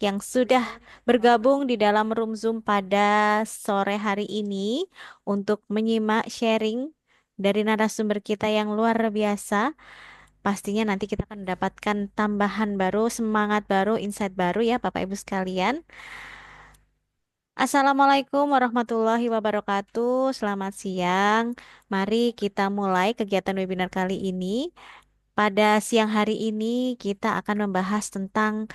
yang sudah bergabung di dalam room Zoom pada sore hari ini untuk menyimak sharing dari narasumber kita yang luar biasa. Pastinya nanti kita akan mendapatkan tambahan baru, semangat baru, insight baru ya Bapak Ibu sekalian. Assalamualaikum warahmatullahi wabarakatuh. Selamat siang. Mari kita mulai kegiatan webinar kali ini. Pada siang hari ini kita akan membahas tentang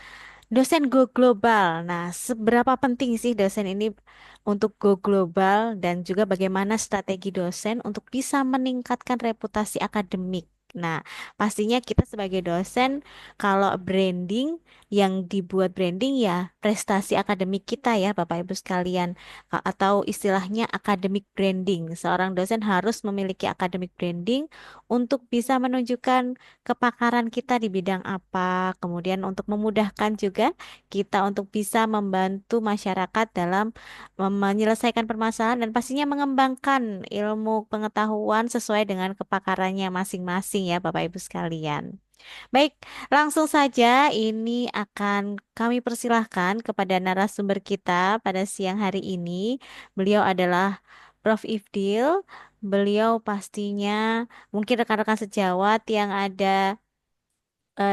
dosen go global. Nah, seberapa penting sih dosen ini untuk go global dan juga bagaimana strategi dosen untuk bisa meningkatkan reputasi akademik. Nah, pastinya kita sebagai dosen kalau branding yang dibuat branding ya prestasi akademik kita ya Bapak Ibu sekalian. Atau istilahnya academic branding. Seorang dosen harus memiliki academic branding untuk bisa menunjukkan kepakaran kita di bidang apa, kemudian untuk memudahkan juga kita untuk bisa membantu masyarakat dalam menyelesaikan permasalahan dan pastinya mengembangkan ilmu pengetahuan sesuai dengan kepakarannya masing-masing ya Bapak Ibu sekalian. Baik, langsung saja ini akan kami persilahkan kepada narasumber kita pada siang hari ini. Beliau adalah Prof. Ifdil. Beliau pastinya mungkin rekan-rekan sejawat yang ada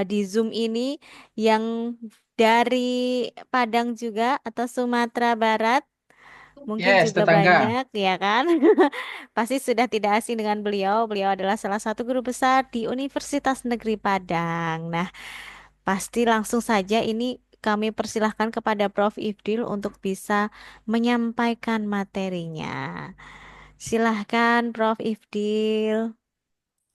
di Zoom ini yang dari Padang juga atau Sumatera Barat mungkin Yes, juga tetangga. banyak ya kan. Pasti sudah tidak asing dengan beliau. Beliau adalah salah satu guru besar di Universitas Negeri Padang. Nah, pasti langsung saja ini kami persilahkan kepada Prof. Ifdil untuk bisa menyampaikan materinya. Silahkan Prof. Ifdil.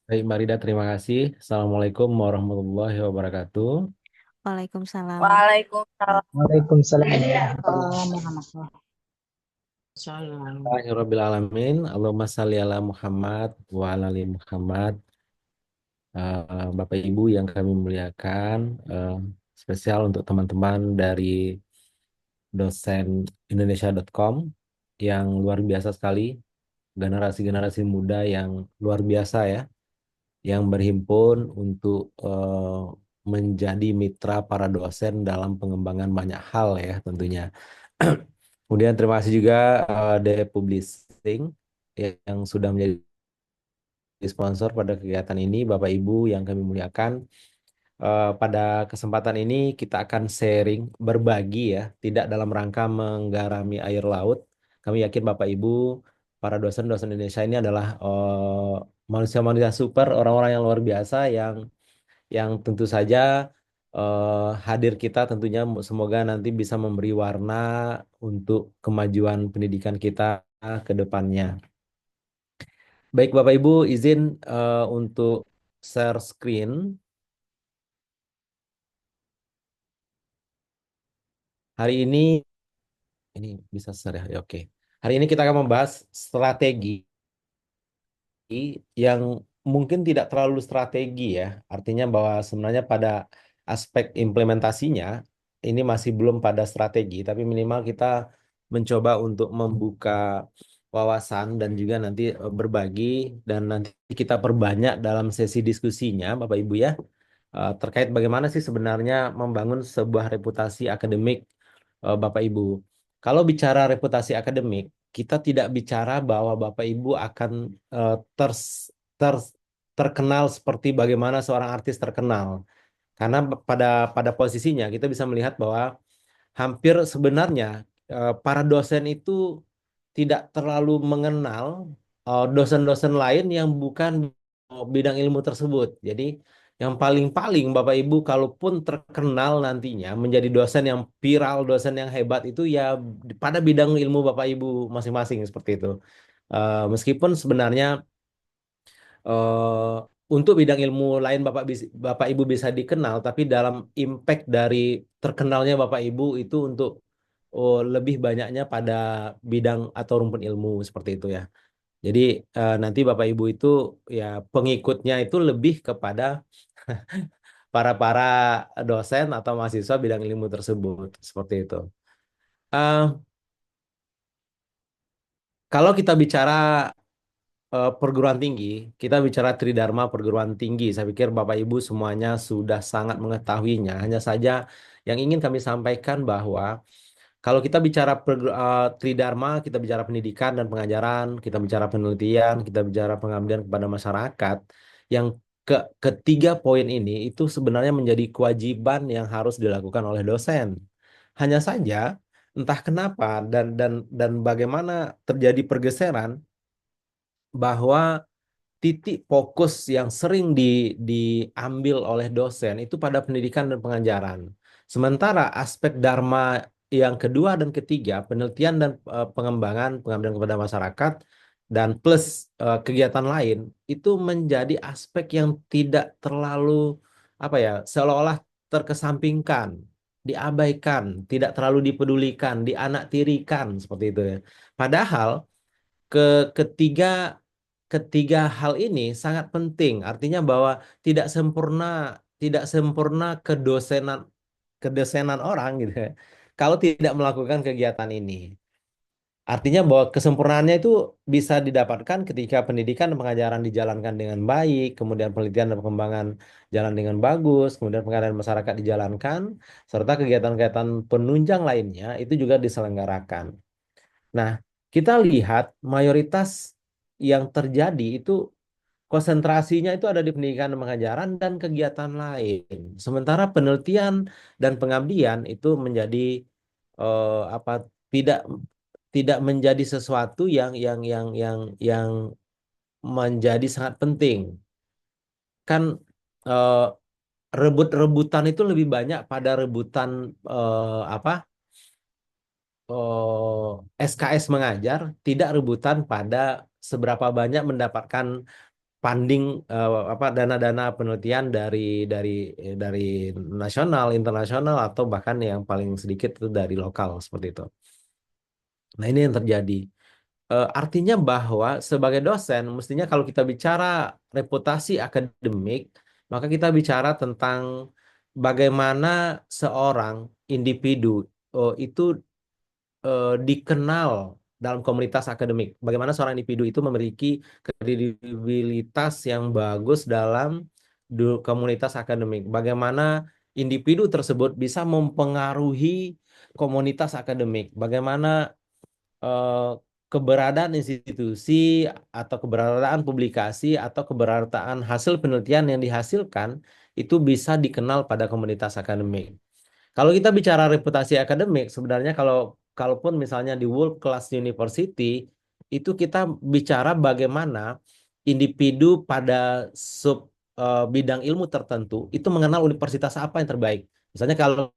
Baik, Marida, terima kasih. Assalamualaikum warahmatullahi wabarakatuh. Waalaikumsalam. Waalaikumsalam. Waalaikumsalam warahmatullahi wabarakatuh. Alhamdulillahirabbil alamin. Allahumma shalli ala Muhammad wa ala ali Muhammad. Bapak Ibu yang kami muliakan, eh, spesial untuk teman-teman dari dosen Indonesia.com yang luar biasa sekali, generasi-generasi muda yang luar biasa ya, yang berhimpun untuk menjadi mitra para dosen dalam pengembangan banyak hal ya tentunya. Kemudian terima kasih juga The Publishing yang sudah menjadi sponsor pada kegiatan ini, Bapak Ibu yang kami muliakan. Pada kesempatan ini kita akan sharing, berbagi ya, tidak dalam rangka menggarami air laut. Kami yakin Bapak Ibu, para dosen-dosen Indonesia ini adalah manusia-manusia super, orang-orang yang luar biasa yang tentu saja hadir kita tentunya semoga nanti bisa memberi warna untuk kemajuan pendidikan kita ke depannya. Baik Bapak Ibu, izin untuk share screen. Hari ini bisa share ya. Ya, oke. Hari ini kita akan membahas strategi yang mungkin tidak terlalu strategi ya. Artinya bahwa sebenarnya pada aspek implementasinya ini masih belum pada strategi, tapi minimal kita mencoba untuk membuka wawasan dan juga nanti berbagi dan nanti kita perbanyak dalam sesi diskusinya, Bapak Ibu ya, terkait bagaimana sih sebenarnya membangun sebuah reputasi akademik, Bapak Ibu. Kalau bicara reputasi akademik, kita tidak bicara bahwa Bapak Ibu akan eh, ters, ter- terkenal seperti bagaimana seorang artis terkenal. Karena pada posisinya kita bisa melihat bahwa hampir sebenarnya para dosen itu tidak terlalu mengenal dosen-dosen lain yang bukan bidang ilmu tersebut. Jadi yang paling-paling Bapak Ibu kalaupun terkenal nantinya menjadi dosen yang viral, dosen yang hebat itu ya pada bidang ilmu Bapak Ibu masing-masing seperti itu. Meskipun sebenarnya eh, untuk bidang ilmu lain Bapak Ibu bisa dikenal, tapi dalam impact dari terkenalnya Bapak Ibu itu untuk lebih banyaknya pada bidang atau rumpun ilmu seperti itu ya. Jadi nanti Bapak Ibu itu ya pengikutnya itu lebih kepada para dosen atau mahasiswa bidang ilmu tersebut seperti itu. Eh, Kalau kita bicara perguruan tinggi, kita bicara Tridharma perguruan tinggi. Saya pikir Bapak Ibu semuanya sudah sangat mengetahuinya. Hanya saja yang ingin kami sampaikan bahwa kalau kita bicara Tridharma, kita bicara pendidikan dan pengajaran, kita bicara penelitian, kita bicara pengabdian kepada masyarakat. Yang ketiga poin ini itu sebenarnya menjadi kewajiban yang harus dilakukan oleh dosen. Hanya saja entah kenapa dan bagaimana terjadi pergeseran bahwa titik fokus yang sering diambil oleh dosen itu pada pendidikan dan pengajaran. Sementara aspek Dharma yang kedua dan ketiga, penelitian dan pengembangan, pengabdian kepada masyarakat, dan plus kegiatan lain, itu menjadi aspek yang tidak terlalu, apa ya, seolah-olah terkesampingkan, diabaikan, tidak terlalu dipedulikan, dianaktirikan, seperti itu ya. Padahal ke ketiga ketiga hal ini sangat penting. Artinya bahwa tidak sempurna tidak sempurna kedosenan orang gitu ya, kalau tidak melakukan kegiatan ini. Artinya bahwa kesempurnaannya itu bisa didapatkan ketika pendidikan dan pengajaran dijalankan dengan baik, kemudian penelitian dan pengembangan jalan dengan bagus, kemudian pengadaan masyarakat dijalankan, serta kegiatan-kegiatan penunjang lainnya itu juga diselenggarakan. Nah, kita lihat mayoritas yang terjadi itu konsentrasinya itu ada di pendidikan dan pengajaran dan kegiatan lain. Sementara penelitian dan pengabdian itu menjadi apa, tidak tidak menjadi sesuatu yang menjadi sangat penting. Kan eh, rebut-rebutan itu lebih banyak pada rebutan apa, SKS mengajar, tidak rebutan pada seberapa banyak mendapatkan funding, apa, dana-dana penelitian dari dari nasional, internasional, atau bahkan yang paling sedikit itu dari lokal seperti itu. Nah, ini yang terjadi. Artinya bahwa sebagai dosen, mestinya kalau kita bicara reputasi akademik, maka kita bicara tentang bagaimana seorang individu itu dikenal dalam komunitas akademik. Bagaimana seorang individu itu memiliki kredibilitas yang bagus dalam komunitas akademik. Bagaimana individu tersebut bisa mempengaruhi komunitas akademik. Bagaimana eh, keberadaan institusi atau keberadaan publikasi atau keberadaan hasil penelitian yang dihasilkan itu bisa dikenal pada komunitas akademik. Kalau kita bicara reputasi akademik, sebenarnya kalaupun misalnya di world class university, itu kita bicara bagaimana individu pada sub bidang ilmu tertentu itu mengenal universitas apa yang terbaik. Misalnya kalau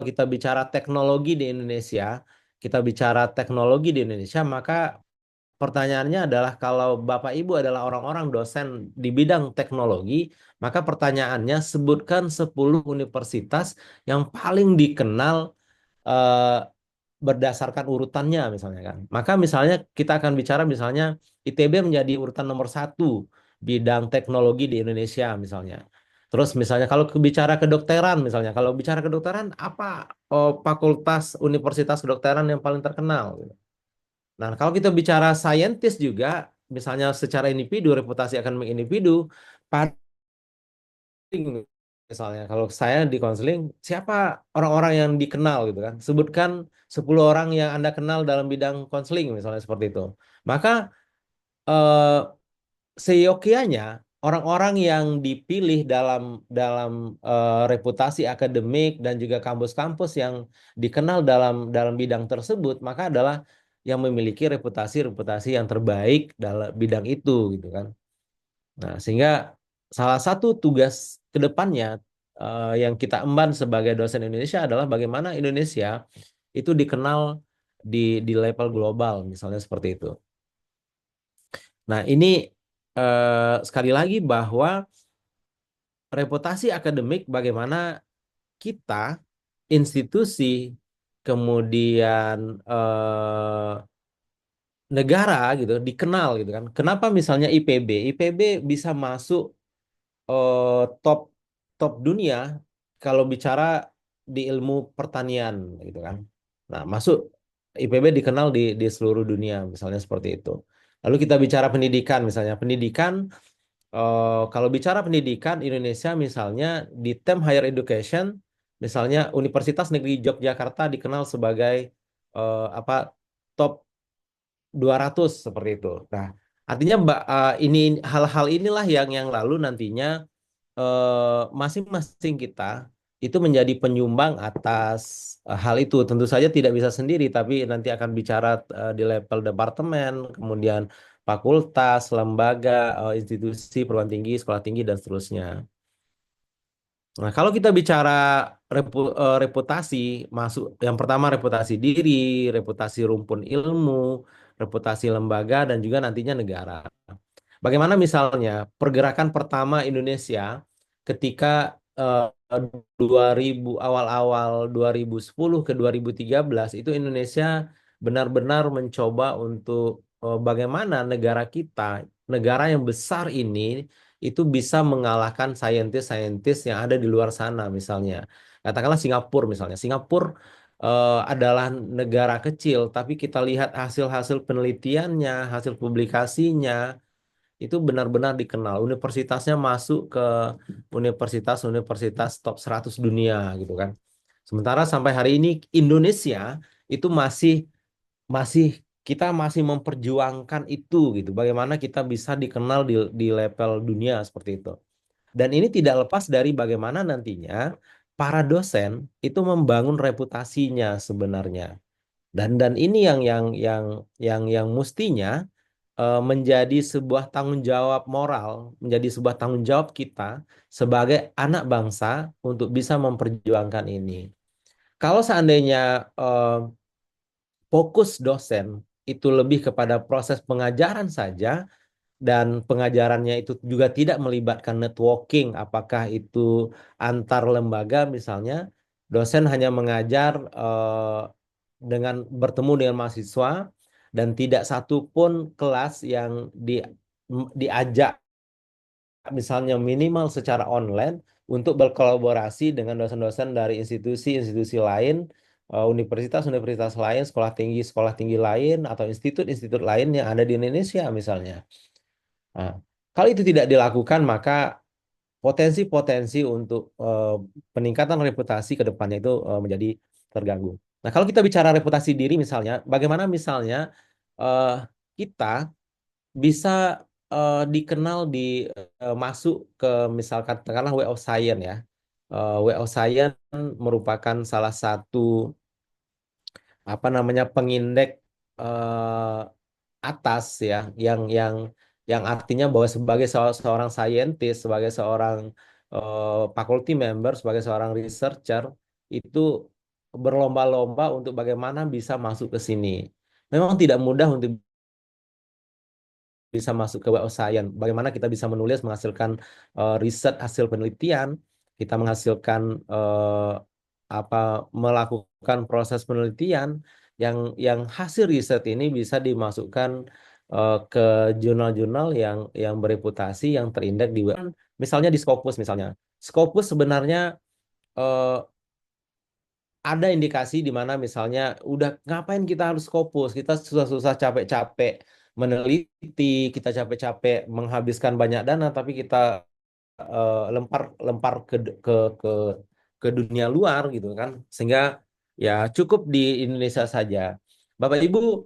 kita bicara teknologi di Indonesia, maka pertanyaannya adalah kalau Bapak Ibu adalah orang-orang dosen di bidang teknologi, maka pertanyaannya sebutkan 10 universitas yang paling dikenal eh, berdasarkan urutannya misalnya kan. Maka misalnya kita akan bicara misalnya ITB menjadi urutan nomor satu bidang teknologi di Indonesia misalnya. Terus misalnya kalau bicara kedokteran misalnya, kalau bicara kedokteran apa fakultas universitas kedokteran yang paling terkenal gitu. Nah, kalau kita bicara saintis juga, misalnya secara individu, reputasi akademik individu, paling misalnya kalau saya di konseling, siapa orang-orang yang dikenal gitu kan? Sebutkan 10 orang yang Anda kenal dalam bidang konseling misalnya seperti itu. Maka eh, seyogianya orang-orang yang dipilih dalam dalam reputasi akademik dan juga kampus-kampus yang dikenal dalam dalam bidang tersebut, maka adalah yang memiliki reputasi-reputasi yang terbaik dalam bidang itu gitu kan. Nah, sehingga salah satu tugas ke depannya yang kita emban sebagai dosen Indonesia adalah bagaimana Indonesia itu dikenal di level global misalnya seperti itu. Nah, ini sekali lagi bahwa reputasi akademik bagaimana kita, institusi, kemudian negara gitu dikenal gitu kan. Kenapa misalnya IPB bisa masuk top top dunia kalau bicara di ilmu pertanian gitu kan. Nah, masuk IPB dikenal di seluruh dunia misalnya seperti itu. Lalu kita bicara pendidikan misalnya. Pendidikan, kalau bicara pendidikan Indonesia misalnya di term higher education, misalnya Universitas Negeri Yogyakarta dikenal sebagai apa top 200 seperti itu. Nah, artinya ini hal-hal inilah yang lalu nantinya masing-masing kita itu menjadi penyumbang atas hal itu. Tentu saja tidak bisa sendiri, tapi nanti akan bicara di level departemen, kemudian fakultas, lembaga, institusi, perguruan tinggi, sekolah tinggi, dan seterusnya. Nah, kalau kita bicara reputasi, masuk yang pertama reputasi diri, reputasi rumpun ilmu, reputasi lembaga, dan juga nantinya negara. Bagaimana misalnya pergerakan pertama Indonesia ketika 2000 awal-awal 2010 ke 2013 itu Indonesia benar-benar mencoba untuk bagaimana negara kita, negara yang besar ini itu bisa mengalahkan saintis-saintis yang ada di luar sana misalnya. Katakanlah Singapura misalnya. Singapura adalah negara kecil, tapi kita lihat hasil-hasil penelitiannya, hasil publikasinya, itu benar-benar dikenal. Universitasnya masuk ke universitas-universitas top 100 dunia gitu kan. Sementara sampai hari ini Indonesia itu masih masih kita masih memperjuangkan itu gitu. Bagaimana kita bisa dikenal di level dunia seperti itu. Dan ini tidak lepas dari bagaimana nantinya para dosen itu membangun reputasinya sebenarnya. Dan ini yang mestinya menjadi sebuah tanggung jawab moral, menjadi sebuah tanggung jawab kita sebagai anak bangsa untuk bisa memperjuangkan ini. Kalau seandainya eh, fokus dosen itu lebih kepada proses pengajaran saja dan pengajarannya itu juga tidak melibatkan networking, apakah itu antar lembaga misalnya, dosen hanya mengajar dengan bertemu dengan mahasiswa dan tidak satu pun kelas yang diajak misalnya minimal secara online untuk berkolaborasi dengan dosen-dosen dari institusi-institusi lain, universitas-universitas lain, sekolah tinggi lain, atau institut-institut lain yang ada di Indonesia misalnya. Nah, kalau itu tidak dilakukan, maka potensi-potensi untuk peningkatan reputasi ke depannya itu menjadi terganggu. Nah, kalau kita bicara reputasi diri misalnya, bagaimana misalnya eh, kita bisa dikenal masuk ke misalkan katakanlah Web of Science ya. Web of Science merupakan salah satu apa namanya pengindeks eh, atas ya yang artinya bahwa sebagai seorang scientist, sebagai seorang faculty member, sebagai seorang researcher itu berlomba-lomba untuk bagaimana bisa masuk ke sini. Memang tidak mudah untuk bisa masuk ke Web of Science. Bagaimana kita bisa menulis, menghasilkan riset hasil penelitian, kita menghasilkan apa melakukan proses penelitian yang hasil riset ini bisa dimasukkan ke jurnal-jurnal yang bereputasi, yang terindeks di web. Misalnya di Scopus misalnya. Scopus sebenarnya eh, ada indikasi di mana misalnya udah ngapain kita harus Scopus, kita susah-susah capek-capek meneliti, kita capek-capek menghabiskan banyak dana, tapi kita lempar lempar ke ke dunia luar gitu kan, sehingga ya cukup di Indonesia saja. Bapak Ibu,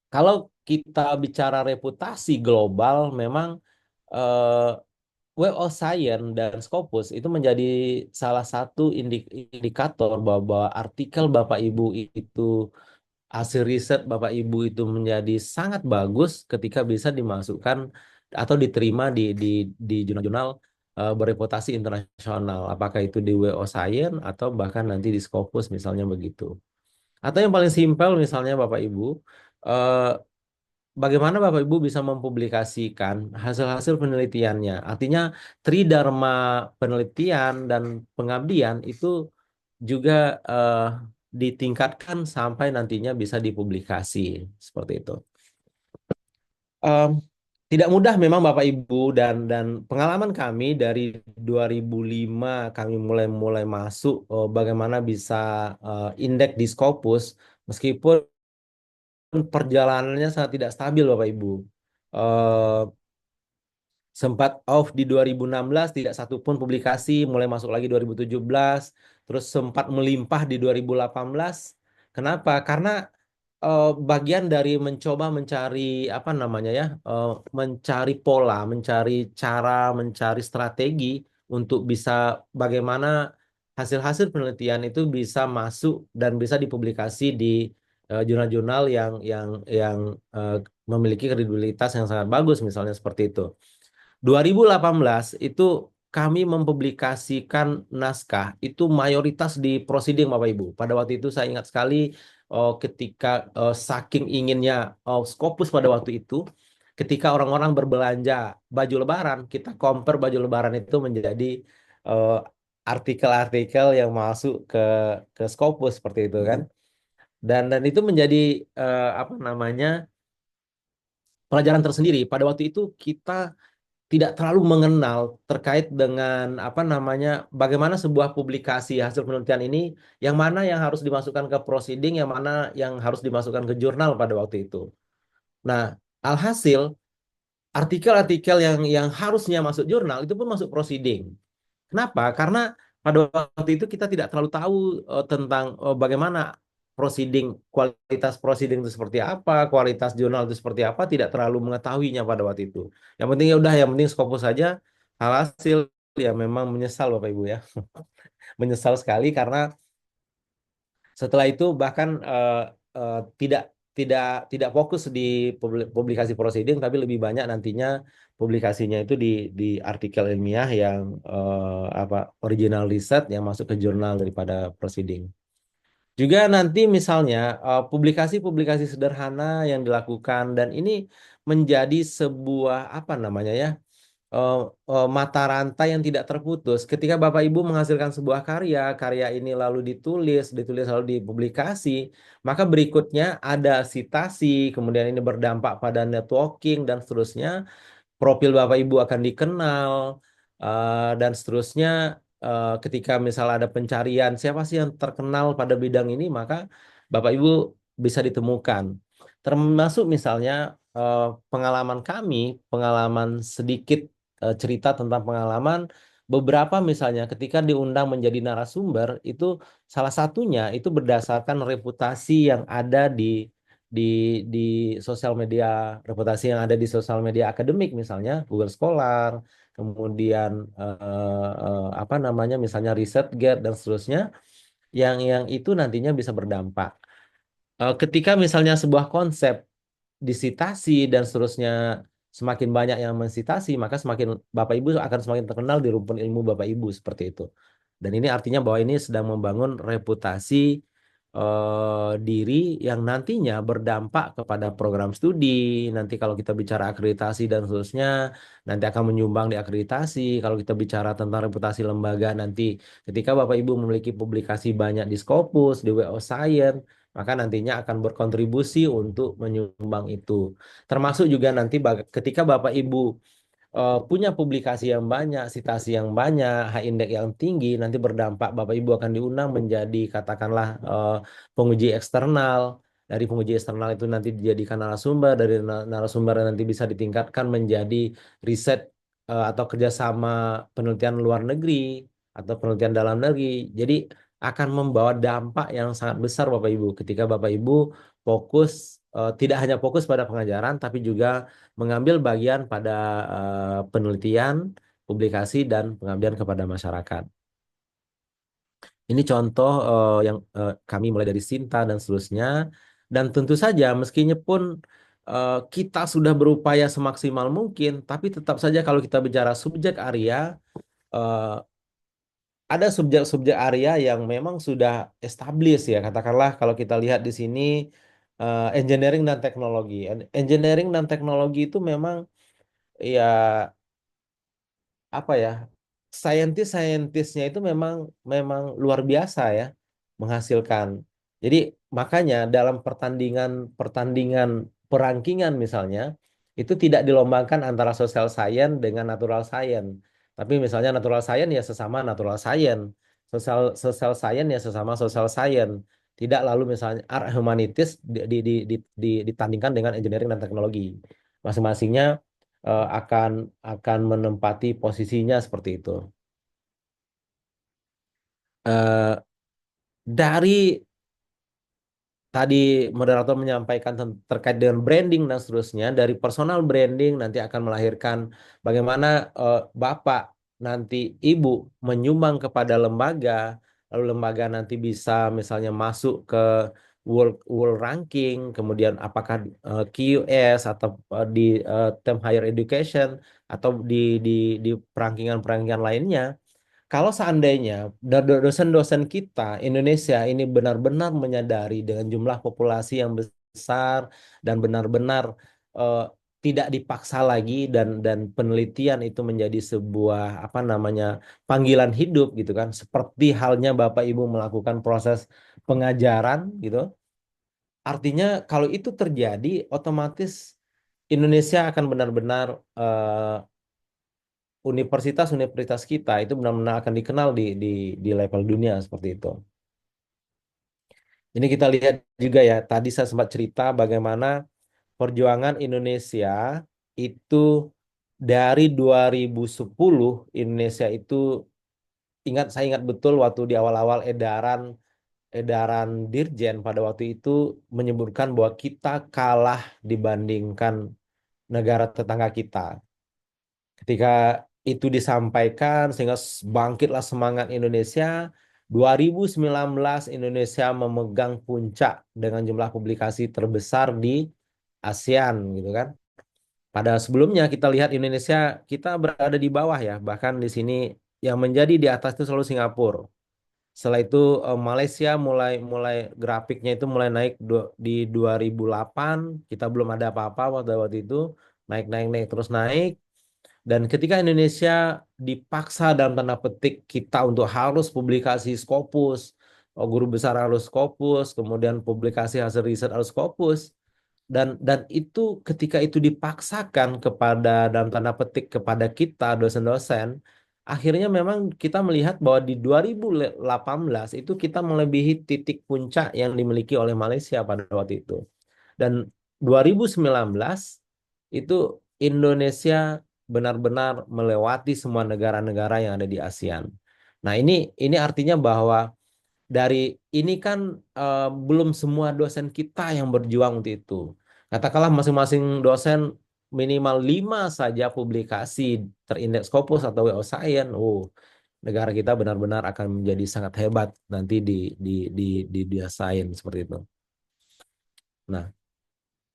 kalau kita bicara reputasi global, memang eh, Web of Science dan Scopus itu menjadi salah satu indikator bahwa artikel Bapak Ibu itu hasil riset Bapak Ibu itu menjadi sangat bagus ketika bisa dimasukkan atau diterima di jurnal-jurnal bereputasi internasional, apakah itu di WO Science atau bahkan nanti di Scopus misalnya begitu. Atau yang paling simpel misalnya Bapak Ibu, eh, bagaimana Bapak Ibu bisa mempublikasikan hasil-hasil penelitiannya? Artinya tridharma penelitian dan pengabdian itu juga ditingkatkan sampai nantinya bisa dipublikasi seperti itu. Em, Tidak mudah memang Bapak Ibu dan pengalaman kami dari 2005 kami mulai mulai masuk bagaimana bisa indeks di Scopus meskipun perjalanannya sangat tidak stabil Bapak Ibu. Eh, Sempat off di 2016, tidak satu pun publikasi, mulai masuk lagi 2017, terus sempat melimpah di 2018. Kenapa? Karena bagian dari mencoba mencari apa namanya ya, mencari pola, mencari cara, mencari strategi untuk bisa bagaimana hasil-hasil penelitian itu bisa masuk dan bisa dipublikasi di jurnal-jurnal yang eh, memiliki kredibilitas yang sangat bagus, misalnya seperti itu. 2018 itu kami mempublikasikan naskah itu mayoritas di Prosiding Bapak Ibu. Pada waktu itu saya ingat sekali ketika saking inginnya Scopus pada waktu itu, ketika orang-orang berbelanja baju lebaran, kita compare baju lebaran itu menjadi eh, artikel-artikel yang masuk ke Scopus seperti itu kan. Dan itu menjadi apa namanya, pelajaran tersendiri. Pada waktu itu kita tidak terlalu mengenal terkait dengan apa namanya, bagaimana sebuah publikasi hasil penelitian ini, yang mana yang harus dimasukkan ke proceeding, yang mana yang harus dimasukkan ke jurnal pada waktu itu. Nah, alhasil artikel-artikel yang harusnya masuk jurnal itu pun masuk proceeding. Kenapa? Karena pada waktu itu kita tidak terlalu tahu tentang bagaimana proceeding, kualitas proceeding itu seperti apa, kualitas jurnal itu seperti apa, tidak terlalu mengetahuinya pada waktu itu. Yang penting ya udah, yang penting Scopus saja. Hasil ya memang menyesal Bapak Ibu ya. Menyesal sekali karena setelah itu bahkan tidak tidak tidak fokus di publikasi proceeding, tapi lebih banyak nantinya publikasinya itu di artikel ilmiah yang apa, original riset yang masuk ke jurnal daripada proceeding. Juga nanti misalnya publikasi-publikasi sederhana yang dilakukan, dan ini menjadi sebuah apa namanya ya, eh, mata rantai yang tidak terputus. Ketika Bapak Ibu menghasilkan sebuah karya, karya ini lalu ditulis lalu dipublikasi, maka berikutnya ada citasi, kemudian ini berdampak pada networking dan seterusnya, profil Bapak Ibu akan dikenal, dan seterusnya. Ketika misal ada pencarian siapa sih yang terkenal pada bidang ini, maka Bapak Ibu bisa ditemukan. Termasuk misalnya eh, pengalaman kami, pengalaman sedikit, cerita tentang pengalaman beberapa, misalnya ketika diundang menjadi narasumber itu, salah satunya itu berdasarkan reputasi yang ada di di sosial media, reputasi yang ada di sosial media akademik, misalnya Google Scholar, kemudian apa namanya, misalnya ResearchGate dan seterusnya, yang itu nantinya bisa berdampak. Ketika misalnya sebuah konsep disitasi dan seterusnya, semakin banyak yang mensitasi, maka semakin Bapak Ibu akan semakin terkenal di rumpun ilmu Bapak Ibu seperti itu. Dan ini artinya bahwa ini sedang membangun reputasi diri yang nantinya berdampak kepada program studi. Nanti kalau kita bicara akreditasi dan seterusnya, nanti akan menyumbang di akreditasi. Kalau kita bicara tentang reputasi lembaga, nanti ketika Bapak Ibu memiliki publikasi banyak di Scopus, di Web of Science, maka nantinya akan berkontribusi untuk menyumbang itu. Termasuk juga nanti ketika Bapak Ibu punya publikasi yang banyak, citasi yang banyak, high index yang tinggi, nanti berdampak Bapak Ibu akan diundang menjadi katakanlah penguji eksternal. Dari penguji eksternal itu nanti dijadikan narasumber, dari narasumber nanti bisa ditingkatkan menjadi riset atau kerjasama penelitian luar negeri atau penelitian dalam negeri. Jadi akan membawa dampak yang sangat besar Bapak Ibu ketika Bapak Ibu fokus, tidak hanya fokus pada pengajaran, tapi juga mengambil bagian pada penelitian, publikasi, dan pengabdian kepada masyarakat. Ini contoh yang kami mulai dari Sinta dan seterusnya. Dan tentu saja meskipun kita sudah berupaya semaksimal mungkin, tapi tetap saja kalau kita bicara subjek area, eh, ada subjek-subjek area yang memang sudah established ya. Katakanlah kalau kita lihat di sini engineering dan teknologi. Engineering dan teknologi itu memang ya apa ya, saintisnya itu memang memang luar biasa ya menghasilkan. Jadi makanya dalam pertandingan pertandingan perangkingan misalnya, itu tidak dilombakan antara social science dengan natural science, tapi misalnya natural science ya sesama natural science, social social science ya sesama social science. Tidak lalu misalnya art humanities ditandingkan dengan engineering dan teknologi. Masing-masingnya akan menempati posisinya seperti itu. Eh, dari tadi moderator menyampaikan terkait dengan branding dan seterusnya, dari personal branding nanti akan melahirkan bagaimana Bapak nanti Ibu menyumbang kepada lembaga, lalu lembaga nanti bisa misalnya masuk ke World World Ranking, kemudian apakah QS atau di term higher education atau di di perankingan-perankingan lainnya. Kalau seandainya dosen-dosen kita Indonesia ini benar-benar menyadari dengan jumlah populasi yang besar dan benar-benar eh, tidak dipaksa lagi dan penelitian itu menjadi sebuah apa namanya panggilan hidup gitu kan, seperti halnya Bapak Ibu melakukan proses pengajaran gitu. Artinya kalau itu terjadi otomatis Indonesia akan benar-benar universitas-universitas kita itu benar-benar akan dikenal di level dunia seperti itu. Ini kita lihat juga ya, tadi saya sempat cerita bagaimana perjuangan Indonesia itu dari 2010 Indonesia itu saya ingat betul waktu di awal-awal edaran edaran Dirjen pada waktu itu menyebutkan bahwa kita kalah dibandingkan negara tetangga kita. Ketika itu disampaikan sehingga bangkitlah semangat Indonesia. 2019 Indonesia memegang puncak dengan jumlah publikasi terbesar di ASEAN gitu kan. Pada sebelumnya kita lihat Indonesia kita berada di bawah ya, bahkan di sini yang menjadi di atas itu selalu Singapura. Setelah itu Malaysia mulai mulai grafiknya itu mulai naik di 2008 kita belum ada apa-apa waktu itu naik naik naik terus naik. Dan ketika Indonesia dipaksa dalam tanda petik kita untuk harus publikasi Scopus, guru besar harus Scopus, kemudian publikasi hasil riset harus Scopus, dan itu ketika itu dipaksakan kepada dalam tanda petik kepada kita dosen-dosen, akhirnya memang kita melihat bahwa di 2018 itu kita melebihi titik puncak yang dimiliki oleh Malaysia pada waktu itu. Dan 2019 itu Indonesia benar-benar melewati semua negara-negara yang ada di ASEAN. Nah, ini artinya bahwa dari ini kan belum semua dosen kita yang berjuang untuk itu. Katakanlah masing-masing dosen minimal 5 saja publikasi terindeks Scopus atau WO Science. Negara kita benar-benar akan menjadi sangat hebat nanti di dunia sains seperti itu. Nah,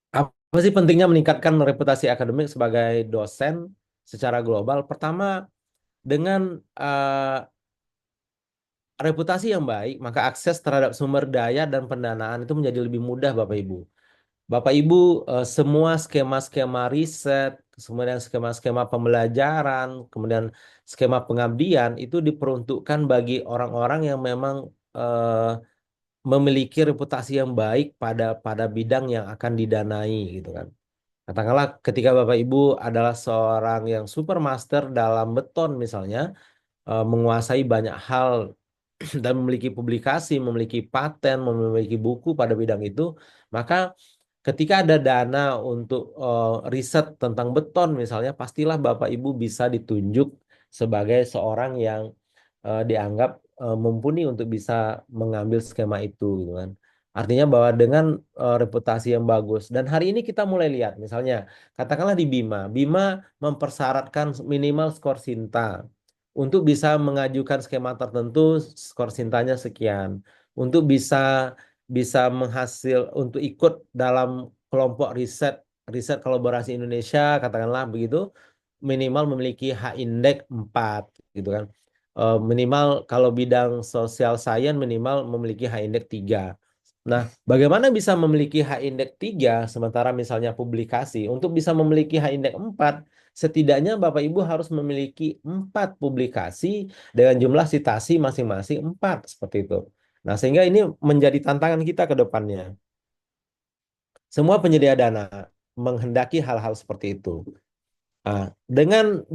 apa sih pentingnya meningkatkan reputasi akademik sebagai dosen secara global? Pertama, dengan reputasi yang baik, maka akses terhadap sumber daya dan pendanaan itu menjadi lebih mudah, Bapak Ibu. Bapak Ibu, semua skema-skema riset, kemudian skema-skema pembelajaran, kemudian skema pengabdian itu diperuntukkan bagi orang-orang yang memang eh, memiliki reputasi yang baik pada bidang yang akan didanai gitu kan. Katakanlah ketika Bapak Ibu adalah seorang yang supermaster dalam beton misalnya, menguasai banyak hal dan memiliki publikasi, memiliki paten, memiliki buku pada bidang itu, maka ketika ada dana untuk riset tentang beton misalnya, pastilah Bapak Ibu bisa ditunjuk sebagai seorang yang dianggap mumpuni untuk bisa mengambil skema itu gitu kan. Artinya bahwa dengan reputasi yang bagus dan hari ini kita mulai lihat misalnya katakanlah di Bima, Bima mempersyaratkan minimal skor Sinta. Untuk bisa mengajukan skema tertentu, skor Sintanya sekian. Untuk bisa bisa untuk ikut dalam kelompok riset riset kolaborasi Indonesia, katakanlah begitu, minimal memiliki H-indeks 4 gitu kan. Minimal kalau bidang sosial science minimal memiliki H-indeks 3. Nah, bagaimana bisa memiliki H-indeks 3 sementara misalnya publikasi? Untuk bisa memiliki H-indeks 4, setidaknya Bapak Ibu harus memiliki 4 publikasi dengan jumlah citasi masing-masing 4 seperti itu. Nah, sehingga ini menjadi tantangan kita ke depannya. Semua penyedia dana menghendaki hal-hal seperti itu. Nah, dengan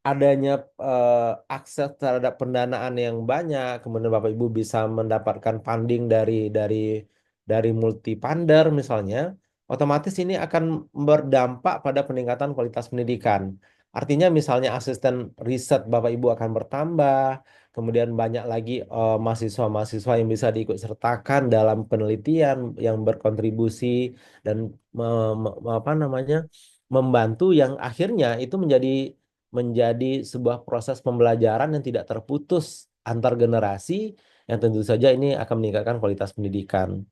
adanya akses terhadap pendanaan yang banyak, kemudian Bapak Ibu bisa mendapatkan funding dari multi funder misalnya, otomatis ini akan berdampak pada peningkatan kualitas pendidikan. Artinya misalnya asisten riset Bapak Ibu akan bertambah, kemudian banyak lagi mahasiswa-mahasiswa yang bisa diikut sertakan dalam penelitian yang berkontribusi dan apa namanya membantu yang akhirnya itu menjadi sebuah proses pembelajaran yang tidak terputus antar generasi yang tentu saja ini akan meningkatkan kualitas pendidikan.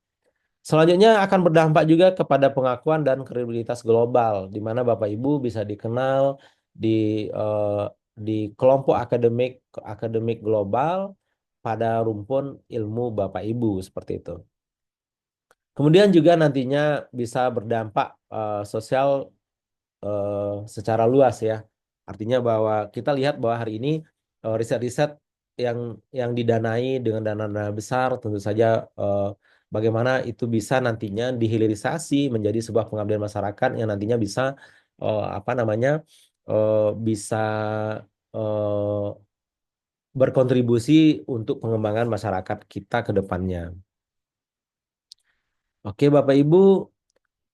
Selanjutnya akan berdampak juga kepada pengakuan dan kredibilitas global, di mana Bapak Ibu bisa dikenal di eh, di kelompok akademik akademik global pada rumpun ilmu Bapak Ibu seperti itu. Kemudian juga nantinya bisa berdampak sosial eh, secara luas ya. Artinya bahwa kita lihat bahwa hari ini riset-riset yang didanai dengan dana-dana besar tentu saja eh, bagaimana itu bisa nantinya dihilirisasi menjadi sebuah pengabdian masyarakat yang nantinya bisa apa namanya bisa eh, berkontribusi untuk pengembangan masyarakat kita ke depannya. Oke, Bapak Ibu,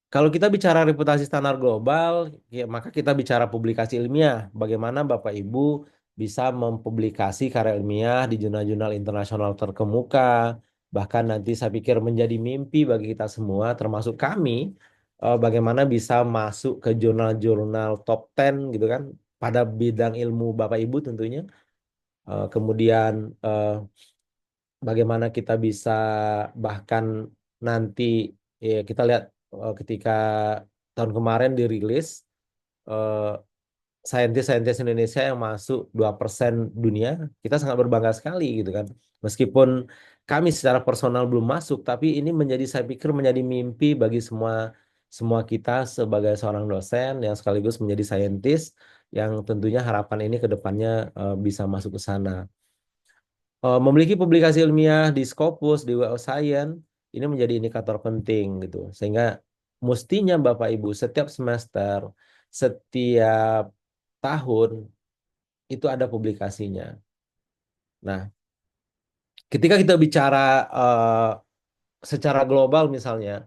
kalau kita bicara reputasi standar global, ya, maka kita bicara publikasi ilmiah. Bagaimana Bapak Ibu bisa mempublikasi karya ilmiah di jurnal-jurnal internasional terkemuka. Bahkan nanti saya pikir menjadi mimpi bagi kita semua, termasuk kami, bagaimana bisa masuk ke jurnal-jurnal top 10 gitu kan, pada bidang ilmu Bapak Ibu tentunya. Kemudian bagaimana kita bisa bahkan nanti ya kita lihat ketika tahun kemarin dirilis eh, saintis-saintis Indonesia yang masuk 2% dunia, kita sangat berbangga sekali gitu kan. Meskipun kami secara personal belum masuk, tapi ini menjadi saya pikir menjadi mimpi bagi semua semua kita sebagai seorang dosen yang sekaligus menjadi saintis yang tentunya harapan ini ke depannya bisa masuk ke sana. Memiliki publikasi ilmiah di Scopus, di Web of Science, ini menjadi indikator penting gitu. Sehingga mestinya Bapak Ibu setiap semester, setiap tahun itu ada publikasinya. Nah, ketika kita bicara eh, secara global misalnya,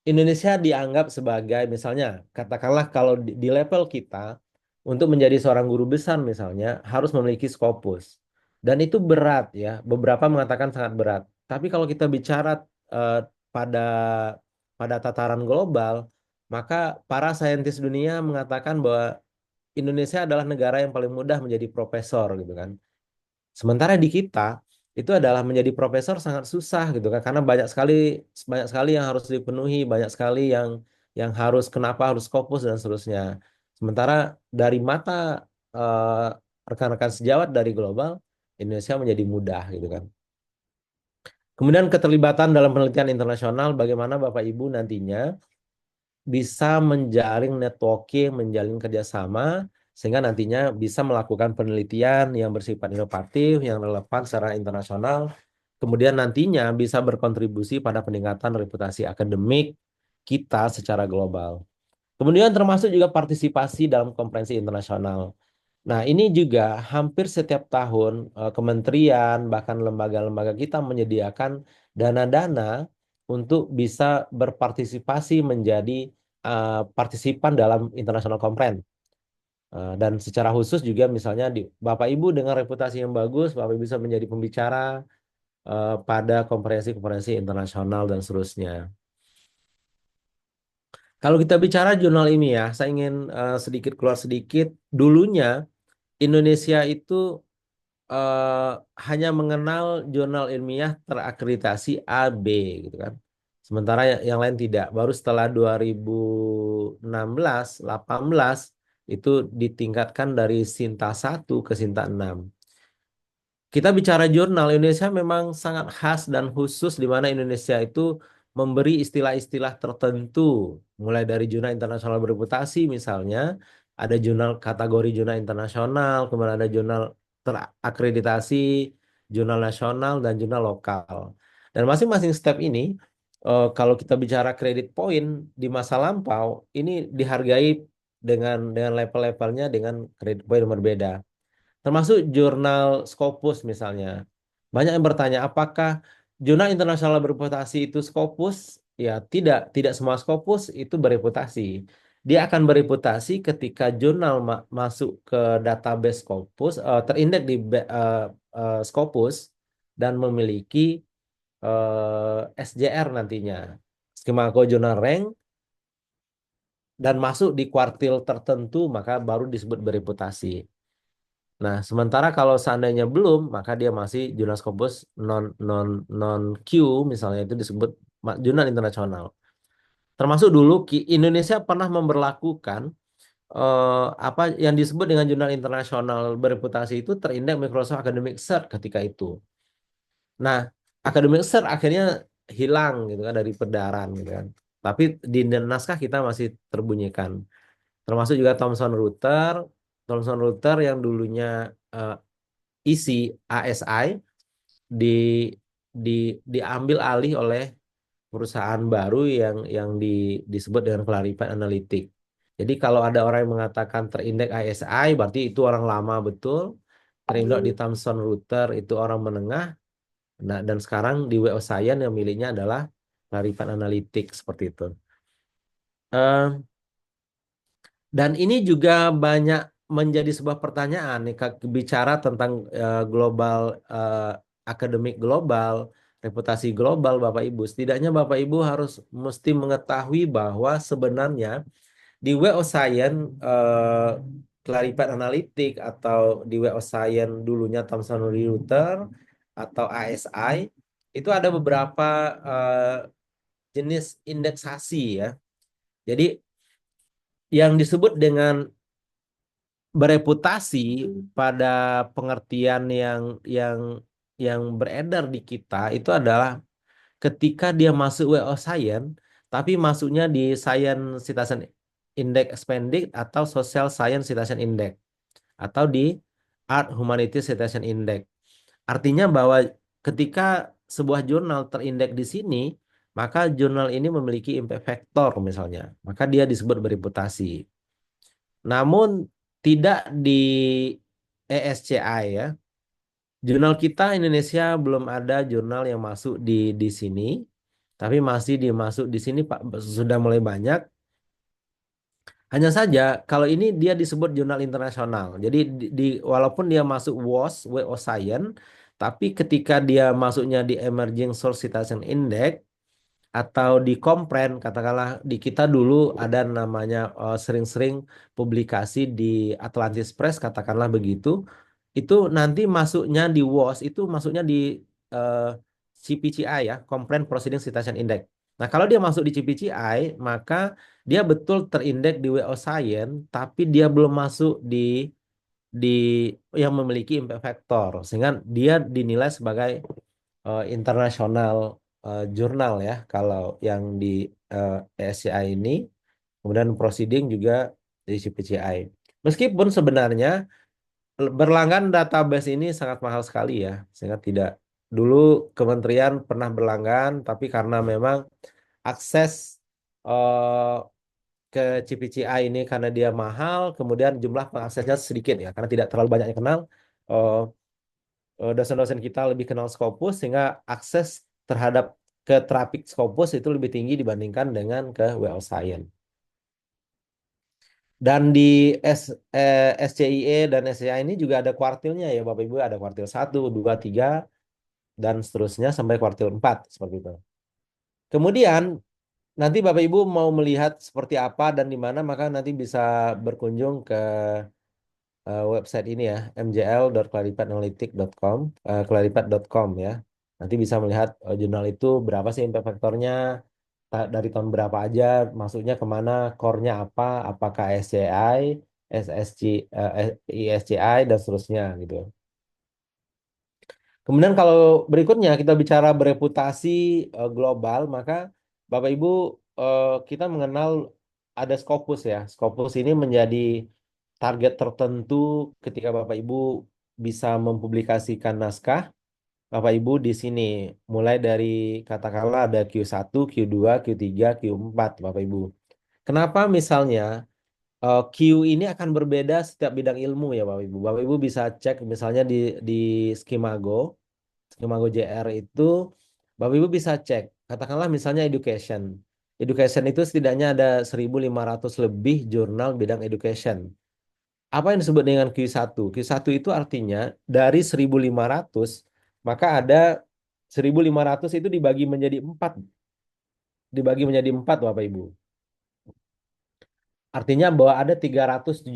Indonesia dianggap sebagai misalnya katakanlah kalau di level kita untuk menjadi seorang guru besar misalnya harus memiliki Scopus. Dan itu berat ya, beberapa mengatakan sangat berat. Tapi kalau kita bicara eh, pada tataran global, maka para saintis dunia mengatakan bahwa Indonesia adalah negara yang paling mudah menjadi profesor gitu kan. Sementara di kita itu adalah menjadi profesor sangat susah gitu kan karena banyak sekali yang harus dipenuhi, banyak sekali yang kenapa harus Scopus dan seterusnya. Sementara dari mata eh, rekan-rekan sejawat dari global, Indonesia menjadi mudah gitu kan. Kemudian keterlibatan dalam penelitian internasional, bagaimana Bapak Ibu nantinya bisa menjaring networking, menjalin kerjasama, sehingga nantinya bisa melakukan penelitian yang bersifat inovatif, yang relevan secara internasional, kemudian nantinya bisa berkontribusi pada peningkatan reputasi akademik kita secara global. Kemudian termasuk juga partisipasi dalam konferensi internasional. Nah, ini juga hampir setiap tahun kementerian bahkan lembaga-lembaga kita menyediakan dana-dana untuk bisa berpartisipasi menjadi partisipan dalam international conference. Dan secara khusus juga misalnya di Bapak Ibu dengan reputasi yang bagus, Bapak Ibu bisa menjadi pembicara pada konferensi-konferensi internasional dan seterusnya. Kalau kita bicara jurnal ilmiah, saya ingin sedikit keluar sedikit. Dulunya Indonesia itu eh, hanya mengenal jurnal ilmiah terakreditasi A, B gitu kan. Sementara yang lain tidak. Baru setelah 2016, 18 itu ditingkatkan dari Sinta 1 ke Sinta 6. Kita bicara jurnal, Indonesia memang sangat khas dan khusus di mana Indonesia itu memberi istilah-istilah tertentu, mulai dari jurnal internasional bereputasi misalnya, ada jurnal kategori jurnal internasional, kemudian ada jurnal terakreditasi, jurnal nasional, dan jurnal lokal. Dan masing-masing step ini, kalau kita bicara kredit point di masa lampau, ini dihargai dengan level-levelnya dengan kredit point yang berbeda. Termasuk jurnal Scopus misalnya. Banyak yang bertanya, apakah jurnal internasional bereputasi itu Scopus? Ya, tidak semua Scopus itu bereputasi. Dia akan bereputasi ketika jurnal masuk ke database Scopus, terindeks di Scopus dan memiliki SJR nantinya, skema jurnal rank, dan masuk di kuartil tertentu maka baru disebut bereputasi. Nah, sementara kalau seandainya belum, maka dia masih jurnal Scopus non non non Q misalnya itu disebut jurnal internasional. Termasuk dulu Indonesia pernah memberlakukan apa yang disebut dengan jurnal internasional bereputasi itu terindeks Microsoft Academic Search ketika itu. Nah, Academic Search akhirnya hilang gitu kan dari peredaran gitu kan. Tapi di naskah kita masih terbunyikan. Termasuk juga Thomson Reuters, yang dulunya eh, isi ASI di di diambil alih oleh perusahaan baru disebut dengan Clarivate Analytics. Jadi kalau ada orang yang mengatakan terindeks ASI berarti itu orang lama betul. Terindeks di Thomson Reuters itu orang menengah. Nah, dan sekarang di WO Science yang miliknya adalah Clarivate Analytics seperti itu. Eh, Dan ini juga banyak menjadi sebuah pertanyaan nih, bicara tentang global, akademik global, reputasi global, Bapak Ibu. Setidaknya Bapak Ibu harus mesti mengetahui bahwa sebenarnya di WO Science, Clarivate Analytics atau di WO Science dulunya Thomson Reuters atau ASI itu ada beberapa jenis indeksasi ya. Jadi yang disebut dengan bereputasi pada pengertian yang yang beredar di kita itu adalah ketika dia masuk WO Science tapi masuknya di Science Citation Index Expanded atau Social Science Citation Index atau di Art Humanities Citation Index. Artinya bahwa ketika sebuah jurnal terindeks di sini, maka jurnal ini memiliki impact factor misalnya, maka dia disebut bereputasi. Namun tidak di ESCI ya. Jurnal kita Indonesia belum ada jurnal yang masuk di sini, tapi masih dimasuk di sini Pak sudah mulai banyak. Hanya saja kalau ini dia disebut jurnal internasional. Jadi walaupun dia masuk WOS, WO Science, tapi ketika dia masuknya di Emerging Source Citation Index atau di Kompren, katakanlah di kita dulu ada namanya sering-sering publikasi di Atlantis Press, katakanlah begitu, itu nanti masuknya di WOS itu masuknya di eh, CPCI ya, Kompren Proceeding Citation Index. Nah, kalau dia masuk di CPCI, maka dia betul terindeks di WO Science, tapi dia belum masuk di yang memiliki impact factor, sehingga dia dinilai sebagai internasional jurnal ya kalau yang di ESCI ini, kemudian proceeding juga di CPCI. Meskipun sebenarnya berlangganan database ini sangat mahal sekali ya, sehingga tidak dulu kementerian pernah berlangganan, tapi karena memang akses eh, ke CPCI ini karena dia mahal, kemudian jumlah pengaksesnya sedikit ya, karena tidak terlalu banyak yang kenal. eh, Dosen-dosen kita lebih kenal Scopus sehingga akses terhadap ke traffic Scopus itu lebih tinggi dibandingkan dengan ke WL Science. Dan di SCIE dan SCI ini juga ada kuartilnya ya Bapak Ibu, ada kuartil 1, 2, 3 dan seterusnya sampai kuartil 4 seperti itu. Kemudian nanti Bapak Ibu mau melihat seperti apa dan di mana maka nanti bisa berkunjung ke website ini ya, mjl.claripateanalytic.com, claripat.com ya. Nanti bisa melihat jurnal itu berapa sih impact faktornya, dari tahun berapa aja, masuknya kemana, core-nya apa, apakah SCI, SSC, ISCI, dan seterusnya gitu. Kemudian kalau berikutnya kita bicara bereputasi global, maka Bapak Ibu kita mengenal ada Scopus ya. Scopus ini menjadi target tertentu ketika Bapak Ibu bisa mempublikasikan naskah. Bapak Ibu di sini mulai dari katakanlah ada Q1, Q2, Q3, Q4 Bapak Ibu. Kenapa misalnya Q ini akan berbeda setiap bidang ilmu ya Bapak Ibu. Bapak Ibu bisa cek misalnya di Skimago, Skimago JR itu Bapak Ibu bisa cek. Katakanlah misalnya education. Education itu setidaknya ada 1.500 lebih jurnal bidang education. Apa yang disebut dengan Q1? Q1 itu artinya dari 1.500 maka ada 1.500 itu dibagi menjadi empat Bapak Ibu. Artinya bahwa ada 375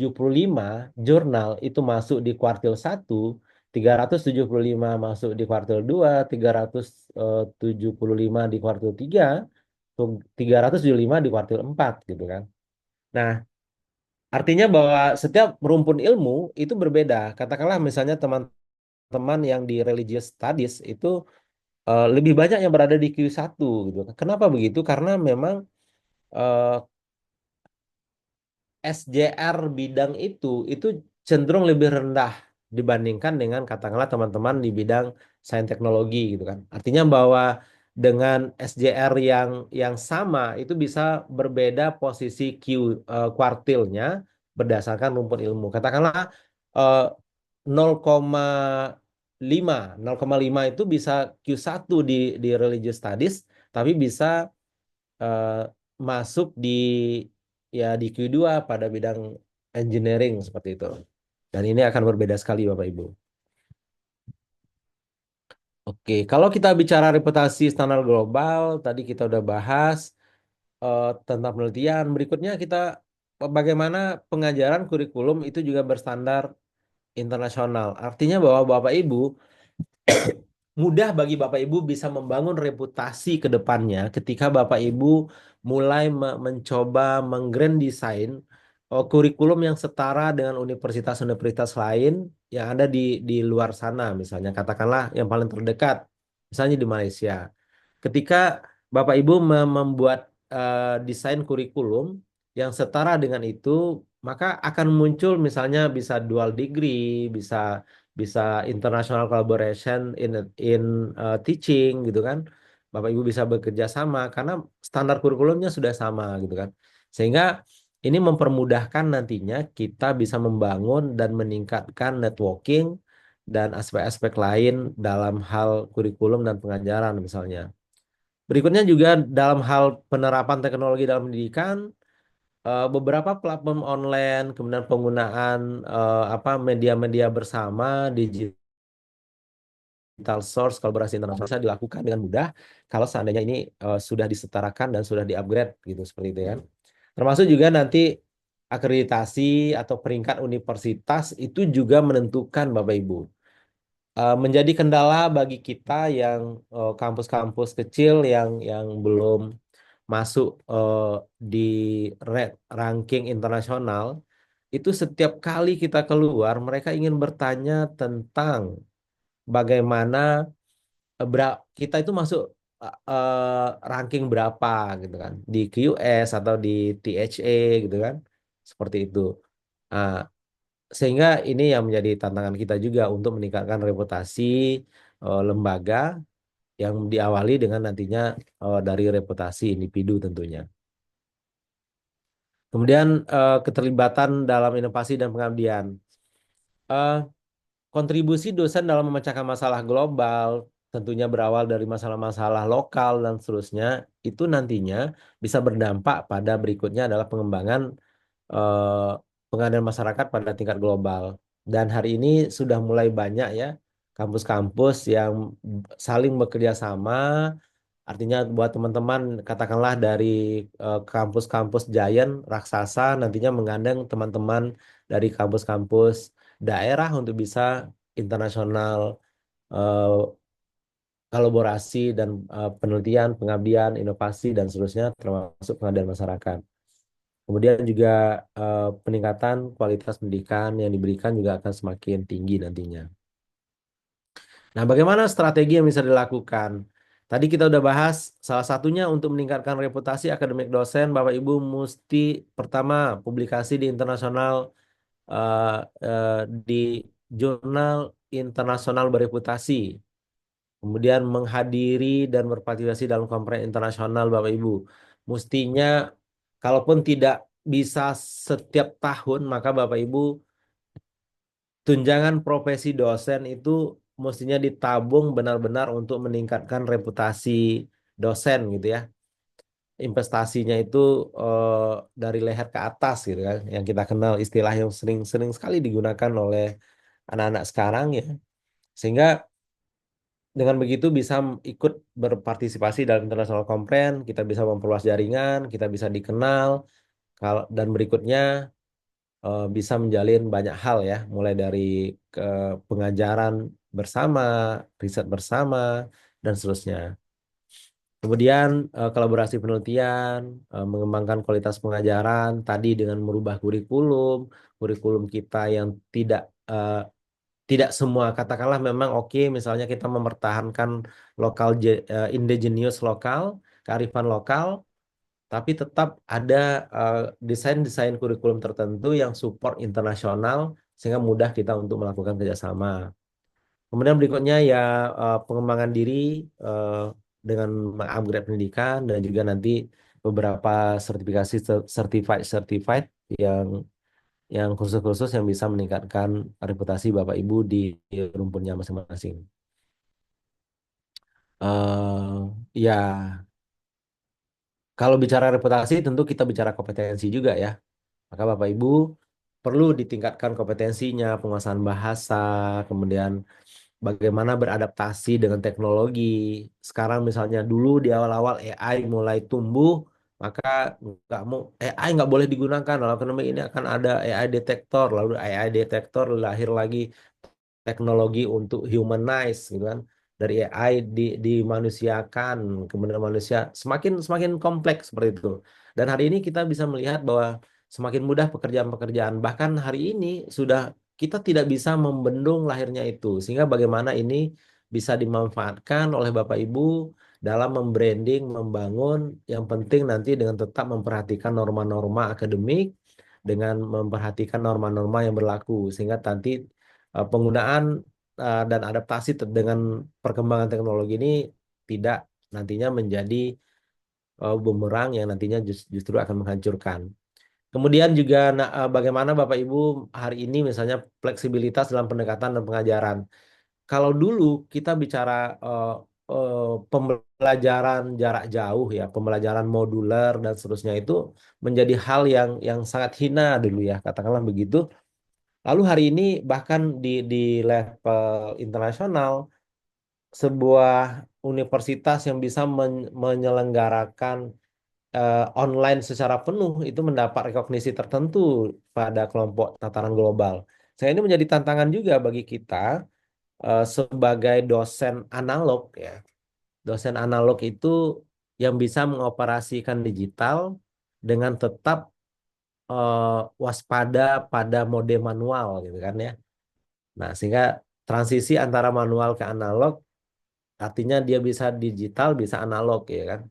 jurnal itu masuk di kuartil 1, 375 masuk di kuartil 2, 375 di kuartil 3, 375 di kuartil 4 gitu kan. Nah, artinya bahwa setiap rumpun ilmu itu berbeda. Katakanlah misalnya teman-teman yang di religious studies itu lebih banyak yang berada di Q1 gitu. Kenapa begitu? Karena memang eh, SJR bidang itu cenderung lebih rendah dibandingkan dengan katakanlah teman-teman di bidang sains teknologi gitu kan. Artinya bahwa dengan SJR yang sama itu bisa berbeda posisi kuartilnya berdasarkan rumpun ilmu. Katakanlah eh, 0,5 0,5 itu bisa Q1 di religious studies tapi bisa eh, masuk di Q2 pada bidang engineering seperti itu. Dan ini akan berbeda sekali Bapak Ibu. Oke, kalau kita bicara reputasi standar global, tadi kita udah bahas tentang penelitian. Berikutnya kita bagaimana pengajaran kurikulum itu juga berstandar internasional. Artinya bahwa Bapak Ibu mudah bagi Bapak Ibu bisa membangun reputasi ke depannya ketika Bapak Ibu mulai mencoba menggrand design kurikulum yang setara dengan universitas-universitas lain yang ada di luar sana, misalnya katakanlah yang paling terdekat, misalnya di Malaysia. Ketika Bapak Ibu membuat desain kurikulum yang setara dengan itu, maka akan muncul misalnya bisa dual degree, bisa bisa international collaboration in teaching gitu kan. Bapak Ibu bisa bekerja sama karena standar kurikulumnya sudah sama gitu kan. Sehingga ini mempermudahkan nantinya kita bisa membangun dan meningkatkan networking dan aspek-aspek lain dalam hal kurikulum dan pengajaran misalnya. Berikutnya juga dalam hal penerapan teknologi dalam pendidikan, beberapa platform online, kemudian penggunaan apa media-media bersama, digital source, kolaborasi internasional bisa dilakukan dengan mudah kalau seandainya ini sudah disetarakan dan sudah di-upgrade gitu seperti itu ya. Termasuk juga nanti akreditasi atau peringkat universitas itu juga menentukan Bapak Ibu. Menjadi kendala bagi kita yang kampus-kampus kecil yang belum masuk di ranking internasional, itu setiap kali kita keluar, mereka ingin bertanya tentang bagaimana kita itu masuk ranking berapa gitu kan, di QS atau di THA gitu kan, seperti itu. Nah, sehingga ini yang menjadi tantangan kita juga untuk meningkatkan reputasi lembaga yang diawali dengan nantinya dari reputasi individu tentunya. Kemudian keterlibatan dalam inovasi dan pengabdian. Eh, Kontribusi dosen dalam memecahkan masalah global tentunya berawal dari masalah-masalah lokal dan seterusnya itu nantinya bisa berdampak pada berikutnya adalah pengembangan eh, pengadaan masyarakat pada tingkat global. Dan hari ini sudah mulai banyak ya kampus-kampus yang saling bekerja sama. Artinya buat teman-teman katakanlah dari kampus-kampus giant raksasa nantinya menggandeng teman-teman dari kampus-kampus daerah untuk bisa internasional eh, kolaborasi dan penelitian, pengabdian, inovasi dan seterusnya termasuk pengadaan masyarakat. Kemudian juga peningkatan kualitas pendidikan yang diberikan juga akan semakin tinggi nantinya. Nah, bagaimana strategi yang bisa dilakukan? Tadi kita udah bahas salah satunya untuk meningkatkan reputasi akademik dosen, Bapak Ibu mesti pertama publikasi di internasional eh, eh, di jurnal internasional bereputasi. Kemudian menghadiri dan berpartisipasi dalam konferensi internasional Bapak Ibu. Mestinya kalaupun tidak bisa setiap tahun, maka Bapak Ibu tunjangan profesi dosen itu mestinya ditabung benar-benar untuk meningkatkan reputasi dosen gitu ya. Investasinya itu dari leher ke atas gitu kan, yang kita kenal istilah yang sering-sering sekali digunakan oleh anak-anak sekarang ya. Sehingga dengan begitu bisa ikut berpartisipasi dalam international conference, kita bisa memperluas jaringan, kita bisa dikenal, dan berikutnya bisa menjalin banyak hal ya, mulai dari ke pengajaran bersama, riset bersama, dan seterusnya. Kemudian kolaborasi penelitian, mengembangkan kualitas pengajaran, tadi dengan merubah kurikulum kita yang eh, tidak semua, katakanlah memang oke, misalnya kita mempertahankan indigenous lokal, kearifan lokal, tapi tetap ada desain-desain kurikulum tertentu yang support internasional sehingga mudah kita untuk melakukan kerjasama. Kemudian berikutnya ya pengembangan diri eh, dengan mengupgrade pendidikan dan juga nanti beberapa sertifikasi certified yang khusus-khusus yang bisa meningkatkan reputasi Bapak Ibu di rumpunnya masing-masing. Ya, kalau bicara reputasi tentu kita bicara kompetensi juga ya. Maka Bapak Ibu perlu ditingkatkan kompetensinya, penguasaan bahasa, kemudian bagaimana beradaptasi dengan teknologi. Sekarang misalnya dulu di awal-awal AI mulai tumbuh, maka AI nggak boleh digunakan. Lalu ekonomi ini akan ada AI detektor, lalu AI detektor lahir lagi teknologi untuk humanize gitu kan, dari AI dimanusiakan, kemudian manusia semakin semakin kompleks seperti itu. Dan hari ini kita bisa melihat bahwa semakin mudah pekerjaan-pekerjaan, bahkan hari ini sudah kita tidak bisa membendung lahirnya itu, sehingga bagaimana ini bisa dimanfaatkan oleh Bapak Ibu dalam membranding, membangun, yang penting nanti dengan tetap memperhatikan norma-norma akademik, dengan memperhatikan norma-norma yang berlaku, sehingga nanti penggunaan dan adaptasi dengan perkembangan teknologi ini tidak nantinya menjadi bumerang yang nantinya justru akan menghancurkan. Kemudian juga bagaimana Bapak Ibu hari ini misalnya fleksibilitas dalam pendekatan dan pengajaran. Kalau dulu kita bicara pembelajaran jarak jauh ya, pembelajaran modular dan seterusnya itu menjadi hal yang sangat hina dulu ya, katakanlah begitu. Lalu hari ini bahkan di level internasional, sebuah universitas yang bisa menyelenggarakan online secara penuh itu mendapat rekognisi tertentu pada kelompok tataran global. Saya ini menjadi tantangan juga bagi kita sebagai dosen analog ya. Dosen analog itu yang bisa mengoperasikan digital dengan tetap waspada pada mode manual gitu kan ya. Nah, sehingga transisi antara manual ke analog artinya dia bisa digital, bisa analog ya kan.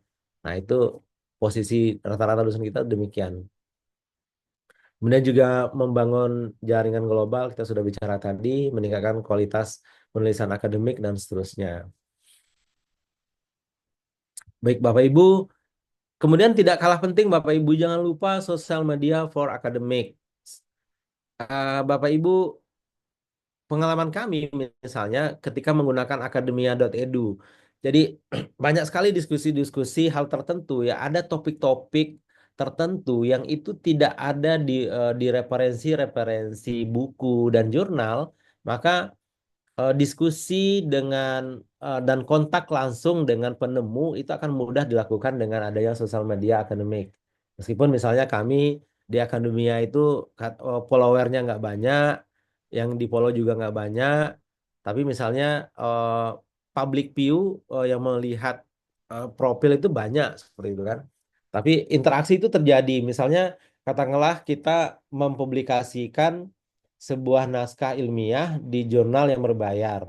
Nah, itu posisi rata-rata dosen kita demikian. Kemudian juga membangun jaringan global, kita sudah bicara tadi, meningkatkan kualitas penulisan akademik dan seterusnya. Baik Bapak Ibu, kemudian tidak kalah penting Bapak Ibu jangan lupa sosial media for academic. Bapak Ibu, pengalaman kami misalnya ketika menggunakan akademia.edu. Jadi banyak sekali diskusi-diskusi hal tertentu ya, ada topik-topik tertentu yang itu tidak ada di referensi-referensi buku dan jurnal, maka diskusi dengan dan kontak langsung dengan penemu itu akan mudah dilakukan dengan adanya sosial media akademik. Meskipun misalnya kami di akademia itu followernya nggak banyak, yang di follow juga nggak banyak, tapi misalnya public view yang melihat profil itu banyak seperti itu kan. Tapi interaksi itu terjadi. Misalnya katakanlah kita mempublikasikan sebuah naskah ilmiah di jurnal yang berbayar.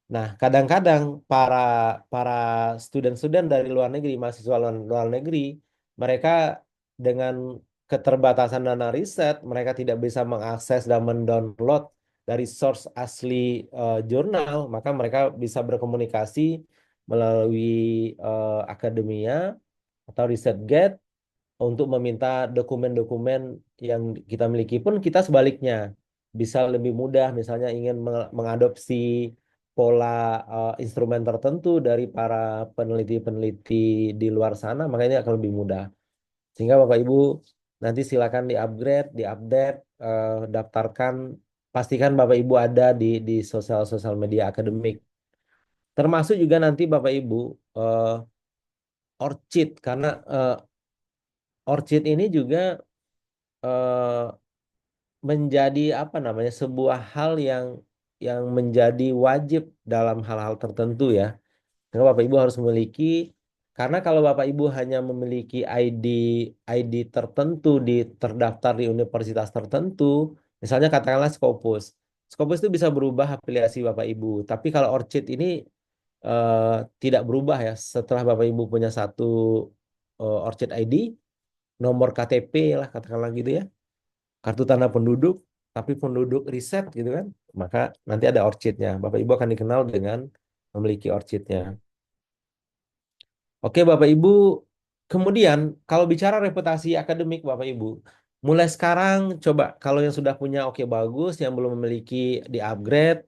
Nah, kadang-kadang para para student-student dari luar negeri, mahasiswa luar negeri, mereka dengan keterbatasan dana riset, mereka tidak bisa mengakses dan mendownload dari source asli jurnal, maka mereka bisa berkomunikasi melalui akademia atau ResearchGate untuk meminta dokumen-dokumen yang kita miliki pun kita sebaliknya bisa lebih mudah misalnya ingin mengadopsi pola instrumen tertentu dari para peneliti-peneliti di luar sana, makanya akan lebih mudah. Sehingga Bapak Ibu nanti silakan di-upgrade, di-update, daftarkan, pastikan Bapak Ibu ada di sosial-sosial media akademik. Termasuk juga nanti Bapak Ibu Orchid, karena Orchid ini juga eh, menjadi apa namanya sebuah hal yang menjadi wajib dalam hal-hal tertentu ya. Karena Bapak Ibu harus memiliki, karena kalau Bapak Ibu hanya memiliki ID tertentu terdaftar di universitas tertentu, misalnya katakanlah Scopus. Scopus itu bisa berubah afiliasi Bapak Ibu. Tapi kalau Orchid ini eh, tidak berubah ya. Setelah Bapak Ibu punya satu Orchid ID, nomor KTP lah katakanlah gitu ya, kartu tanda penduduk, tapi penduduk riset gitu kan, maka nanti ada orchidnya. Bapak Ibu akan dikenal dengan memiliki orchidnya. Oke Bapak Ibu, kemudian kalau bicara reputasi akademik Bapak Ibu, mulai sekarang coba kalau yang sudah punya oke bagus, yang belum memiliki di upgrade,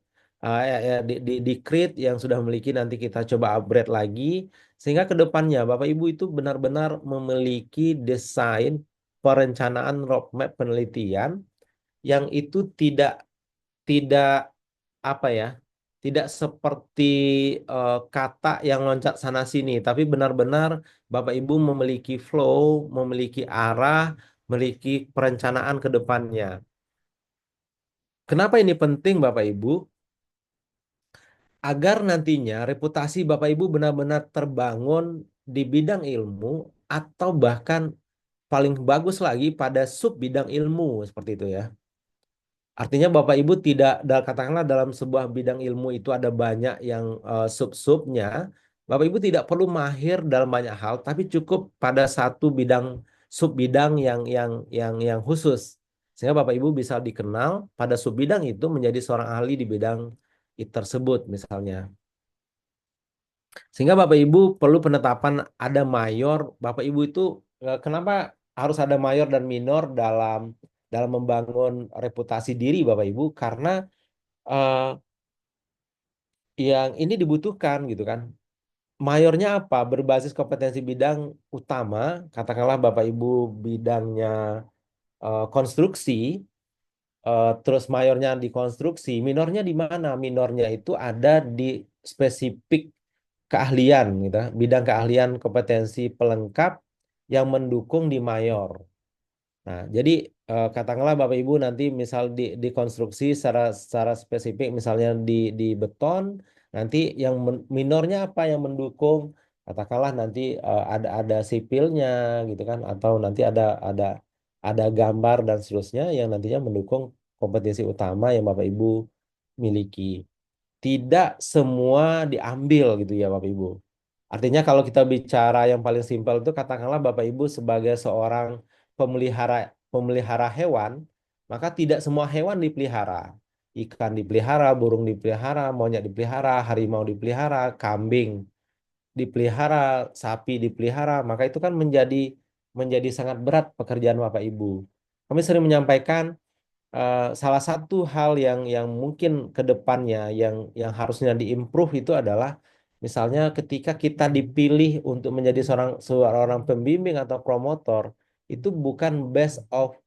di create, yang sudah memiliki nanti kita coba upgrade lagi, sehingga ke depannya Bapak Ibu itu benar-benar memiliki desain perencanaan roadmap penelitian yang itu tidak tidak apa ya, tidak seperti kata yang loncat sana sini, tapi benar-benar Bapak Ibu memiliki flow, memiliki arah, memiliki perencanaan ke depannya. Kenapa ini penting Bapak Ibu? Agar nantinya reputasi Bapak Ibu benar-benar terbangun di bidang ilmu atau bahkan paling bagus lagi pada sub bidang ilmu seperti itu ya. Artinya Bapak Ibu tidak, katakanlah dalam sebuah bidang ilmu itu ada banyak yang sub-subnya. Bapak Ibu tidak perlu mahir dalam banyak hal, tapi cukup pada satu bidang sub bidang yang khusus. Sehingga Bapak Ibu bisa dikenal pada sub bidang itu menjadi seorang ahli di bidang tersebut misalnya. Sehingga Bapak Ibu perlu penetapan ada mayor. Bapak Ibu itu kenapa harus ada mayor dan minor dalam membangun reputasi diri Bapak Ibu? Karena eh, yang ini dibutuhkan gitu kan. Mayornya apa? Berbasis kompetensi bidang utama, katakanlah Bapak Ibu bidangnya konstruksi, terus mayornya di konstruksi, minornya di mana? Minornya itu ada di spesifik keahlian gitu, bidang keahlian kompetensi pelengkap yang mendukung di mayor. Nah, jadi katakanlah Bapak Ibu nanti misal di konstruksi secara spesifik misalnya di beton, nanti yang minornya apa yang mendukung? Katakanlah nanti ada sipilnya gitu kan, atau nanti ada gambar dan seterusnya yang nantinya mendukung kompetensi utama yang Bapak Ibu miliki. Tidak semua diambil gitu ya Bapak Ibu. Artinya kalau kita bicara yang paling simpel itu katakanlah Bapak Ibu sebagai seorang pemelihara pemelihara hewan, maka tidak semua hewan dipelihara. Ikan dipelihara, burung dipelihara, monyet dipelihara, harimau dipelihara, kambing dipelihara, sapi dipelihara, maka itu kan menjadi sangat berat pekerjaan Bapak Ibu. Kami sering menyampaikan salah satu hal yang mungkin ke depannya yang harusnya diimprove itu adalah misalnya ketika kita dipilih untuk menjadi seorang pembimbing atau promotor itu bukan based of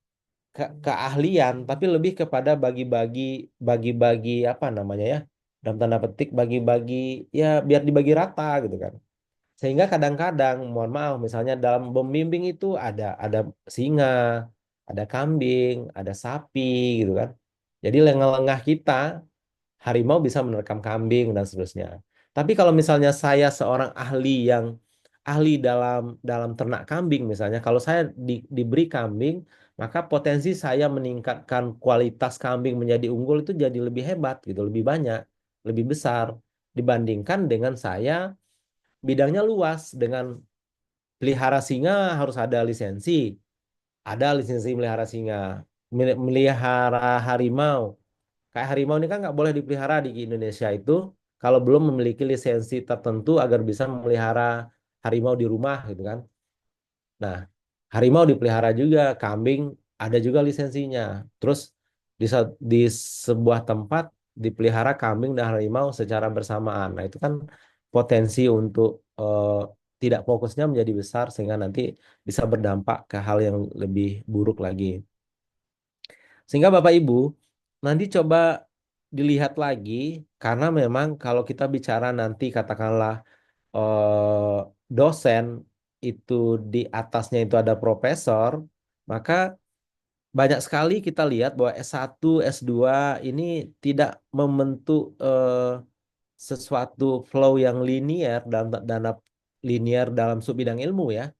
keahlian tapi lebih kepada bagi-bagi apa namanya ya, dalam tanda petik bagi-bagi ya biar dibagi rata gitu kan. Sehingga kadang-kadang, mohon maaf, misalnya dalam membimbing itu ada singa, ada kambing, ada sapi, gitu kan. Jadi lengah-lengah kita, harimau bisa menerkam kambing dan seterusnya. Tapi kalau misalnya saya seorang ahli yang ahli dalam dalam ternak kambing, misalnya, kalau saya diberi kambing, maka potensi saya meningkatkan kualitas kambing menjadi unggul itu jadi lebih hebat, gitu, lebih banyak, lebih besar dibandingkan dengan saya bidangnya luas dengan pelihara singa harus ada lisensi melihara singa, melihara harimau. Kayak harimau ini kan nggak boleh dipelihara di Indonesia itu kalau belum memiliki lisensi tertentu agar bisa memelihara harimau di rumah gitu kan. Nah, Harimau dipelihara juga, kambing ada juga lisensinya. Terus di sebuah tempat dipelihara kambing dan harimau secara bersamaan. Nah, itu kan potensi untuk tidak fokusnya menjadi besar sehingga nanti bisa berdampak ke hal yang lebih buruk lagi. Sehingga Bapak Ibu nanti coba dilihat lagi karena memang kalau kita bicara nanti katakanlah dosen itu di atasnya itu ada profesor, maka banyak sekali kita lihat bahwa S1, S2 ini tidak membentuk sesuatu flow yang linear dalam linear dalam sub bidang ilmu ya.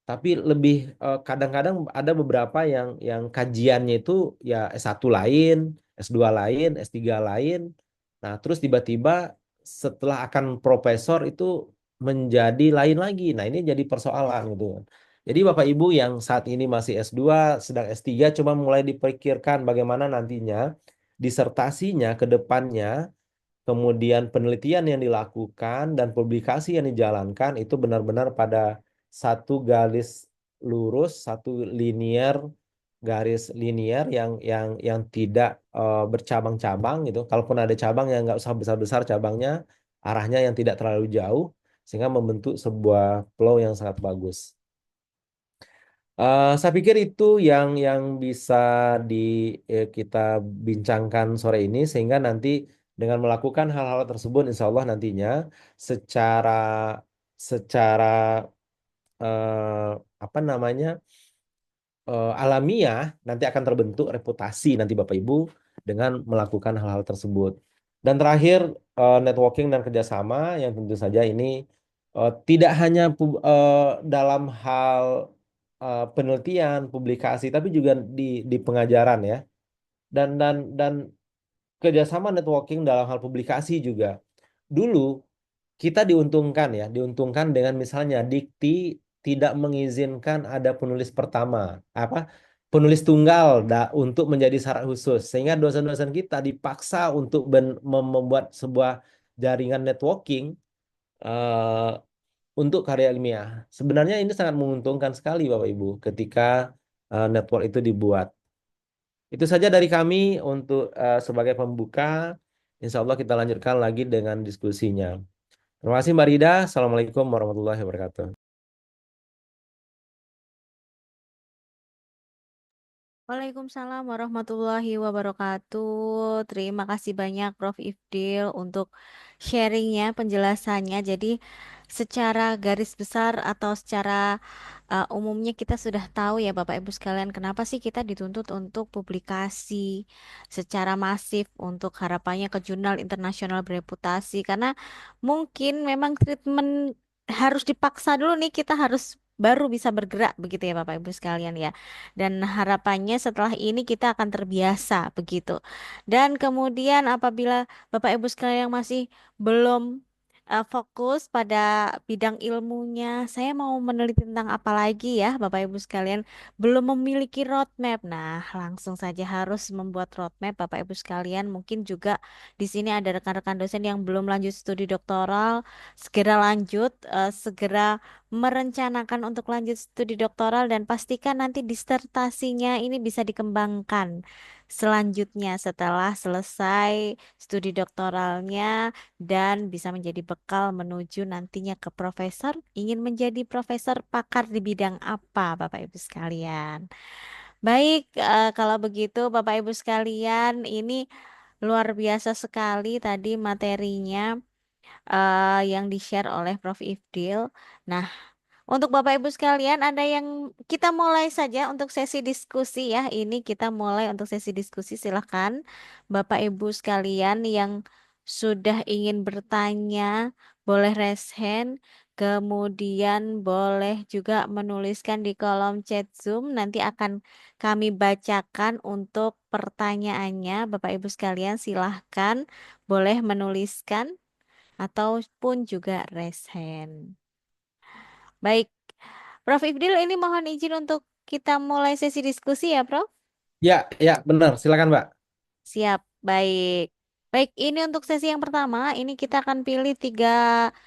Tapi lebih kadang-kadang ada beberapa yang kajiannya itu ya S1 lain, S2 lain, S3 lain. Nah, terus tiba-tiba setelah akan profesor itu menjadi lain lagi. Nah, ini jadi persoalan gitu kan. Jadi Bapak Ibu yang saat ini masih S2, sedang S3 coba mulai dipikirkan bagaimana nantinya disertasinya ke depannya, kemudian penelitian yang dilakukan dan publikasi yang dijalankan itu benar-benar pada satu garis lurus, satu linear, garis linear yang tidak bercabang-cabang gitu. Kalaupun ada cabang yang nggak usah besar-besar cabangnya, arahnya yang tidak terlalu jauh sehingga membentuk sebuah flow yang sangat bagus. Saya pikir itu yang bisa di kita bincangkan sore ini sehingga nanti dengan melakukan hal-hal tersebut insya Allah nantinya secara secara apa namanya alamiah nanti akan terbentuk reputasi nanti Bapak Ibu dengan melakukan hal-hal tersebut. Dan terakhir networking dan kerjasama yang tentu saja ini tidak hanya dalam hal penelitian, publikasi, tapi juga di pengajaran ya. Dan kerjasama networking dalam hal publikasi juga. Dulu kita diuntungkan ya, diuntungkan dengan misalnya Dikti tidak mengizinkan ada penulis pertama, apa penulis tunggal untuk menjadi syarat khusus, sehingga dosen-dosen kita dipaksa untuk membuat sebuah jaringan networking eh, untuk karya ilmiah. Sebenarnya ini sangat menguntungkan sekali Bapak Ibu ketika network itu dibuat. Itu saja dari kami untuk sebagai pembuka. Insya Allah kita lanjutkan lagi dengan diskusinya. Terima kasih Mbak Rida. Assalamualaikum warahmatullahi wabarakatuh. Waalaikumsalam warahmatullahi wabarakatuh. Terima kasih banyak Prof. Ifdil untuk sharingnya, penjelasannya. Jadi secara garis besar atau secara umumnya kita sudah tahu ya Bapak Ibu sekalian kenapa sih kita dituntut untuk publikasi secara masif untuk harapannya ke jurnal internasional bereputasi. Karena mungkin memang treatment harus dipaksa dulu nih kita harus baru bisa bergerak begitu ya Bapak Ibu sekalian ya. Dan harapannya setelah ini kita akan terbiasa begitu. Dan kemudian apabila Bapak Ibu sekalian yang masih belum fokus pada bidang ilmunya, saya mau meneliti tentang apa lagi ya Bapak Ibu sekalian, belum memiliki roadmap. Nah, langsung saja harus membuat roadmap Bapak Ibu sekalian. Mungkin juga di sini ada rekan-rekan dosen yang belum lanjut studi doktoral, segera lanjut, segera merencanakan untuk lanjut studi doktoral dan pastikan nanti disertasinya ini bisa dikembangkan selanjutnya setelah selesai studi doktoralnya dan bisa menjadi bekal menuju nantinya ke profesor, ingin menjadi profesor pakar di bidang apa Bapak Ibu sekalian. Baik, kalau begitu Bapak Ibu sekalian, ini luar biasa sekali tadi materinya yang di-share oleh Prof. Ifdil. Nah, untuk Bapak Ibu sekalian, ada yang kita mulai saja untuk sesi diskusi ya. Ini kita mulai untuk sesi diskusi. Silahkan Bapak Ibu sekalian yang sudah ingin bertanya, boleh raise hand. Kemudian boleh juga menuliskan di kolom chat Zoom. Nanti akan kami bacakan untuk pertanyaannya. Bapak Ibu sekalian silahkan boleh menuliskan ataupun juga raise hand. Baik, Prof. Ibdil ini mohon izin untuk kita mulai sesi diskusi ya, Prof. Ya, ya benar. Silakan Mbak. Siap, baik. Baik, ini untuk sesi yang pertama, ini kita akan pilih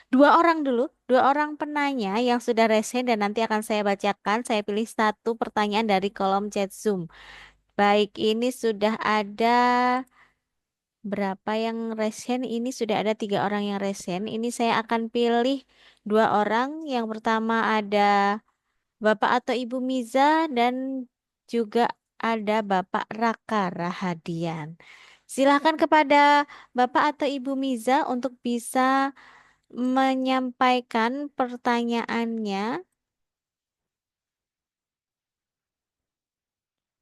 dua orang dulu, dua orang penanya yang sudah resen dan nanti akan saya bacakan. Saya pilih satu pertanyaan dari kolom chat Zoom. Baik, ini sudah ada berapa yang resen? Ini sudah ada tiga orang yang resen. Ini saya akan pilih dua orang. Yang pertama ada Bapak atau Ibu Miza dan juga ada Bapak Raka Rahadian. Silakan kepada Bapak atau Ibu Miza untuk bisa menyampaikan pertanyaannya.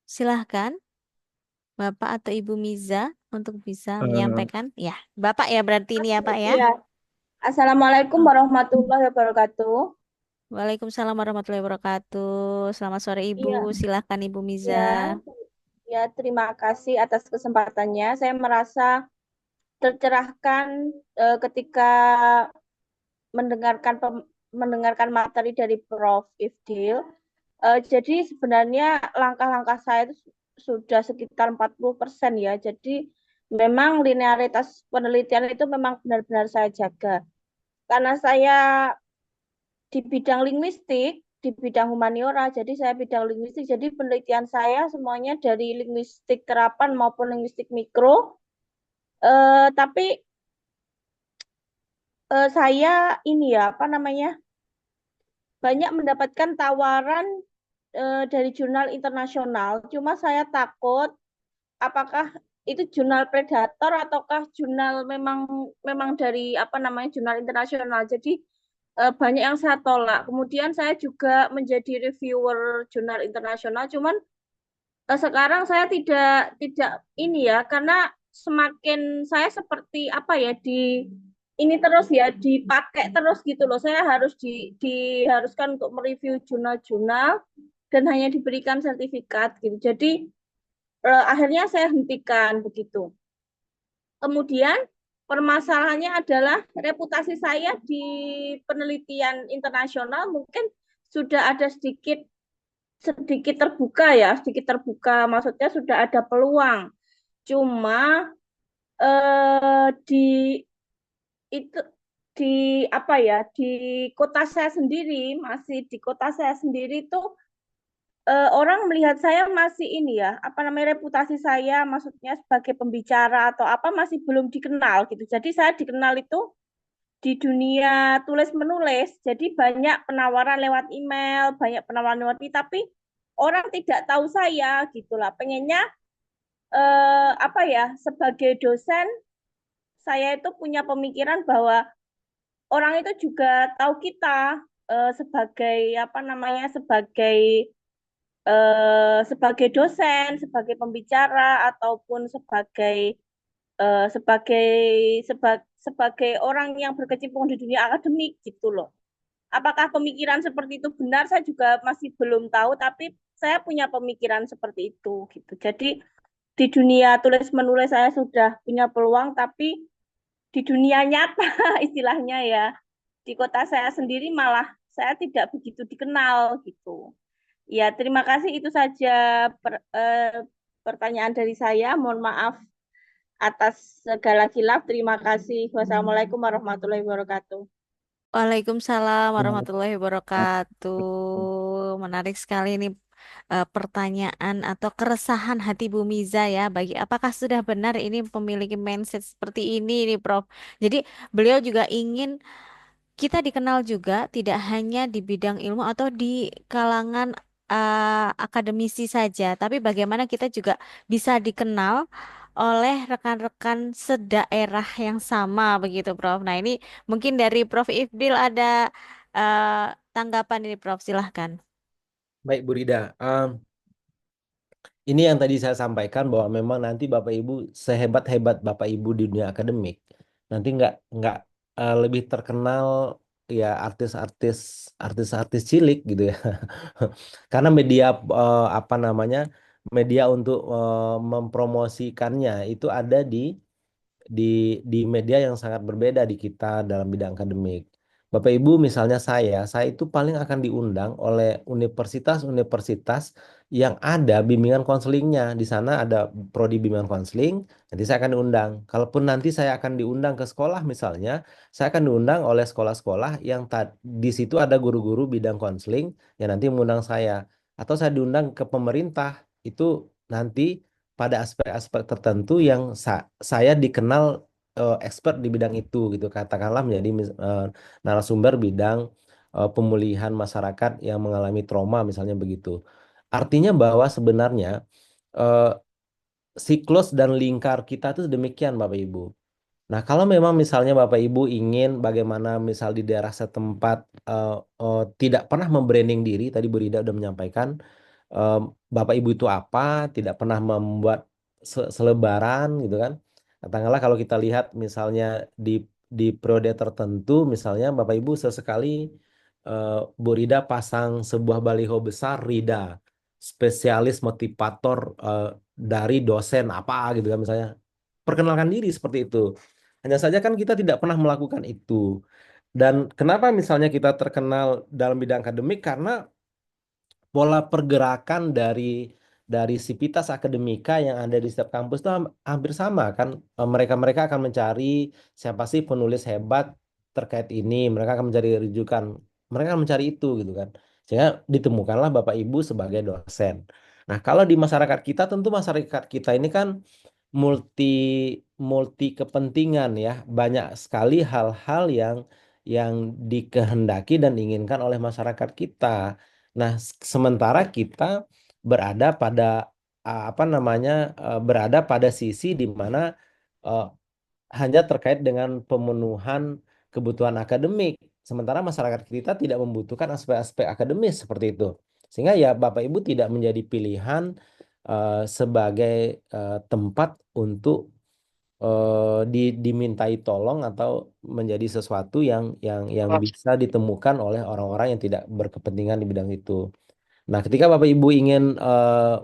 Silahkan Bapak atau Ibu Miza untuk bisa Eh, menyampaikan. Ya, Bapak ya berarti ini ya Pak ya. Iya, Assalamualaikum warahmatullahi wabarakatuh. Waalaikumsalam warahmatullahi wabarakatuh. Selamat sore Ibu. Iya, Silahkan Ibu Miza. ya, ya, terima kasih atas kesempatannya. Saya merasa tercerahkan ketika mendengarkan materi dari Prof. Ifdil. Jadi sebenarnya langkah-langkah saya itu sudah sekitar 40% ya. Jadi memang linearitas penelitian itu memang benar-benar saya jaga. Karena saya di bidang linguistik, di bidang humaniora, jadi saya bidang linguistik, jadi penelitian saya semuanya dari linguistik terapan maupun linguistik mikro. Tapi saya ini ya, apa namanya, banyak mendapatkan tawaran dari jurnal internasional. Cuma saya takut apakah itu jurnal predator ataukah jurnal memang memang dari apa namanya jurnal internasional. Jadi banyak yang saya tolak. Kemudian saya juga menjadi reviewer jurnal internasional. Cuman sekarang saya tidak ini ya karena semakin saya seperti apa ya di ini terus ya dipakai terus gitu loh. Saya harus diharuskan untuk mereview jurnal-jurnal dan hanya diberikan sertifikat gitu. Jadi akhirnya saya hentikan begitu. Kemudian permasalahannya adalah reputasi saya di penelitian internasional mungkin sudah ada sedikit sedikit terbuka ya, sedikit terbuka maksudnya sudah ada peluang. Cuma di itu di apa ya di kota saya sendiri masih di kota saya sendiri tuh orang melihat saya masih ini ya, apa namanya reputasi saya maksudnya sebagai pembicara atau apa masih belum dikenal gitu. Jadi saya dikenal itu di dunia tulis menulis. Jadi banyak penawaran lewat email, banyak penawaran lewat ini, tapi orang tidak tahu saya gitulah. Pengennya apa ya sebagai dosen saya itu punya pemikiran bahwa orang itu juga tahu kita sebagai apa namanya sebagai dosen, sebagai pembicara ataupun sebagai sebagai orang yang berkecimpung di dunia akademik gitu loh. Apakah pemikiran seperti itu benar? Saya juga masih belum tahu, tapi saya punya pemikiran seperti itu gitu. Jadi di dunia tulis menulis saya sudah punya peluang, tapi di dunia nyata istilahnya ya di kota saya sendiri malah saya tidak begitu dikenal gitu. Ya, terima kasih. Itu saja pertanyaan dari saya. Mohon maaf atas segala khilaf. Terima kasih. Wassalamualaikum warahmatullahi wabarakatuh. Waalaikumsalam warahmatullahi wabarakatuh. Menarik sekali ini pertanyaan atau keresahan hati Bu Miza ya. Bagi apakah sudah benar ini memiliki mindset seperti ini Prof. Jadi beliau juga ingin kita dikenal juga tidak hanya di bidang ilmu atau di kalangan akademisi saja, tapi bagaimana kita juga bisa dikenal oleh rekan-rekan sedaerah yang sama begitu, Prof. Nah, ini mungkin dari Prof. Ifdil ada eh, tanggapan ini, Prof. Silahkan. Baik, Bu Rida. Ini yang tadi saya sampaikan bahwa memang nanti Bapak Ibu sehebat-hebat Bapak Ibu di dunia akademik, nanti nggak lebih terkenal ya artis-artis cilik gitu ya. Karena media apa namanya media untuk mempromosikannya itu ada di di media yang sangat berbeda di kita dalam bidang akademik. Bapak Ibu misalnya saya itu paling akan diundang oleh universitas-universitas yang ada bimbingan konselingnya. Di sana ada prodi bimbingan konseling, nanti saya akan diundang. Kalaupun nanti saya akan diundang ke sekolah misalnya, saya akan diundang oleh sekolah-sekolah yang di situ ada guru-guru bidang konseling yang nanti mengundang saya. Atau saya diundang ke pemerintah, itu nanti pada aspek-aspek tertentu yang saya dikenal expert di bidang itu gitu. Katakanlah menjadi narasumber bidang pemulihan masyarakat yang mengalami trauma misalnya begitu. Artinya bahwa sebenarnya eh, siklus dan lingkar kita itu demikian Bapak Ibu. Nah, kalau memang misalnya Bapak Ibu ingin bagaimana misal di daerah setempat tidak pernah membranding diri, tadi Bu Rida sudah menyampaikan, eh, Bapak Ibu itu apa, tidak pernah membuat selebaran gitu kan. Katakanlah kalau kita lihat misalnya di periode tertentu, misalnya Bapak Ibu sesekali Bu Rida pasang sebuah baliho besar Rida, spesialis motivator dari dosen apa gitu kan misalnya. Perkenalkan diri seperti itu. Hanya saja kan kita tidak pernah melakukan itu. Dan kenapa misalnya kita terkenal dalam bidang akademik? Karena pola pergerakan dari sivitas akademika yang ada di setiap kampus itu hampir sama kan. Mereka-mereka akan mencari siapa sih penulis hebat terkait ini. Mereka akan mencari rujukan. Mereka akan mencari itu gitu kan. Sehingga ditemukanlah Bapak Ibu sebagai dosen. Nah, kalau di masyarakat kita tentu masyarakat kita ini kan multi multi kepentingan ya. Banyak sekali hal-hal yang dikehendaki dan diinginkan oleh masyarakat kita. Nah, sementara kita berada pada apa namanya berada pada sisi di mana eh, hanya terkait dengan pemenuhan kebutuhan akademik. Sementara masyarakat kita tidak membutuhkan aspek-aspek akademis seperti itu. Sehingga ya Bapak Ibu tidak menjadi pilihan sebagai tempat untuk dimintai tolong atau menjadi sesuatu yang bisa ditemukan oleh orang-orang yang tidak berkepentingan di bidang itu. Nah, ketika Bapak Ibu ingin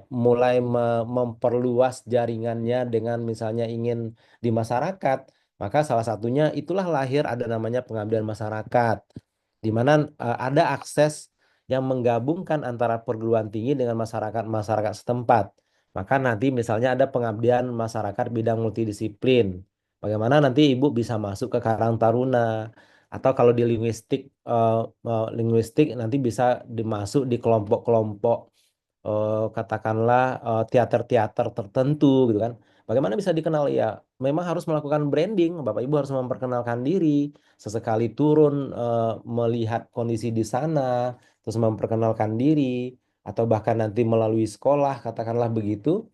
mulai memperluas jaringannya dengan misalnya ingin di masyarakat, maka salah satunya itulah lahir ada namanya pengabdian masyarakat, di mana ada akses yang menggabungkan antara perguruan tinggi dengan masyarakat setempat. Maka nanti misalnya ada pengabdian masyarakat bidang multidisiplin. Bagaimana nanti Ibu bisa masuk ke Karang Taruna, atau kalau di linguistik nanti bisa dimasuk di kelompok-kelompok katakanlah teater-teater tertentu gitu kan. Bagaimana bisa dikenal ya? Memang harus melakukan branding. Bapak Ibu harus memperkenalkan diri. Sesekali turun melihat kondisi di sana, terus memperkenalkan diri, atau bahkan nanti melalui sekolah, katakanlah begitu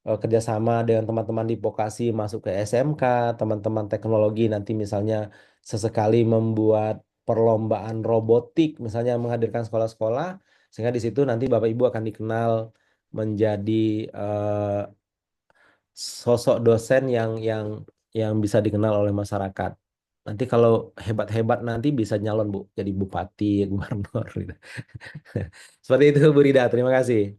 kerjasama dengan teman-teman di vokasi masuk ke SMK, teman-teman teknologi nanti misalnya sesekali membuat perlombaan robotik, misalnya menghadirkan sekolah-sekolah, sehingga di situ nanti Bapak Ibu akan dikenal menjadi sosok dosen yang bisa dikenal oleh masyarakat. Nanti kalau hebat-hebat nanti bisa nyalon Bu, jadi bupati, gubernur gitu. Seperti itu Bu Rida, terima kasih.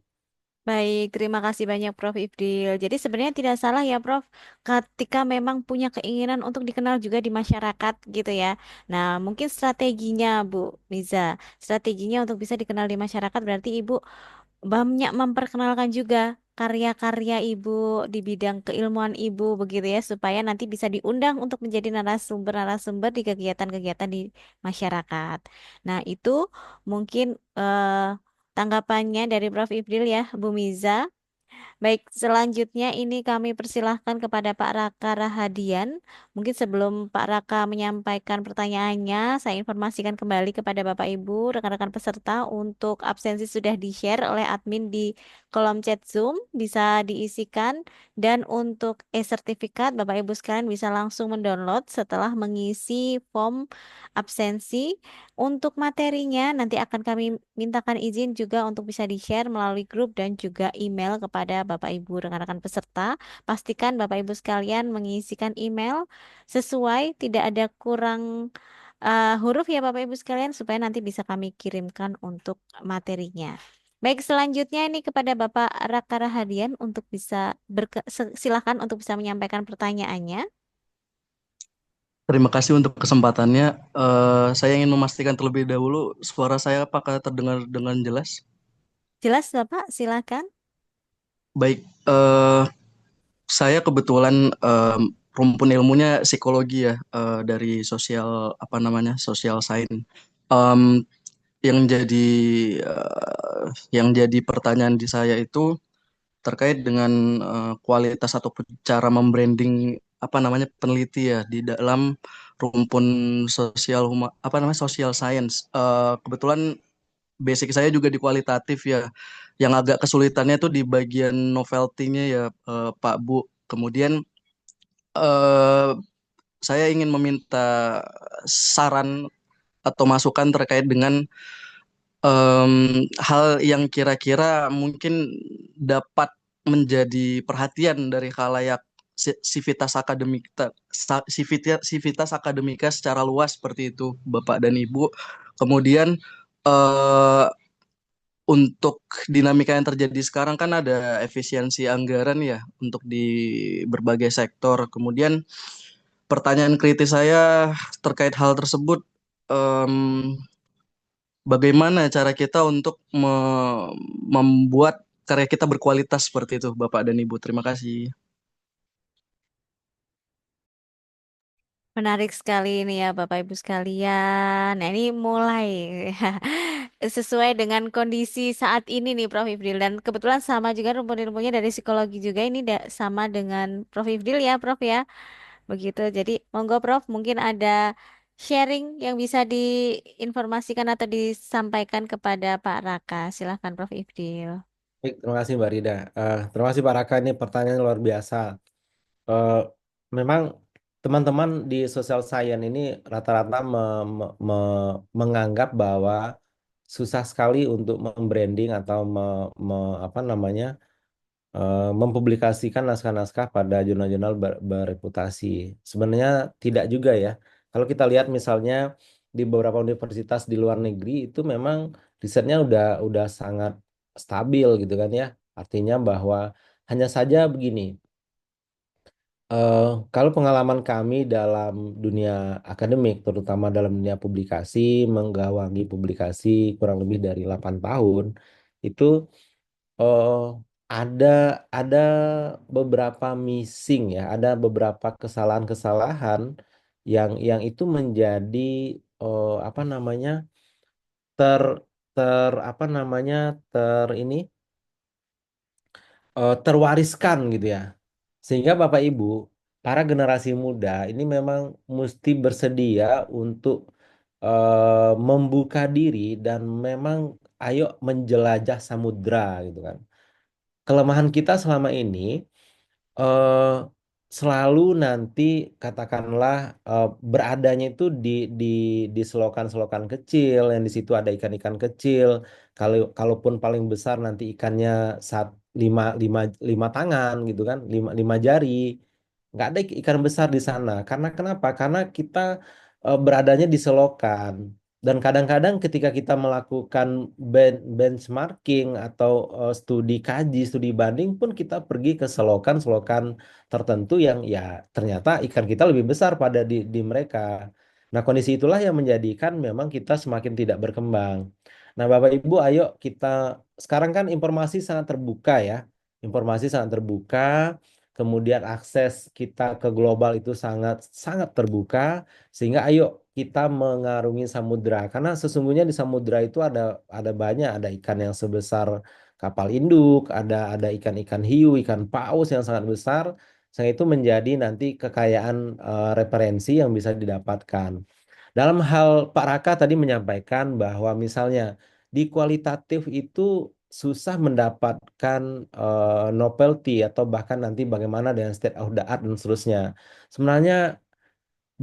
Baik, terima kasih banyak Prof. Ifdil. Jadi sebenarnya tidak salah ya Prof, ketika memang punya keinginan untuk dikenal juga di masyarakat gitu ya. Nah, mungkin strateginya Bu Miza, strateginya untuk bisa dikenal di masyarakat berarti Ibu banyak memperkenalkan juga karya-karya Ibu di bidang keilmuan Ibu begitu ya, supaya nanti bisa diundang untuk menjadi narasumber-narasumber di kegiatan-kegiatan di masyarakat. Nah, itu mungkin tanggapannya dari Prof. Ifdil ya, Bu Miza. Baik, selanjutnya ini kami persilahkan kepada Pak Raka Rahadian. Mungkin sebelum Pak Raka menyampaikan pertanyaannya, saya informasikan kembali kepada Bapak Ibu, rekan-rekan peserta untuk absensi sudah di-share oleh admin di kolom chat Zoom, bisa diisikan. Dan untuk e-sertifikat, Bapak Ibu sekalian bisa langsung mendownload setelah mengisi form absensi. Untuk materinya nanti akan kami mintakan izin juga untuk bisa di-share melalui grup dan juga email kepada Bapak Ibu rekan-rekan peserta. Pastikan Bapak Ibu sekalian mengisikan email sesuai, tidak ada kurang huruf ya Bapak Ibu sekalian supaya nanti bisa kami kirimkan untuk materinya. Baik, selanjutnya ini kepada Bapak Raka Rahadian untuk bisa silakan untuk bisa menyampaikan pertanyaannya. Terima kasih untuk kesempatannya. Saya ingin memastikan terlebih dahulu suara saya apakah terdengar dengan jelas? Jelas, Bapak? Silakan. Baik, saya kebetulan rumpun ilmunya psikologi ya, dari sosial apa namanya social science. Em, yang jadi pertanyaan di saya itu terkait dengan kualitas ataupun cara membranding apa namanya peneliti ya di dalam rumpun apa namanya social science. Kebetulan basic saya juga di kualitatif ya. Yang agak kesulitannya tuh di bagian novelty-nya ya, Pak Bu. Kemudian eh, saya ingin meminta saran atau masukan terkait dengan hal yang kira-kira mungkin dapat menjadi perhatian dari khalayak sivitas akademik sivitas akademika secara luas seperti itu Bapak dan Ibu. Kemudian eh, untuk dinamika yang terjadi sekarang kan ada efisiensi anggaran ya untuk di berbagai sektor. Kemudian pertanyaan kritis saya terkait hal tersebut, em, bagaimana cara kita untuk membuat karya kita berkualitas seperti itu, Bapak dan Ibu. Terima kasih. Menarik sekali ini ya Bapak Ibu sekalian. Nah ini mulai sesuai dengan kondisi saat ini nih Prof. Ifdil. Dan kebetulan sama juga rumpun ilmunya dari psikologi juga. Ini sama dengan Prof. Ifdil ya Prof ya. Begitu. Jadi monggo Prof mungkin ada sharing yang bisa diinformasikan atau disampaikan kepada Pak Raka. Silahkan Prof. Ifdil. Baik, terima kasih Mbak Rida. Terima kasih Pak Raka, ini pertanyaan luar biasa. Eh, Memang teman-teman di social science ini rata-rata menganggap bahwa susah sekali untuk membranding atau apa namanya mempublikasikan naskah-naskah pada jurnal-jurnal bereputasi. Sebenarnya tidak juga ya. Kalau kita lihat misalnya di beberapa universitas di luar negeri itu memang risetnya udah sangat stabil gitu kan ya. Artinya bahwa hanya saja begini. eh, Kalau pengalaman kami dalam dunia akademik, terutama dalam dunia publikasi, menggawangi publikasi kurang lebih dari 8 tahun, itu Oh, ada ada beberapa missing ya, ada beberapa kesalahan-kesalahan yang itu menjadi apa namanya ter ter apa namanya ter ini terwariskan gitu ya. Sehingga Bapak Ibu, para generasi muda ini memang mesti bersedia untuk membuka diri dan memang ayo menjelajah samudra gitu kan. Kelemahan kita selama ini eh, selalu nanti katakanlah beradanya itu di di selokan-selokan kecil yang di situ ada ikan-ikan kecil. Kalaupun paling besar nanti ikannya saat lima lima lima tangan gitu kan, lima jari. Nggak ada ikan besar di sana. Karena kenapa? Karena kita beradanya di selokan. Dan kadang-kadang ketika kita melakukan benchmarking atau studi kaji, studi banding pun kita pergi ke selokan-selokan tertentu yang ya ternyata ikan kita lebih besar pada di mereka. Nah, kondisi itulah yang menjadikan memang kita semakin tidak berkembang. Nah, Bapak Ibu, ayo kita sekarang kan informasi sangat terbuka ya. Informasi sangat terbuka, kemudian akses kita ke global itu sangat sangat terbuka, sehingga ayo kita mengarungi samudra karena sesungguhnya di samudra itu ada banyak ada ikan yang sebesar kapal induk, ada ikan-ikan hiu, ikan paus yang sangat besar. Sehingga itu menjadi nanti kekayaan referensi yang bisa didapatkan. Dalam hal Pak Raka tadi menyampaikan bahwa misalnya di kualitatif itu susah mendapatkan novelty atau bahkan nanti bagaimana dengan state of the art dan seterusnya. Sebenarnya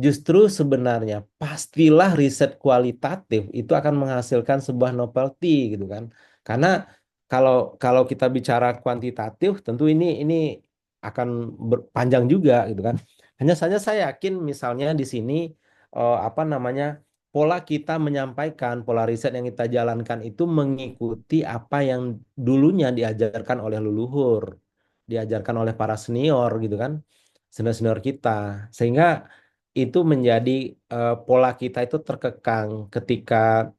justru sebenarnya pastilah riset kualitatif itu akan menghasilkan sebuah novelty gitu kan. Karena kalau kalau kita bicara kuantitatif tentu ini akan berpanjang juga gitu kan. Hanya saja saya yakin misalnya di sini apa namanya pola kita menyampaikan pola riset yang kita jalankan itu mengikuti apa yang dulunya diajarkan oleh leluhur, diajarkan oleh para senior gitu kan. Senior-senior kita. Sehingga itu menjadi pola kita itu terkekang ketika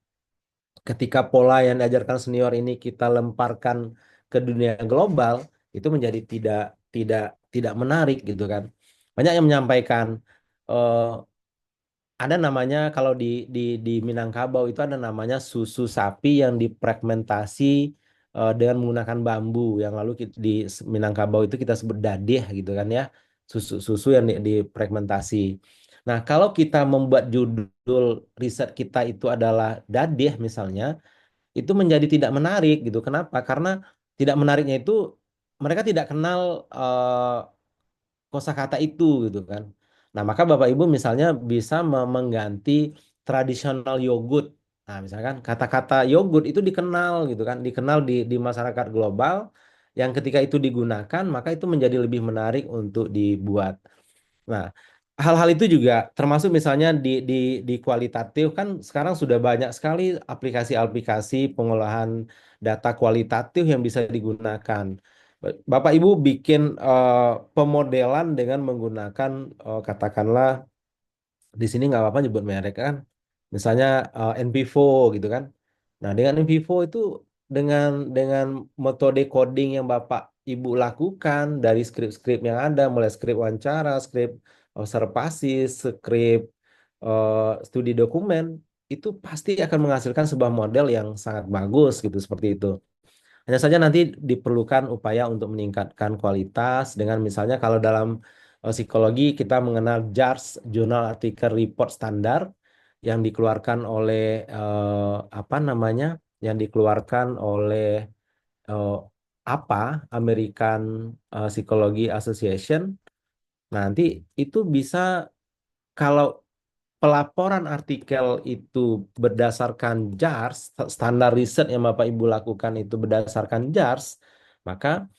ketika pola yang diajarkan senior ini kita lemparkan ke dunia global, itu menjadi tidak tidak menarik gitu kan. Banyak yang menyampaikan eh, ada namanya kalau di Minangkabau itu ada namanya susu sapi yang difragmentasi dengan menggunakan bambu yang lalu di Minangkabau itu kita sebut dadeh gitu kan ya, susu yang difragmentasi. Nah, kalau kita membuat judul riset kita itu adalah dadeh misalnya, itu menjadi tidak menarik gitu. Kenapa? Karena tidak menariknya itu mereka tidak kenal kosakata itu gitu kan. Nah, maka Bapak Ibu misalnya bisa mengganti tradisional yogurt. Nah, misalkan kata-kata yogurt itu dikenal gitu kan, dikenal di masyarakat global yang ketika itu digunakan maka itu menjadi lebih menarik untuk dibuat. Nah, hal-hal itu juga termasuk misalnya di kualitatif kan sekarang sudah banyak sekali aplikasi-aplikasi pengolahan data kualitatif yang bisa digunakan. Bapak Ibu bikin pemodelan dengan menggunakan katakanlah di sini nggak apa-apa nyebut merek kan. Misalnya NVivo gitu kan. Nah, dengan NVivo itu dengan metode coding yang Bapak Ibu lakukan dari skrip-skrip yang ada, mulai skrip wawancara, skrip observasi, skrip studi dokumen, itu pasti akan menghasilkan sebuah model yang sangat bagus gitu seperti itu. Hanya saja nanti diperlukan upaya untuk meningkatkan kualitas dengan misalnya kalau dalam psikologi kita mengenal JARS, Jurnal Artikel Report Standar yang dikeluarkan oleh apa namanya? Yang dikeluarkan oleh eh, apa? American Psychology Association. Nanti itu bisa kalau pelaporan artikel itu berdasarkan JARS, standar riset yang Bapak Ibu lakukan itu berdasarkan JARS, maka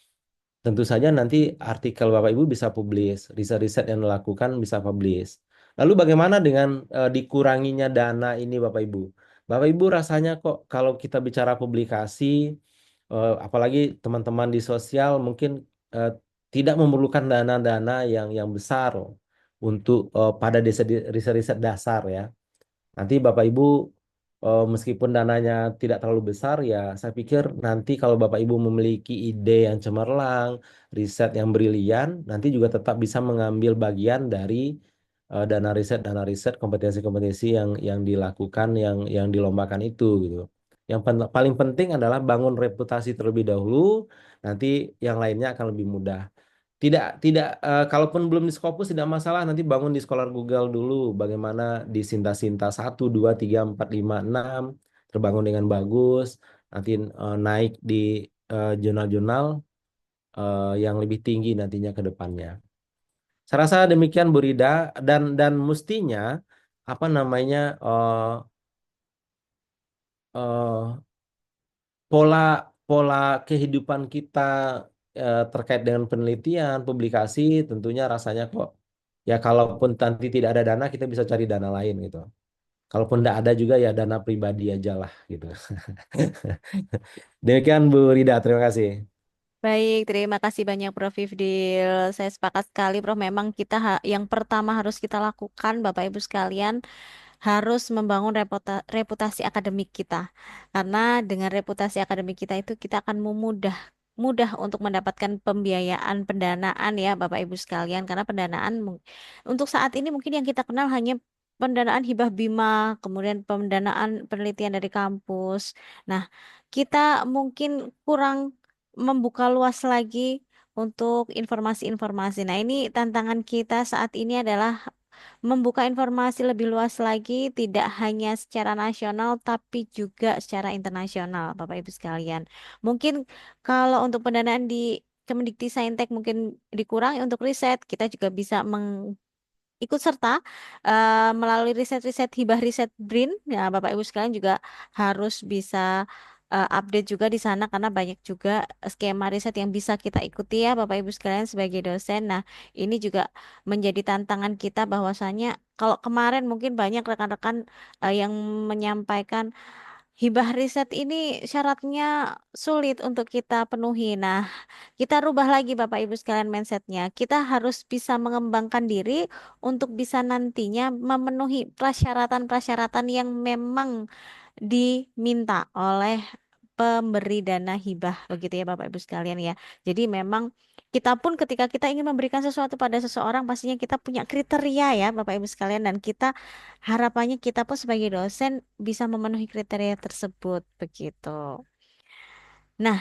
tentu saja nanti artikel Bapak Ibu bisa publish, riset-riset yang dilakukan bisa publish. Lalu bagaimana dengan dikuranginya dana ini Bapak Ibu? Bapak Ibu rasanya kok kalau kita bicara publikasi, apalagi teman-teman di sosial mungkin eh, tidak memerlukan dana-dana yang besar untuk pada riset-riset dasar ya. Nanti Bapak Ibu meskipun dananya tidak terlalu besar ya saya pikir nanti kalau Bapak Ibu memiliki ide yang cemerlang, riset yang brilian, nanti juga tetap bisa mengambil bagian dari dana riset kompetensi-kompetensi yang dilakukan yang dilombakan itu gitu. Yang paling penting adalah bangun reputasi terlebih dahulu, nanti yang lainnya akan lebih mudah. Tidak, kalaupun belum di Scopus tidak masalah, nanti bangun di Scholar Google dulu bagaimana di Sinta-Sinta 1, 2, 3, 4, 5, 6 terbangun dengan bagus, nanti naik di jurnal-jurnal yang lebih tinggi nantinya ke depannya. Saya rasa demikian Bu Rida dan mestinya apa namanya eh, pola pola kehidupan kita terkait dengan penelitian, publikasi tentunya rasanya kok ya kalaupun nanti tidak ada dana kita bisa cari dana lain gitu. Kalaupun tidak ada juga ya dana pribadi aja lah gitu. Demikian Bu Rida, terima kasih. Baik, terima kasih banyak Prof. Ifdil. Saya sepakat sekali, Prof. Memang kita yang pertama harus kita lakukan, Bapak Ibu sekalian, harus membangun reputasi akademik kita. Karena dengan reputasi akademik kita itu kita akan mudah untuk mendapatkan pembiayaan pendanaan ya Bapak Ibu sekalian. Karena pendanaan untuk saat ini mungkin yang kita kenal hanya pendanaan hibah bima, kemudian pendanaan penelitian dari kampus. Nah, kita mungkin kurang membuka luas lagi untuk informasi-informasi. Nah, ini tantangan kita saat ini adalah membuka informasi lebih luas lagi, tidak hanya secara nasional, tapi juga secara internasional, Bapak Ibu sekalian. Mungkin kalau untuk pendanaan di Kemendikti mungkin dikurangi untuk riset, kita juga bisa ikut serta melalui riset-riset hibah riset BRIN. Ya, Bapak Ibu sekalian juga harus bisa update juga di sana karena banyak juga skema riset yang bisa kita ikuti ya Bapak Ibu sekalian sebagai dosen. Nah, ini juga menjadi tantangan kita bahwasanya kalau kemarin mungkin banyak rekan-rekan yang menyampaikan hibah riset ini syaratnya sulit untuk kita penuhi. Nah, kita rubah lagi Bapak Ibu sekalian mindsetnya. Kita harus bisa mengembangkan diri untuk bisa nantinya memenuhi persyaratan-persyaratan yang memang diminta oleh pemberi dana hibah begitu ya Bapak Ibu sekalian ya. Jadi memang kita pun ketika kita ingin memberikan sesuatu pada seseorang pastinya kita punya kriteria ya Bapak Ibu sekalian, dan kita harapannya kita pun sebagai dosen bisa memenuhi kriteria tersebut begitu. Nah,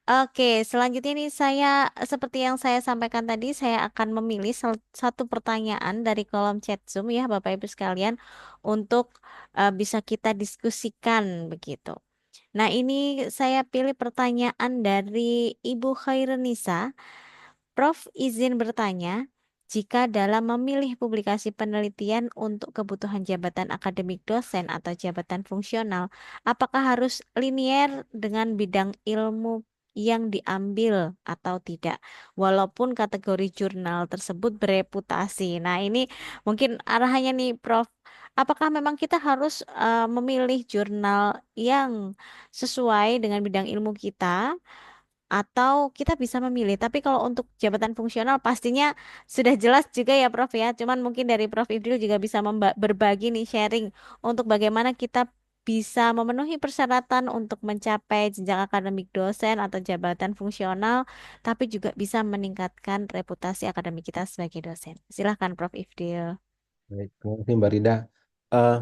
oke, selanjutnya ini saya seperti yang saya sampaikan tadi, saya akan memilih satu pertanyaan dari kolom chat Zoom ya Bapak Ibu sekalian untuk bisa kita diskusikan begitu. Nah, ini saya pilih pertanyaan dari Ibu Khairunisa. Prof izin bertanya, jika dalam memilih publikasi penelitian untuk kebutuhan jabatan akademik dosen atau jabatan fungsional, apakah harus linier dengan bidang ilmu yang diambil atau tidak, walaupun kategori jurnal tersebut bereputasi. Nah, ini mungkin arahannya nih, Prof. Apakah memang kita harus memilih jurnal yang sesuai dengan bidang ilmu kita? Atau kita bisa memilih. Tapi kalau untuk jabatan fungsional pastinya sudah jelas juga ya Prof ya. Cuman mungkin dari Prof Ibdil juga bisa berbagi nih sharing untuk bagaimana kita bisa memenuhi persyaratan untuk mencapai jenjang akademik dosen atau jabatan fungsional, tapi juga bisa meningkatkan reputasi akademik kita sebagai dosen. Silahkan Prof Ibdil. Baik, terima kasih Mbak Rida. Eh,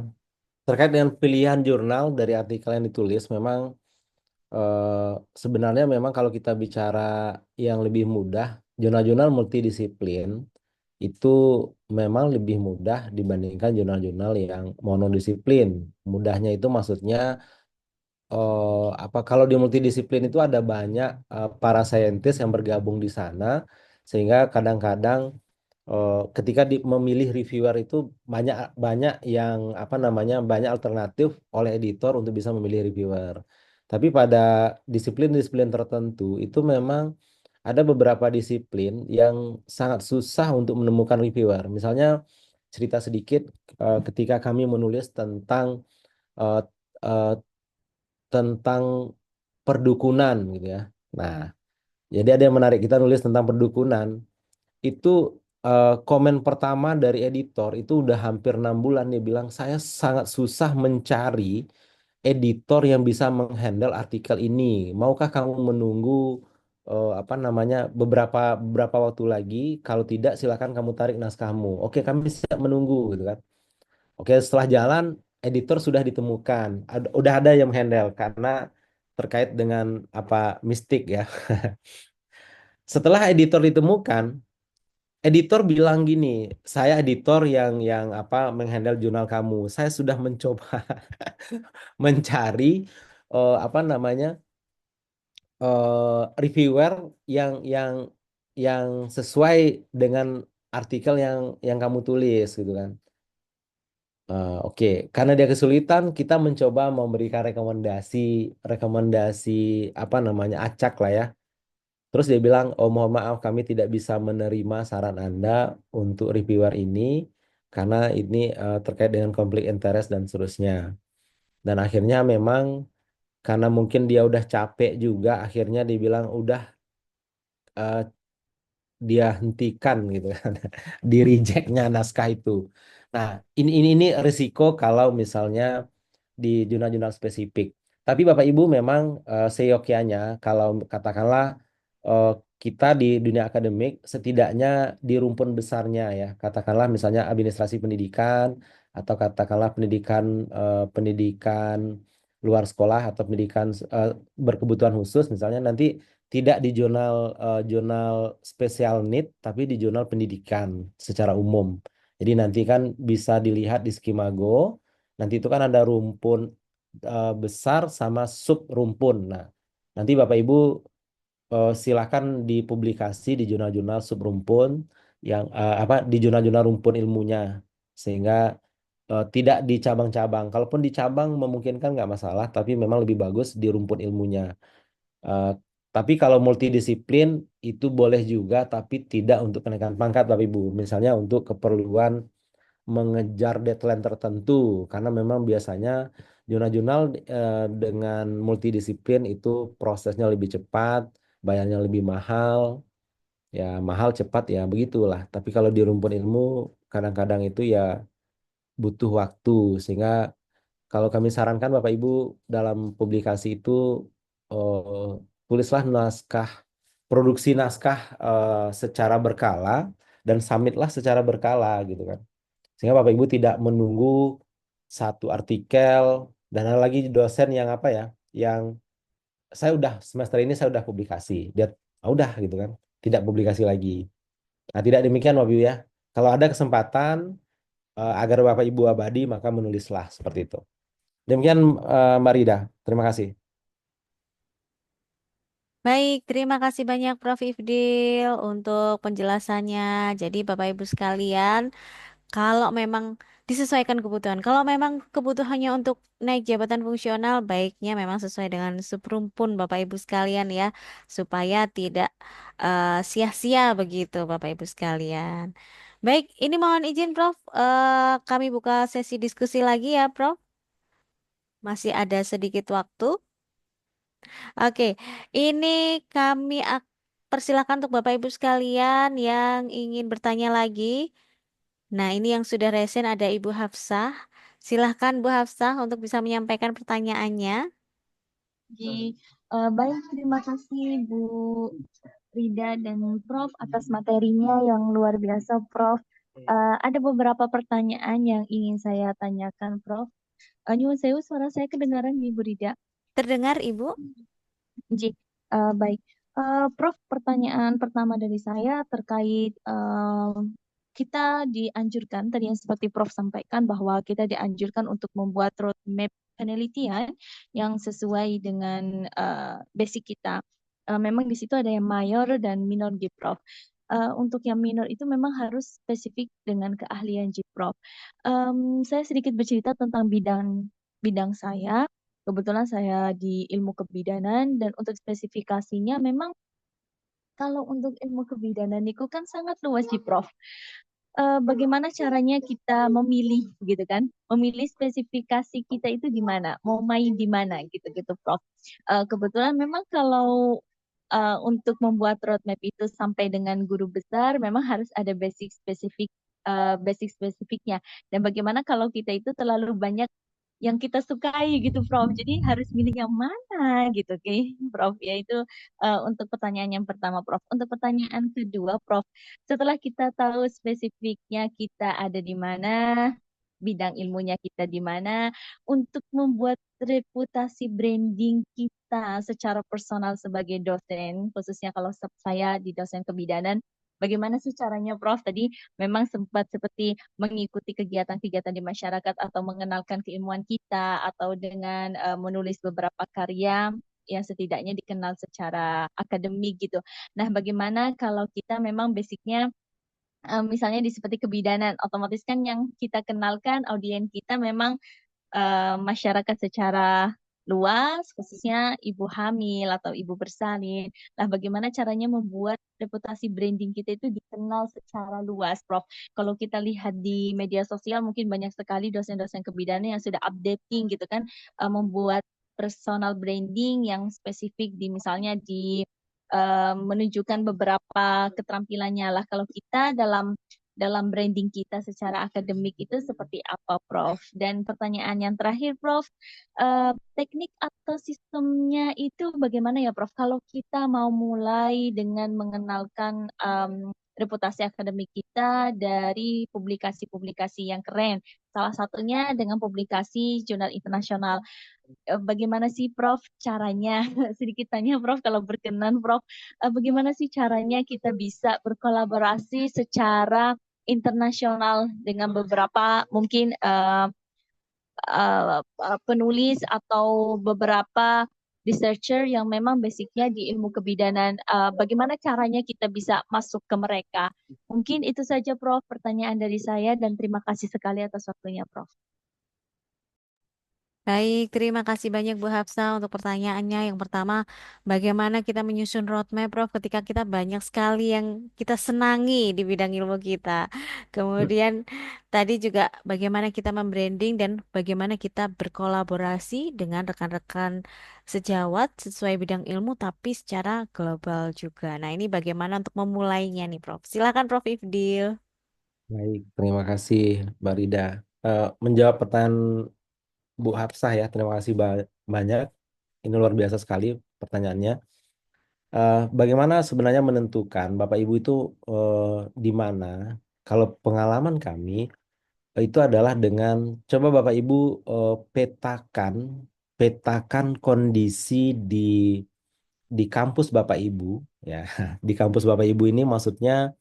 Terkait dengan pilihan jurnal dari artikel yang ditulis, memang eh, sebenarnya memang kalau kita bicara yang lebih mudah, jurnal-jurnal multidisiplin itu memang lebih mudah dibandingkan jurnal-jurnal yang monodisiplin. Mudahnya itu maksudnya apa kalau di multidisiplin itu ada banyak para saintis yang bergabung di sana, sehingga kadang-kadang ketika memilih reviewer itu banyak banyak yang apa namanya banyak alternatif oleh editor untuk bisa memilih reviewer. Tapi pada disiplin-disiplin tertentu itu memang ada beberapa disiplin yang sangat susah untuk menemukan reviewer. Misalnya cerita sedikit ketika kami menulis eh, eh, tentang perdukunan gitu ya. Nah, jadi ada yang menarik kita nulis tentang perdukunan itu komen pertama dari editor itu udah hampir 6 bulan dia bilang saya sangat susah mencari editor yang bisa menghandle artikel ini. Maukah kamu menunggu apa namanya beberapa waktu lagi? Kalau tidak silakan kamu tarik naskahmu. Oke, kami siap menunggu gitu kan. Oke, setelah jalan editor sudah ditemukan. Udah ada yang handle karena terkait dengan apa mistik ya. Setelah editor ditemukan, editor bilang gini, saya editor yang apa menghandle jurnal kamu. Saya sudah mencoba mencari apa namanya reviewer yang sesuai dengan artikel yang kamu tulis gitu kan. Oke, karena dia kesulitan, kita mencoba memberikan rekomendasi rekomendasi apa namanya acak lah ya. Terus dia bilang, oh mohon maaf kami tidak bisa menerima saran Anda untuk reviewer ini karena ini terkait dengan konflik interest dan seterusnya. Dan akhirnya memang karena mungkin dia udah capek juga, akhirnya dia bilang udah eh, dia hentikan gitu kan, di rejectnya naskah itu. Nah, ini risiko kalau misalnya di jurnal-jurnal spesifik. Tapi Bapak Ibu memang seyogyanya kalau katakanlah eh, kita di dunia akademik setidaknya di rumpun besarnya ya, katakanlah misalnya administrasi pendidikan atau katakanlah pendidikan luar sekolah atau pendidikan berkebutuhan khusus misalnya nanti tidak di jurnal spesial need tapi di jurnal pendidikan secara umum. Jadi nanti kan bisa dilihat di Skimago. Nanti itu kan ada rumpun besar sama sub rumpun. Nah, nanti Bapak Ibu silakan dipublikasi di jurnal-jurnal sub rumpun yang apa di jurnal-jurnal rumpun ilmunya sehingga tidak di cabang-cabang. Kalaupun di cabang memungkinkan nggak masalah, tapi memang lebih bagus di rumpun ilmunya. Eh, tapi kalau multidisiplin itu boleh juga, tapi tidak untuk kenaikan pangkat, Bapak Ibu. Misalnya untuk keperluan mengejar deadline tertentu karena memang biasanya Jurnal-jurnal dengan multidisiplin itu prosesnya lebih cepat, bayarnya lebih mahal, ya mahal cepat ya begitulah. Tapi kalau di rumpun ilmu kadang-kadang itu ya butuh waktu, sehingga kalau kami sarankan Bapak Ibu dalam publikasi itu tulislah naskah, produksi naskah secara berkala dan submitlah secara berkala gitu kan. Sehingga Bapak Ibu tidak menunggu satu artikel dan ada lagi dosen yang apa ya, yang saya udah semester ini saya udah publikasi, dia udah gitu kan, tidak publikasi lagi. Nah, tidak demikian Bapak Ibu ya. Kalau ada kesempatan agar Bapak Ibu abadi maka menulislah seperti itu. Demikian Mbak Rida. Terima kasih. Baik, terima kasih banyak Prof. Ifdil untuk penjelasannya. Jadi Bapak Ibu sekalian, kalau memang disesuaikan kebutuhan, kalau memang kebutuhannya untuk naik jabatan fungsional, baiknya memang sesuai dengan subrumpun Bapak Ibu sekalian ya, supaya tidak sia-sia begitu Bapak Ibu sekalian. Baik, ini mohon izin Prof, kami buka sesi diskusi lagi ya Prof. Masih ada sedikit waktu. Oke, ini kami persilakan untuk Bapak Ibu sekalian yang ingin bertanya lagi. Nah, ini yang sudah resen ada Ibu Hafsah. Silahkan Bu Hafsah untuk bisa menyampaikan pertanyaannya. Baik, terima kasih Bu Rida dan Prof atas materinya yang luar biasa, Prof. Ada beberapa pertanyaan yang ingin saya tanyakan, Prof. Nyuwun sewu, suara saya kedengaran nih, Bu Rida? Terdengar Ibu? Ji, baik. Prof, pertanyaan pertama dari saya terkait kita dianjurkan, tadi yang seperti Prof sampaikan, bahwa kita dianjurkan untuk membuat roadmap penelitian yang sesuai dengan basic kita. Memang di situ ada yang mayor dan minor G, Prof. Untuk yang minor itu memang harus spesifik dengan keahlian G, Prof. Saya sedikit bercerita tentang bidang bidang saya. Kebetulan saya di ilmu kebidanan dan untuk spesifikasinya memang kalau untuk ilmu kebidanan itu kan sangat luas sih, Prof. Bagaimana caranya kita memilih gitu kan? Memilih spesifikasi kita itu di mana, mau main di mana gitu-gitu, Prof. Kebetulan memang kalau untuk membuat roadmap itu sampai dengan guru besar memang harus ada basic spesifiknya. Dan bagaimana kalau kita itu terlalu banyak yang kita sukai gitu, Prof. Jadi harus milih yang mana gitu, oke, Prof. Ya itu untuk pertanyaan yang pertama, Prof. Untuk pertanyaan kedua, Prof. Setelah kita tahu spesifiknya kita ada di mana, bidang ilmunya kita di mana, untuk membuat reputasi branding kita secara personal sebagai dosen, khususnya kalau saya di dosen kebidanan, bagaimana sih caranya, Prof? Tadi memang sempat seperti mengikuti kegiatan-kegiatan di masyarakat atau mengenalkan keilmuan kita atau dengan menulis beberapa karya yang setidaknya dikenal secara akademik gitu. Nah, bagaimana kalau kita memang basicnya misalnya di seperti kebidanan, otomatis kan yang kita kenalkan audien kita memang masyarakat secara luas, khususnya ibu hamil atau ibu bersalin. Nah, bagaimana caranya membuat reputasi branding kita itu dikenal secara luas, Prof? Kalau kita lihat di media sosial, mungkin banyak sekali dosen-dosen kebidanan yang sudah updating gitu kan, membuat personal branding yang spesifik di misalnya di menunjukkan beberapa keterampilannya lah. Kalau kita dalam branding kita secara akademik itu seperti apa, Prof? Dan pertanyaan yang terakhir, Prof, teknik atau sistemnya itu bagaimana ya, Prof? Kalau kita mau mulai dengan mengenalkan reputasi akademik kita dari publikasi-publikasi yang keren, salah satunya dengan publikasi jurnal internasional. Bagaimana sih, Prof, caranya? Sedikit tanya, Prof, kalau berkenan, Prof, bagaimana sih caranya kita bisa berkolaborasi secara internasional dengan beberapa mungkin penulis atau beberapa researcher yang memang basicnya di ilmu kebidanan. Bagaimana caranya kita bisa masuk ke mereka? Mungkin itu saja, Prof, pertanyaan dari saya dan terima kasih sekali atas waktunya, Prof. Baik, terima kasih banyak Bu Hafsa untuk pertanyaannya. Yang pertama, bagaimana kita menyusun roadmap, Prof, ketika kita banyak sekali yang kita senangi di bidang ilmu kita. Kemudian tadi juga bagaimana kita membranding dan bagaimana kita berkolaborasi dengan rekan-rekan sejawat sesuai bidang ilmu tapi secara global juga. Nah, ini bagaimana untuk memulainya nih, Prof. Silakan Prof Ifdil. Baik, terima kasih Mbak Rida. Menjawab pertanyaan Bu Hafsah ya, terima kasih banyak. Ini luar biasa sekali pertanyaannya. Bagaimana sebenarnya menentukan Bapak Ibu itu eh, di mana? Kalau pengalaman kami itu adalah dengan coba Bapak Ibu petakan petakan kondisi di kampus Bapak Ibu ya. Di kampus Bapak Ibu ini maksudnya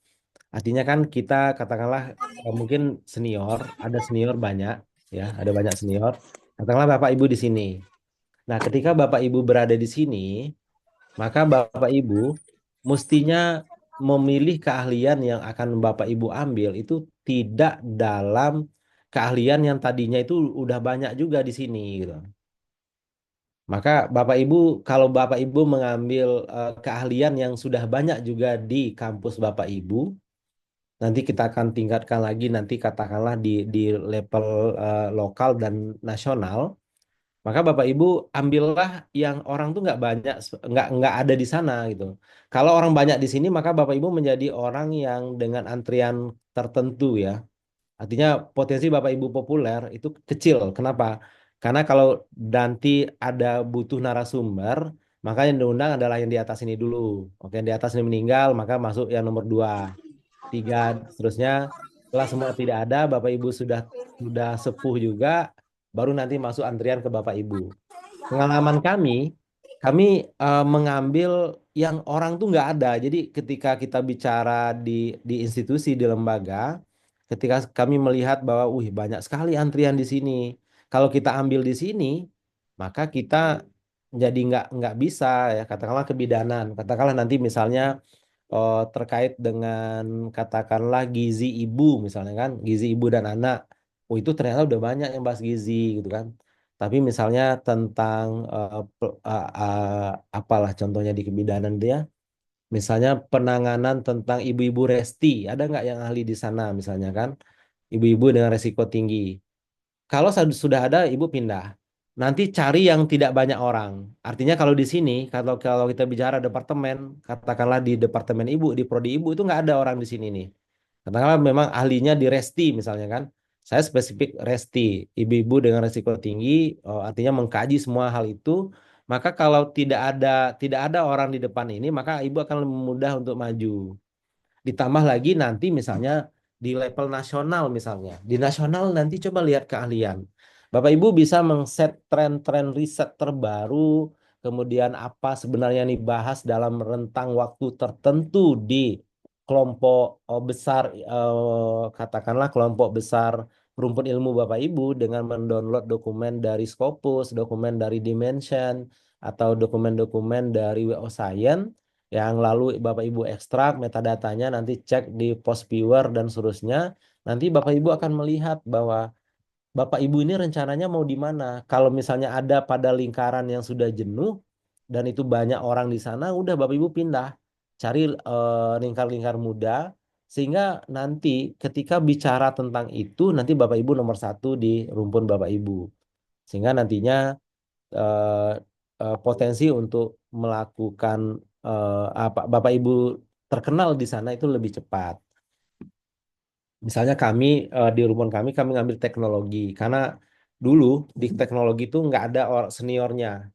artinya kan kita katakanlah mungkin senior, ada senior banyak ya, ada banyak senior. Katakanlah Bapak Ibu di sini. Nah, ketika Bapak Ibu berada di sini, maka Bapak Ibu mestinya memilih keahlian yang akan Bapak Ibu ambil itu tidak dalam keahlian yang tadinya itu udah banyak juga di sini gitu. Maka Bapak Ibu, kalau Bapak Ibu mengambil keahlian yang sudah banyak juga di kampus Bapak Ibu, nanti kita akan tingkatkan lagi nanti katakanlah di level lokal dan nasional. Maka Bapak Ibu ambillah yang orang tuh nggak banyak, nggak ada di sana gitu. Kalau orang banyak di sini, maka Bapak Ibu menjadi orang yang dengan antrian tertentu ya. Artinya potensi Bapak Ibu populer itu kecil. Kenapa? Karena kalau nanti ada butuh narasumber, maka yang diundang adalah yang di atas ini dulu. Oke, yang di atas ini meninggal, maka masuk yang nomor dua, tiga, seterusnya. Setelah semua tidak ada, Bapak Ibu sudah sepuh juga, baru nanti masuk antrian ke Bapak Ibu. Pengalaman kami mengambil yang orang tuh nggak ada. Jadi ketika kita bicara di institusi, di lembaga, ketika kami melihat bahwa, wih banyak sekali antrian di sini. Kalau kita ambil di sini, maka kita jadi nggak bisa ya. Katakanlah kebidanan. Katakanlah nanti misalnya terkait dengan katakanlah gizi ibu misalnya kan, gizi ibu dan anak. Oh itu ternyata udah banyak yang bahas gizi gitu kan. Tapi misalnya tentang apalah contohnya di kebidanan dia, misalnya penanganan tentang ibu-ibu resti, ada nggak yang ahli di sana misalnya kan, ibu-ibu dengan resiko tinggi. Kalau sudah ada, ibu pindah. Nanti cari yang tidak banyak orang. Artinya kalau di sini, kalau kalau kita bicara departemen, katakanlah di departemen ibu, di prodi ibu itu nggak ada orang di sini nih. Katakanlah memang ahlinya di resti misalnya kan. Saya spesifik resti, ibu-ibu dengan resiko tinggi, artinya mengkaji semua hal itu. Maka kalau tidak ada orang di depan ini, maka ibu akan lebih mudah untuk maju. Ditambah lagi nanti misalnya di level nasional misalnya. Di nasional nanti coba lihat keahlian. Bapak Ibu bisa mengset tren-tren riset terbaru, kemudian apa sebenarnya nih bahas dalam rentang waktu tertentu di kelompok besar, katakanlah kelompok besar rumpun ilmu Bapak Ibu dengan mendownload dokumen dari Scopus, dokumen dari Dimension, atau dokumen-dokumen dari WO Science yang lalu Bapak Ibu ekstrak metadatanya, nanti cek di Postviewer dan seterusnya. Nanti Bapak Ibu akan melihat bahwa Bapak Ibu ini rencananya mau di mana. Kalau misalnya ada pada lingkaran yang sudah jenuh dan itu banyak orang di sana, udah Bapak Ibu pindah. Cari lingkar-lingkar muda sehingga nanti ketika bicara tentang itu, nanti Bapak Ibu nomor satu di rumpun Bapak Ibu. Sehingga nantinya eh, potensi untuk melakukan apa Bapak Ibu terkenal di sana itu lebih cepat. Misalnya kami di rumpun kami ngambil teknologi karena dulu di teknologi itu nggak ada seniornya,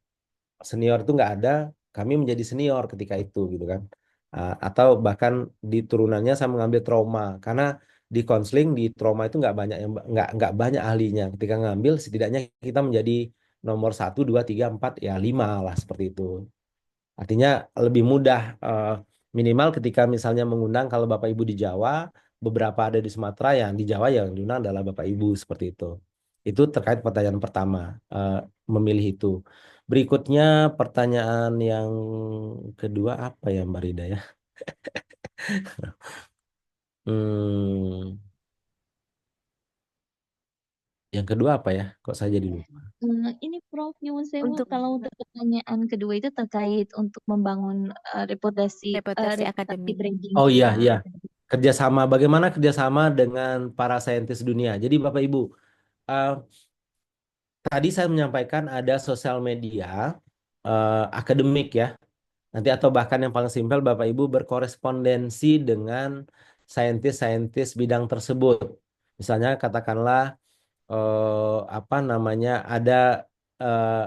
senior itu nggak ada, kami menjadi senior ketika itu gitu kan. Atau bahkan di turunannya saya mengambil trauma karena di konseling di trauma itu nggak banyak yang nggak banyak ahlinya. Ketika ngambil setidaknya kita menjadi nomor satu, dua, tiga, empat, ya lima lah seperti itu. Artinya lebih mudah minimal ketika misalnya mengundang kalau Bapak Ibu di Jawa, beberapa ada di Sumatera yang di Jawa yang diundang adalah Bapak Ibu seperti itu. Itu terkait pertanyaan pertama eh, memilih itu. Berikutnya pertanyaan yang kedua apa ya Mbak Rida ya? Hmm, Yang kedua apa ya? Kok saya jadi lupa? Ini Prof. Nyuwun sewu, Untuk kalau untuk pertanyaan kedua itu terkait untuk membangun reputasi reputasi akademik. branding Oh iya, kita. iya. Kerjasama, bagaimana kerjasama dengan para saintis dunia. Jadi Bapak Ibu, eh, tadi saya menyampaikan ada sosial media akademik ya. Nanti atau bahkan yang paling simpel Bapak Ibu berkorespondensi dengan saintis-saintis bidang tersebut. Misalnya katakanlah apa namanya ada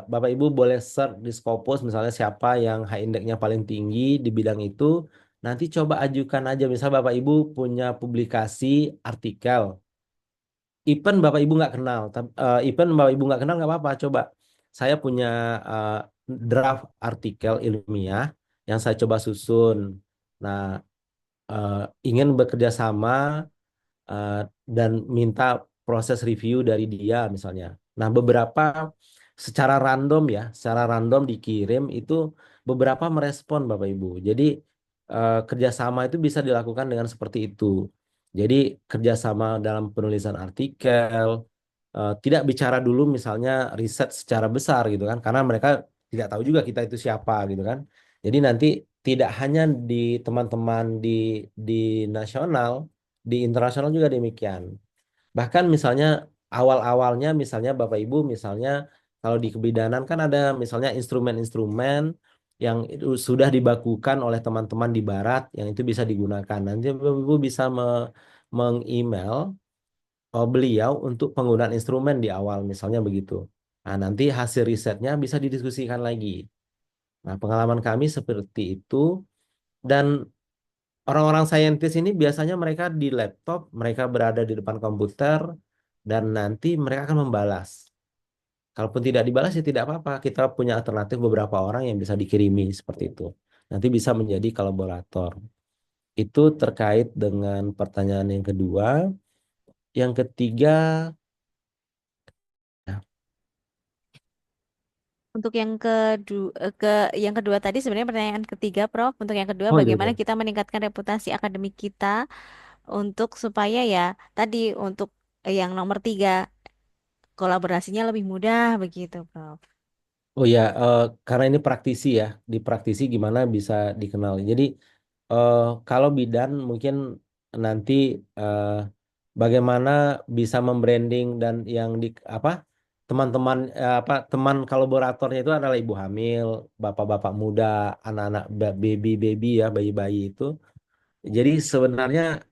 Bapak Ibu boleh search di Scopus misalnya siapa yang high index-nya paling tinggi di bidang itu. Nanti coba ajukan aja misal Bapak Ibu punya publikasi artikel. Even Bapak Ibu nggak kenal, even Bapak Ibu nggak kenal nggak apa-apa. Coba saya punya eh, draft artikel ilmiah yang saya coba susun. Nah, eh, ingin bekerja sama eh, dan minta proses review dari dia misalnya. Nah, beberapa secara random dikirim itu beberapa merespon Bapak Ibu. Jadi kerjasama itu bisa dilakukan dengan seperti itu. Jadi kerjasama dalam penulisan artikel, tidak bicara dulu misalnya riset secara besar gitu kan, karena mereka tidak tahu juga kita itu siapa gitu kan. Jadi nanti tidak hanya di teman-teman di nasional, di internasional juga demikian. Bahkan misalnya awal-awalnya misalnya Bapak Ibu misalnya kalau di kebidanan kan ada misalnya instrumen-instrumen yang itu sudah dibakukan oleh teman-teman di barat yang itu bisa digunakan. Nanti Bapak Ibu bisa meng-email beliau untuk penggunaan instrumen di awal misalnya begitu. Nah, nanti hasil risetnya bisa didiskusikan lagi. Nah, pengalaman kami seperti itu dan orang-orang saintis ini biasanya mereka di laptop, mereka berada di depan komputer, dan nanti mereka akan membalas. Kalaupun tidak dibalas ya tidak apa-apa. Kita punya alternatif beberapa orang yang bisa dikirimi seperti itu. Nanti bisa menjadi kolaborator. Itu terkait dengan pertanyaan yang kedua. Yang ketiga, ya, Untuk yang kedua tadi sebenarnya pertanyaan ketiga, Prof. Untuk yang kedua, oh iya, bagaimana iya. kita meningkatkan reputasi akademik kita untuk supaya ya tadi untuk yang nomor tiga kolaborasinya lebih mudah begitu, Prof. Oh ya, karena ini praktisi ya, di praktisi gimana bisa dikenal. Jadi kalau bidan mungkin nanti eh, bagaimana bisa membranding dan yang di apa teman-teman apa teman kolaboratornya itu adalah ibu hamil, bapak-bapak muda, anak-anak baby-baby ya, bayi-bayi itu. Jadi sebenarnya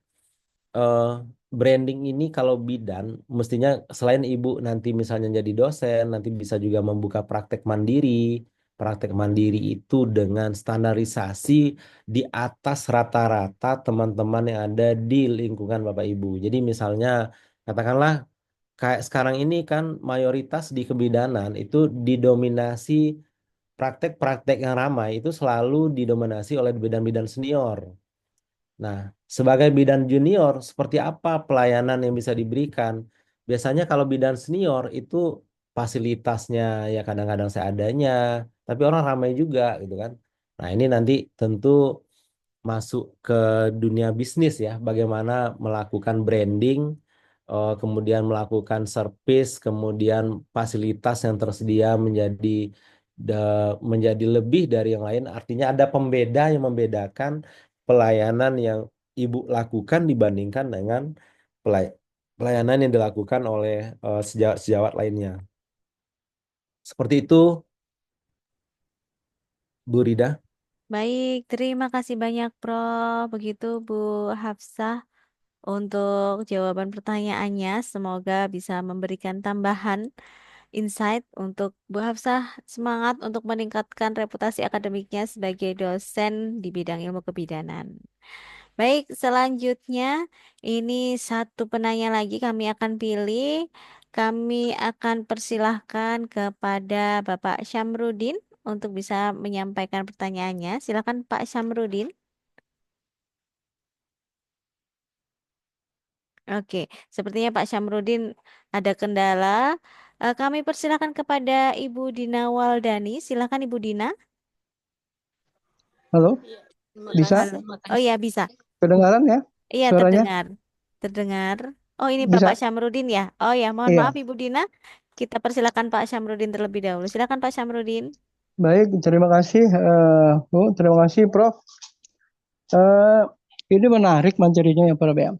eh, branding ini kalau bidan mestinya selain ibu nanti misalnya jadi dosen, nanti bisa juga membuka praktek mandiri. Praktek mandiri itu dengan standarisasi di atas rata-rata teman-teman yang ada di lingkungan Bapak Ibu. Jadi misalnya katakanlah kayak sekarang ini kan mayoritas di kebidanan itu didominasi praktek-praktek yang ramai itu selalu didominasi oleh bidan-bidan senior. Nah, sebagai bidan junior, seperti apa pelayanan yang bisa diberikan? Biasanya kalau bidan senior itu fasilitasnya ya kadang-kadang seadanya, tapi orang ramai juga gitu kan. Nah, ini nanti tentu masuk ke dunia bisnis ya, bagaimana melakukan branding, kemudian melakukan service, kemudian fasilitas yang tersedia menjadi lebih dari yang lain. Artinya ada pembeda yang membedakan pelayanan yang ibu lakukan dibandingkan dengan pelay- pelayanan yang dilakukan oleh sejawat lainnya. Seperti itu, Bu Rida. Baik, terima kasih banyak, Prof. Begitu, Bu Hafsah, untuk jawaban pertanyaannya. Semoga bisa memberikan tambahan insight untuk Bu Hafsah semangat untuk meningkatkan reputasi akademiknya sebagai dosen di bidang ilmu kebidanan. Baik, selanjutnya ini satu penanya lagi kami akan pilih. Kami akan persilahkan kepada Bapak Syamrudin untuk bisa menyampaikan pertanyaannya. Silakan Pak Syamrudin. Oke, sepertinya Pak Syamrudin ada kendala. Kami persilahkan kepada Ibu Dina Waldani. Silakan Ibu Dina. Halo, bisa? Halo. Oh iya bisa. Kedengaran ya Iya suaranya? terdengar. Terdengar. Oh, ini Bapak Bisa? Syamrudin ya? Oh ya, mohon maaf Iya. Ibu Dina. Kita persilakan Pak Syamrudin terlebih dahulu. Silakan Pak Syamrudin. Baik, terima kasih Bu, terima kasih Prof. Eh, ini menarik materinya ya Prof ya.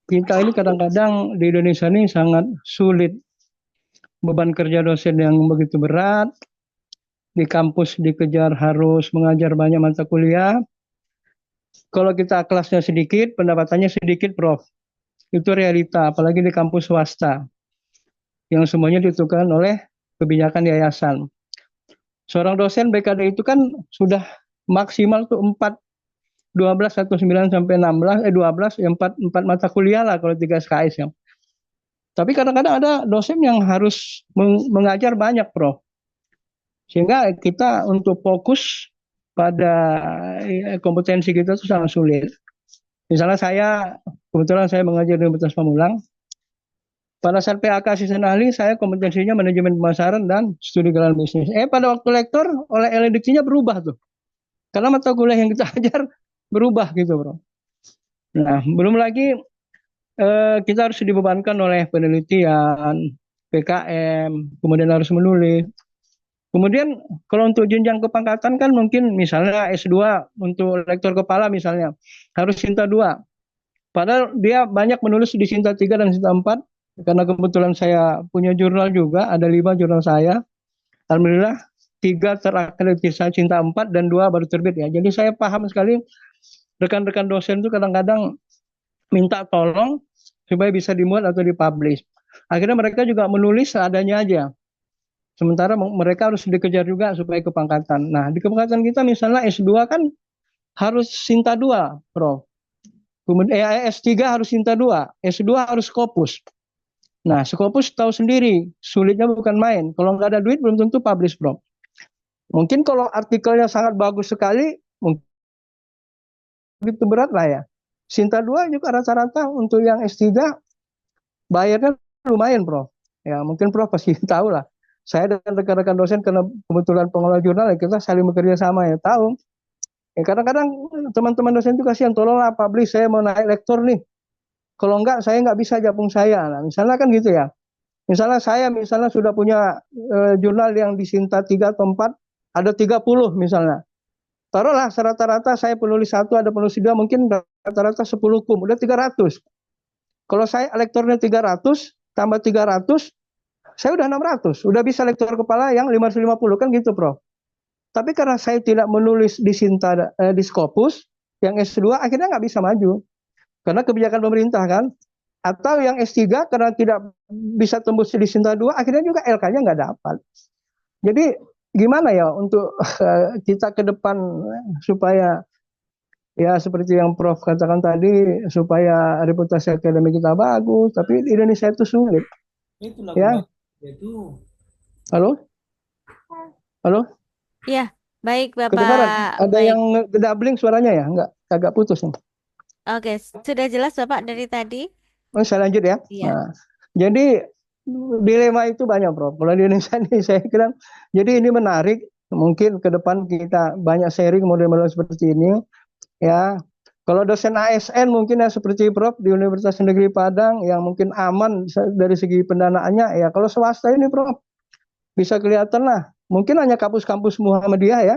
Kita ini kadang-kadang di Indonesia ini sangat sulit, beban kerja dosen yang begitu berat, di kampus dikejar harus mengajar banyak mata kuliah. Kalau kita kelasnya sedikit, pendapatannya sedikit Prof. Itu realita, apalagi di kampus swasta yang semuanya ditentukan oleh kebijakan yayasan. Seorang dosen BKD itu kan sudah maksimal tuh 4, 12 atau 9 sampai 16, 12, 4 mata kuliah lah kalau 3 SKS ya. Tapi kadang-kadang ada dosen yang harus mengajar banyak Prof. Sehingga kita untuk fokus pada kompetensi kita itu sangat sulit. Misalnya kebetulan saya mengajar di Universitas Pamulang. Pada saat PAK asisten ahli, saya kompetensinya manajemen pemasaran dan studi gelar bisnis. Pada waktu lektor, oleh LDC-nya berubah tuh. Karena mata kuliah yang kita ajar berubah gitu, Bro. Nah, belum lagi kita harus dibebankan oleh penelitian, PKM, kemudian harus menulis. Kemudian kalau untuk jenjang kepangkatan kan mungkin misalnya S2 untuk lektor kepala misalnya harus Sinta 2. Padahal dia banyak menulis di Sinta 3 dan Sinta 4. Karena kebetulan saya punya jurnal juga, ada 5 jurnal saya. Alhamdulillah 3 terakreditasi Sinta 4 dan 2 baru terbit ya. Jadi saya paham sekali rekan-rekan dosen itu kadang-kadang minta tolong supaya bisa dimuat atau dipublish. Akhirnya mereka juga menulis seadanya aja. Sementara mereka harus dikejar juga supaya kepangkatan. Nah, di kepangkatan kita misalnya S2 kan harus Sinta 2, Prof. Kemudian S3 harus Sinta 2, S2 harus Scopus. Nah, Scopus tahu sendiri, sulitnya bukan main. Kalau nggak ada duit belum tentu publish, Prof. Mungkin kalau artikelnya sangat bagus sekali, mungkin itu berat lah ya. Sinta 2 juga rata-rata untuk yang S3 bayarnya lumayan, Prof. Ya, mungkin Prof pasti tahu lah. Saya dan rekan-rekan dosen karena kebetulan pengelola jurnal ya kita saling bekerja sama ya tahu. Kadang-kadang teman-teman dosen itu kasihan, tolonglah publish, saya mau naik lektor nih. Kalau enggak saya nggak bisa japung saya. Nah, misalnya kan gitu ya. Misalnya saya sudah punya jurnal yang di Sinta 3 atau 4, ada 30 misalnya. Taruhlah rata-rata saya penulis 1, ada penulis 2, mungkin rata-rata 10 kum, udah 300. Kalau saya lektornya 300, tambah 300, saya udah 600, udah bisa lektor kepala yang 550 kan gitu, Prof. Tapi karena saya tidak menulis di Sinta di Scopus yang S2 akhirnya nggak bisa maju. Karena kebijakan pemerintah kan. Atau yang S3 karena tidak bisa tembus di Sinta 2 akhirnya juga LK-nya nggak dapat. Jadi gimana ya untuk kita ke depan supaya ya seperti yang Prof katakan tadi supaya reputasi akademik kita bagus, tapi di Indonesia itu sulit. Ya. Halo? Halo? Ya, baik Kedengaran? Bapak. Ada Baik. yang ngedabling suaranya ya? Enggak, agak putus nih. Oke, sudah jelas Bapak dari tadi? Oh, saya lanjut ya. Iya. Nah, jadi dilema itu banyak, Bro. Kalau di Indonesia ini saya kira, jadi ini menarik. Mungkin ke depan kita banyak sharing model-model seperti ini. Ya, kalau dosen ASN mungkin ya seperti Prof di Universitas Negeri Padang yang mungkin aman dari segi pendanaannya. Ya, kalau swasta ini Prof bisa kelihatan lah. Mungkin hanya kampus-kampus Muhammadiyah ya.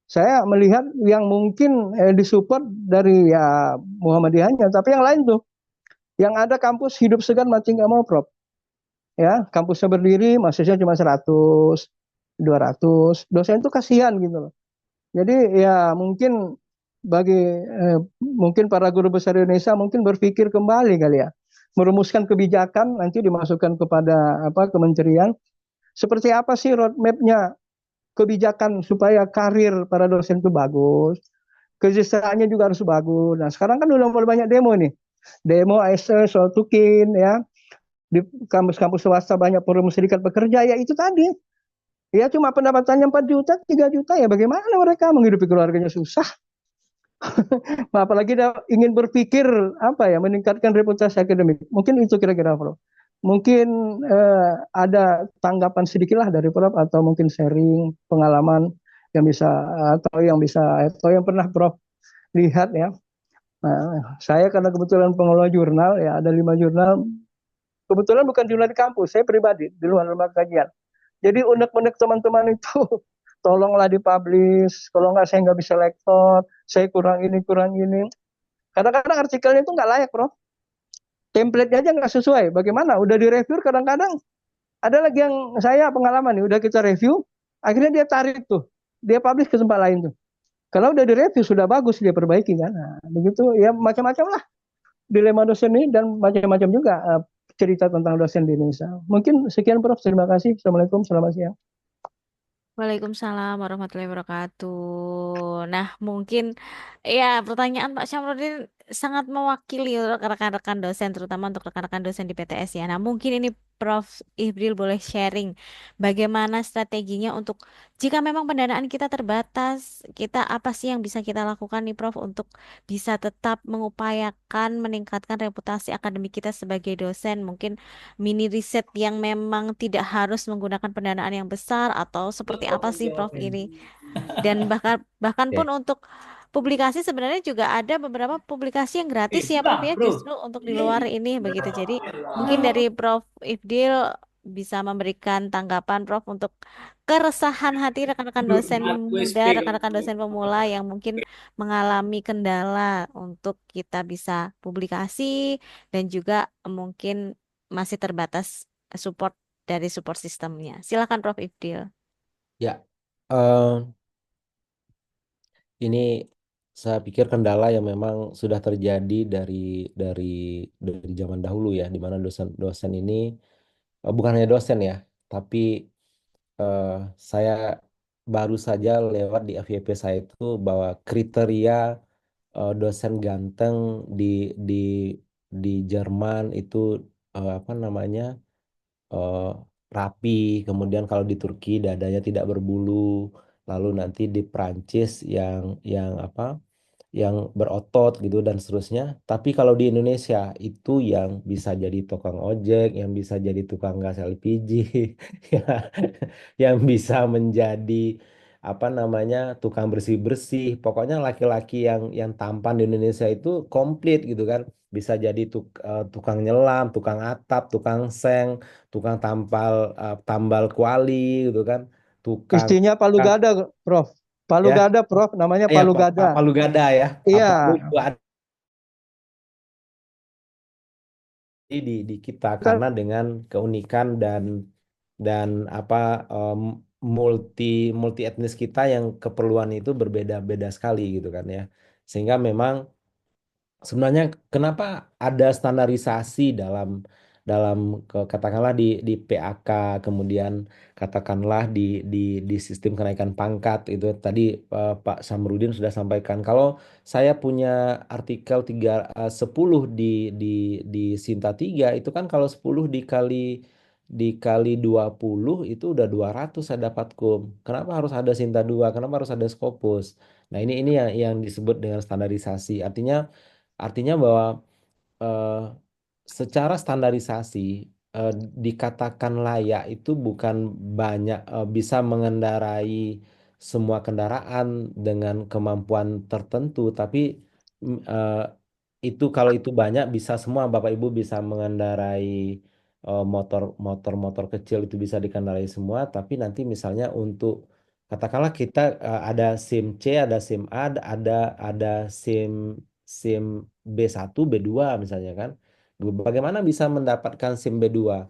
Saya melihat yang mungkin disupport dari ya Muhammadiyahnya, tapi yang lain tuh, yang ada kampus hidup segan mati nggak mau, Prof. Ya, kampusnya berdiri, mahasiswanya cuma 100, 200, dosen itu kasihan gitu loh. Jadi ya mungkin bagi mungkin para guru besar Indonesia mungkin berpikir kembali kali ya, merumuskan kebijakan nanti dimasukkan kepada kementerian. Seperti apa sih roadmap-nya kebijakan supaya karir para dosen itu bagus, kesejahteraannya juga harus bagus. Nah sekarang kan udah mulai banyak demo nih, demo ASN, soal tukin ya, di kampus-kampus swasta banyak forum serikat pekerja ya itu tadi. Ya cuma pendapatannya 4 juta, 3 juta ya bagaimana mereka menghidupi keluarganya susah. Apalagi dia ingin berpikir meningkatkan reputasi akademik. Mungkin itu kira-kira Prof. Mungkin ada tanggapan sedikit lah dari Prof atau mungkin sharing pengalaman yang bisa atau yang pernah Prof lihat ya. Nah, saya karena kebetulan pengelola jurnal, ya ada 5 jurnal. Kebetulan bukan jurnal di kampus, saya pribadi di luar lembaga kajian. Jadi unek-unek teman-teman itu, tolonglah dipublish. Kalau nggak saya nggak bisa lektor, saya kurang ini, kurang ini. Kadang-kadang artikelnya itu nggak layak, Prof. Template-nya aja nggak sesuai. Bagaimana? Udah direview kadang-kadang. Ada lagi yang saya pengalaman nih, udah kita review, akhirnya dia tarik tuh. Dia publish ke tempat lain tuh. Kalau udah direview, sudah bagus, dia perbaiki kan. Nah, begitu, ya macam-macam lah dilema dosen ini dan macam-macam juga cerita tentang dosen di Indonesia. Mungkin sekian Prof. Terima kasih. Assalamualaikum. Selamat siang. Waalaikumsalam warahmatullahi wabarakatuh. Nah, mungkin ya pertanyaan Pak Syamruddin sangat mewakili untuk rekan-rekan dosen, terutama untuk rekan-rekan dosen di PTS ya. Nah, mungkin ini Prof. Ibril boleh sharing bagaimana strateginya untuk jika memang pendanaan kita terbatas, kita apa sih yang bisa kita lakukan nih Prof. untuk bisa tetap mengupayakan meningkatkan reputasi akademik kita sebagai dosen. Mungkin mini riset yang memang tidak harus menggunakan pendanaan yang besar atau seperti apa sih Prof ini? Dan bahkan bahkan pun Oke. untuk publikasi sebenarnya juga ada beberapa publikasi yang gratis ya Prof ya justru untuk di luar ini begitu. Jadi mungkin dari Prof Ifdil bisa memberikan tanggapan Prof untuk keresahan hati rekan-rekan dosen muda, rekan-rekan dosen pemula yang mungkin mengalami kendala untuk kita bisa publikasi dan juga mungkin masih terbatas support dari support sistemnya. Silakan Prof Ifdil. Ya, eh, ini saya pikir kendala yang memang sudah terjadi dari dari zaman dahulu ya, di mana dosen-dosen ini bukan hanya dosen ya, tapi eh, saya baru saja lewat di FYP saya itu bahwa kriteria dosen ganteng di di di Jerman itu apa namanya eh, rapi, kemudian kalau di Turki dadanya tidak berbulu, lalu nanti di Prancis yang apa yang berotot gitu dan seterusnya. Tapi kalau di Indonesia itu yang bisa jadi tukang ojek, yang bisa jadi tukang gas LPG, ya, yang bisa menjadi apa namanya tukang bersih-bersih. Pokoknya laki-laki yang tampan di Indonesia itu komplit gitu kan. Bisa jadi tukang nyelam, tukang atap, tukang seng, tukang tambal kuali gitu kan. Tukang Istrinya Palu Gada, Prof. Palu ya, Gada, Prof. Namanya ya Palu Pak Gada. Palu Gada ya. Iya, Apa itu ada di kita kan karena dengan keunikan dan apa multi multi etnis kita yang keperluan itu berbeda-beda sekali gitu kan ya. Sehingga memang sebenarnya kenapa ada standarisasi dalam dalam katakanlah di PAK, kemudian katakanlah di di sistem kenaikan pangkat itu tadi Pak Samrudin sudah sampaikan. Kalau saya punya artikel 10 di di Sinta 3 itu kan kalau 10 dikali 20 itu udah 200 saya dapat kum. Kenapa harus ada Sinta 2? Kenapa harus ada Scopus? Nah, ini yang disebut dengan standarisasi. Artinya bahwa eh, secara standarisasi eh, dikatakan layak itu bukan banyak bisa mengendarai semua kendaraan dengan kemampuan tertentu, tapi eh, itu kalau itu banyak bisa semua Bapak Ibu bisa mengendarai motor-motor kecil itu bisa dikendarai semua, tapi nanti misalnya untuk katakanlah kita ada SIM C, ada SIM A, ada SIM SIM B1, B2 misalnya kan. Bagaimana bisa mendapatkan SIM B2?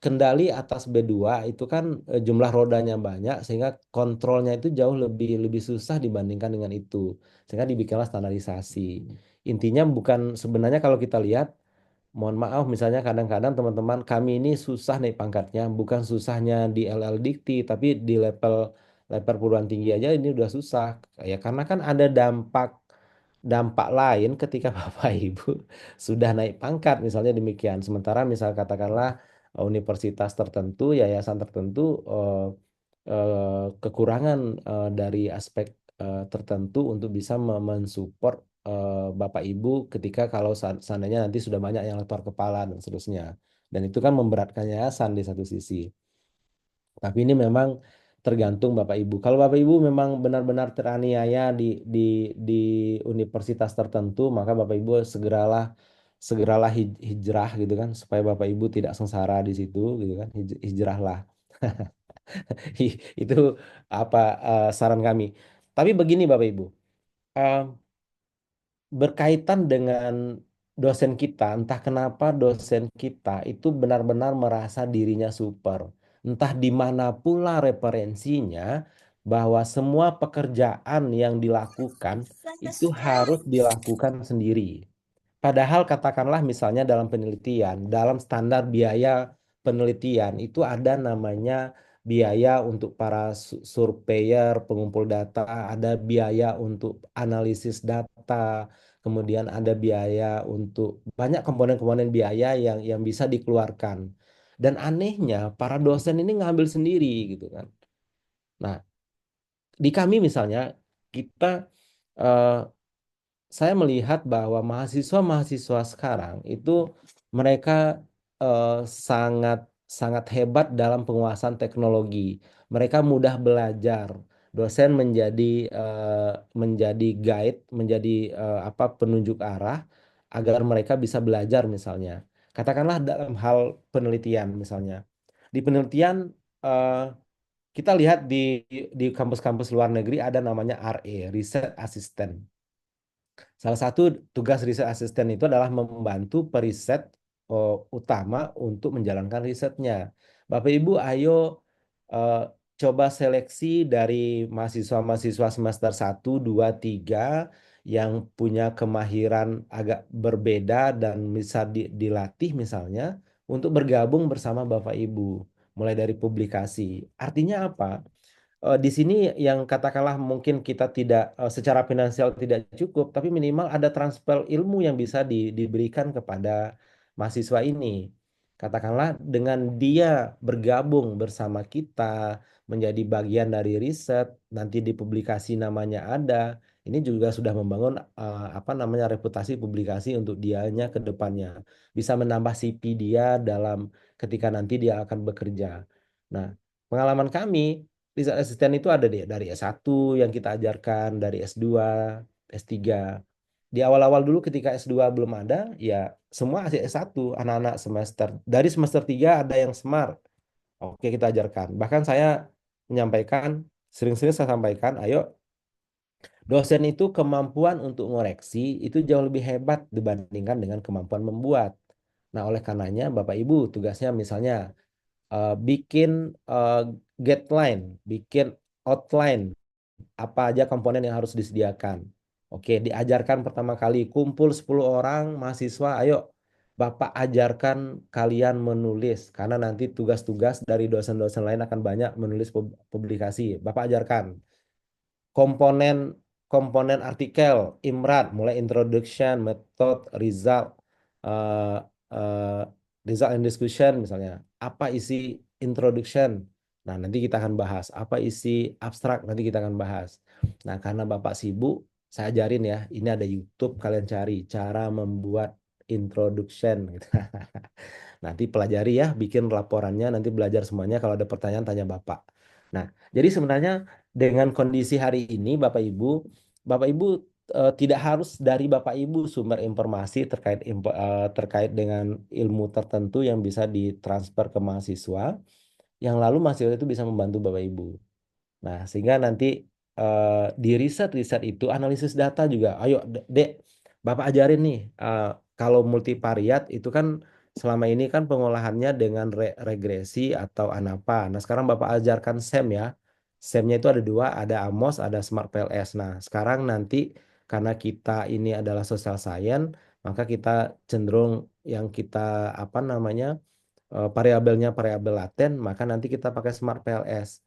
Kendali atas B2 itu kan jumlah rodanya banyak sehingga kontrolnya itu jauh lebih lebih susah dibandingkan dengan itu. Sehingga dibikinlah standarisasi. Intinya bukan sebenarnya kalau kita lihat mohon maaf misalnya kadang-kadang teman-teman kami ini susah naik pangkatnya bukan susahnya di LL Dikti tapi di level level perguruan tinggi aja ini udah susah ya karena kan ada dampak dampak lain ketika Bapak Ibu sudah naik pangkat misalnya demikian. Sementara misal katakanlah universitas tertentu, yayasan tertentu kekurangan dari aspek tertentu untuk bisa mensupport Bapak Ibu ketika kalau seandainya nanti sudah banyak yang lektor kepala dan seterusnya. Dan itu kan memberatkan yayasan di satu sisi. Tapi ini memang tergantung Bapak Ibu. Kalau Bapak Ibu memang benar-benar teraniaya di universitas tertentu, maka Bapak Ibu segeralah hijrah gitu kan, supaya Bapak Ibu tidak sengsara di situ gitu kan. Hijrahlah. Itu apa saran kami. Tapi begini Bapak Ibu, eh, berkaitan dengan dosen kita, entah kenapa dosen kita itu benar-benar merasa dirinya super. Entah di mana pula referensinya bahwa semua pekerjaan yang dilakukan itu harus dilakukan sendiri. Padahal katakanlah misalnya dalam penelitian, dalam standar biaya penelitian itu ada namanya biaya untuk para surveyor, pengumpul data, ada biaya untuk analisis data, kemudian ada biaya untuk banyak komponen-komponen biaya yang bisa dikeluarkan. Dan anehnya para dosen ini ngambil sendiri gitu kan. Nah, di kami misalnya kita eh, saya melihat bahwa mahasiswa-mahasiswa sekarang itu mereka eh, sangat sangat hebat dalam penguasaan teknologi. Mereka mudah belajar. Dosen menjadi guide, menjadi apa penunjuk arah agar mereka bisa belajar misalnya. Katakanlah dalam hal penelitian misalnya. Di penelitian eh, kita lihat di kampus-kampus luar negeri ada namanya RA, Research Assistant. Salah satu tugas riset asisten itu adalah membantu periset utama untuk menjalankan risetnya. Bapak Ibu, ayo eh, coba seleksi dari mahasiswa-mahasiswa semester 1, 2, 3 yang punya kemahiran agak berbeda dan bisa dilatih misalnya untuk bergabung bersama Bapak Ibu, mulai dari publikasi. Artinya apa? Di sini yang katakanlah mungkin kita tidak secara finansial tidak cukup, tapi minimal ada transfer ilmu yang bisa diberikan kepada mahasiswa ini. Katakanlah dengan dia bergabung bersama kita menjadi bagian dari riset, nanti di publikasi namanya ada. Ini juga sudah membangun apa namanya reputasi publikasi untuk dianya ke depannya. Bisa menambah CV dia dalam ketika nanti dia akan bekerja. Nah, pengalaman kami riset asisten itu ada deh dari S1 yang kita ajarkan, dari S2, S3. Di awal-awal dulu ketika S2 belum ada, ya semua masih S1, anak-anak semester. Dari semester 3 ada yang smart. Oke, kita ajarkan. Bahkan saya menyampaikan, sering-sering saya sampaikan, ayo dosen itu kemampuan untuk ngoreksi itu jauh lebih hebat dibandingkan dengan kemampuan membuat. Nah, oleh karenanya Bapak Ibu tugasnya misalnya bikin eh, guideline, bikin outline apa aja komponen yang harus disediakan. Oke, diajarkan pertama kali kumpul 10 orang mahasiswa, ayo Bapak ajarkan kalian menulis karena nanti tugas-tugas dari dosen-dosen lain akan banyak menulis publikasi. Bapak ajarkan komponen komponen artikel IMRAD mulai introduction, method, result, eh, eh, result and discussion misalnya. Apa isi introduction? Nah, nanti kita akan bahas. Apa isi abstrak? Nanti kita akan bahas. Nah, karena Bapak sibuk, saya ajarin ya. Ini ada YouTube, kalian cari cara membuat introduction gitu. Nanti pelajari ya, bikin laporannya, nanti belajar semuanya. Kalau ada pertanyaan, tanya Bapak. Nah, jadi sebenarnya dengan kondisi hari ini, Bapak Ibu tidak harus dari Bapak Ibu sumber informasi terkait dengan ilmu tertentu yang bisa ditransfer ke mahasiswa, yang lalu mahasiswa itu bisa membantu Bapak Ibu. Nah, sehingga nanti di riset-riset itu analisis data juga. Ayo, Dek, Bapak ajarin nih. Kalau multivariat itu kan selama ini kan pengolahannya dengan regresi atau ANAPA. Nah, sekarang Bapak ajarkan SEM ya. SEM-nya itu ada dua, ada AMOS, ada Smart PLS. Nah, sekarang nanti karena kita ini adalah social science, maka kita cenderung yang kita apa namanya variabelnya variabel laten, maka nanti kita pakai Smart PLS.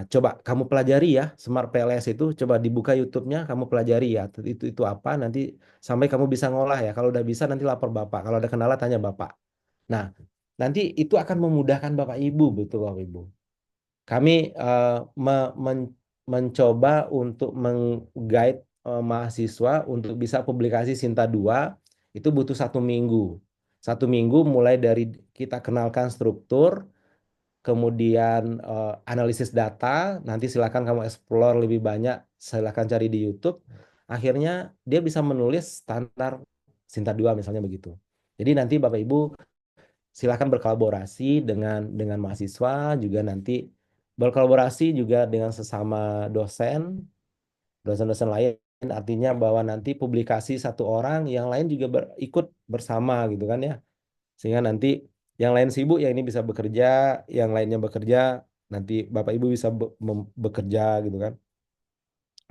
Coba kamu pelajari ya, Smart PLS itu coba dibuka YouTube-nya, kamu pelajari ya, itu apa nanti sampai kamu bisa ngolah ya. Kalau udah bisa nanti lapor Bapak. Kalau ada kendala tanya Bapak. Nah, nanti itu akan memudahkan Bapak Ibu, betul Bapak Ibu. Kami mencoba untuk meng-guide mahasiswa untuk bisa publikasi Sinta 2 itu butuh 1 minggu. 1 minggu mulai dari kita kenalkan struktur, kemudian analisis data, nanti silakan kamu explore lebih banyak, silakan cari di YouTube. Akhirnya dia bisa menulis standar Sinta 2 misalnya begitu. Jadi nanti Bapak Ibu silakan berkolaborasi dengan mahasiswa, juga nanti berkolaborasi juga dengan sesama dosen-dosen lain, artinya bahwa nanti publikasi satu orang, yang lain juga ikut bersama gitu kan ya. Sehingga nanti yang lain sibuk, yang ini bisa bekerja, yang lainnya bekerja, nanti Bapak Ibu bisa bekerja gitu kan,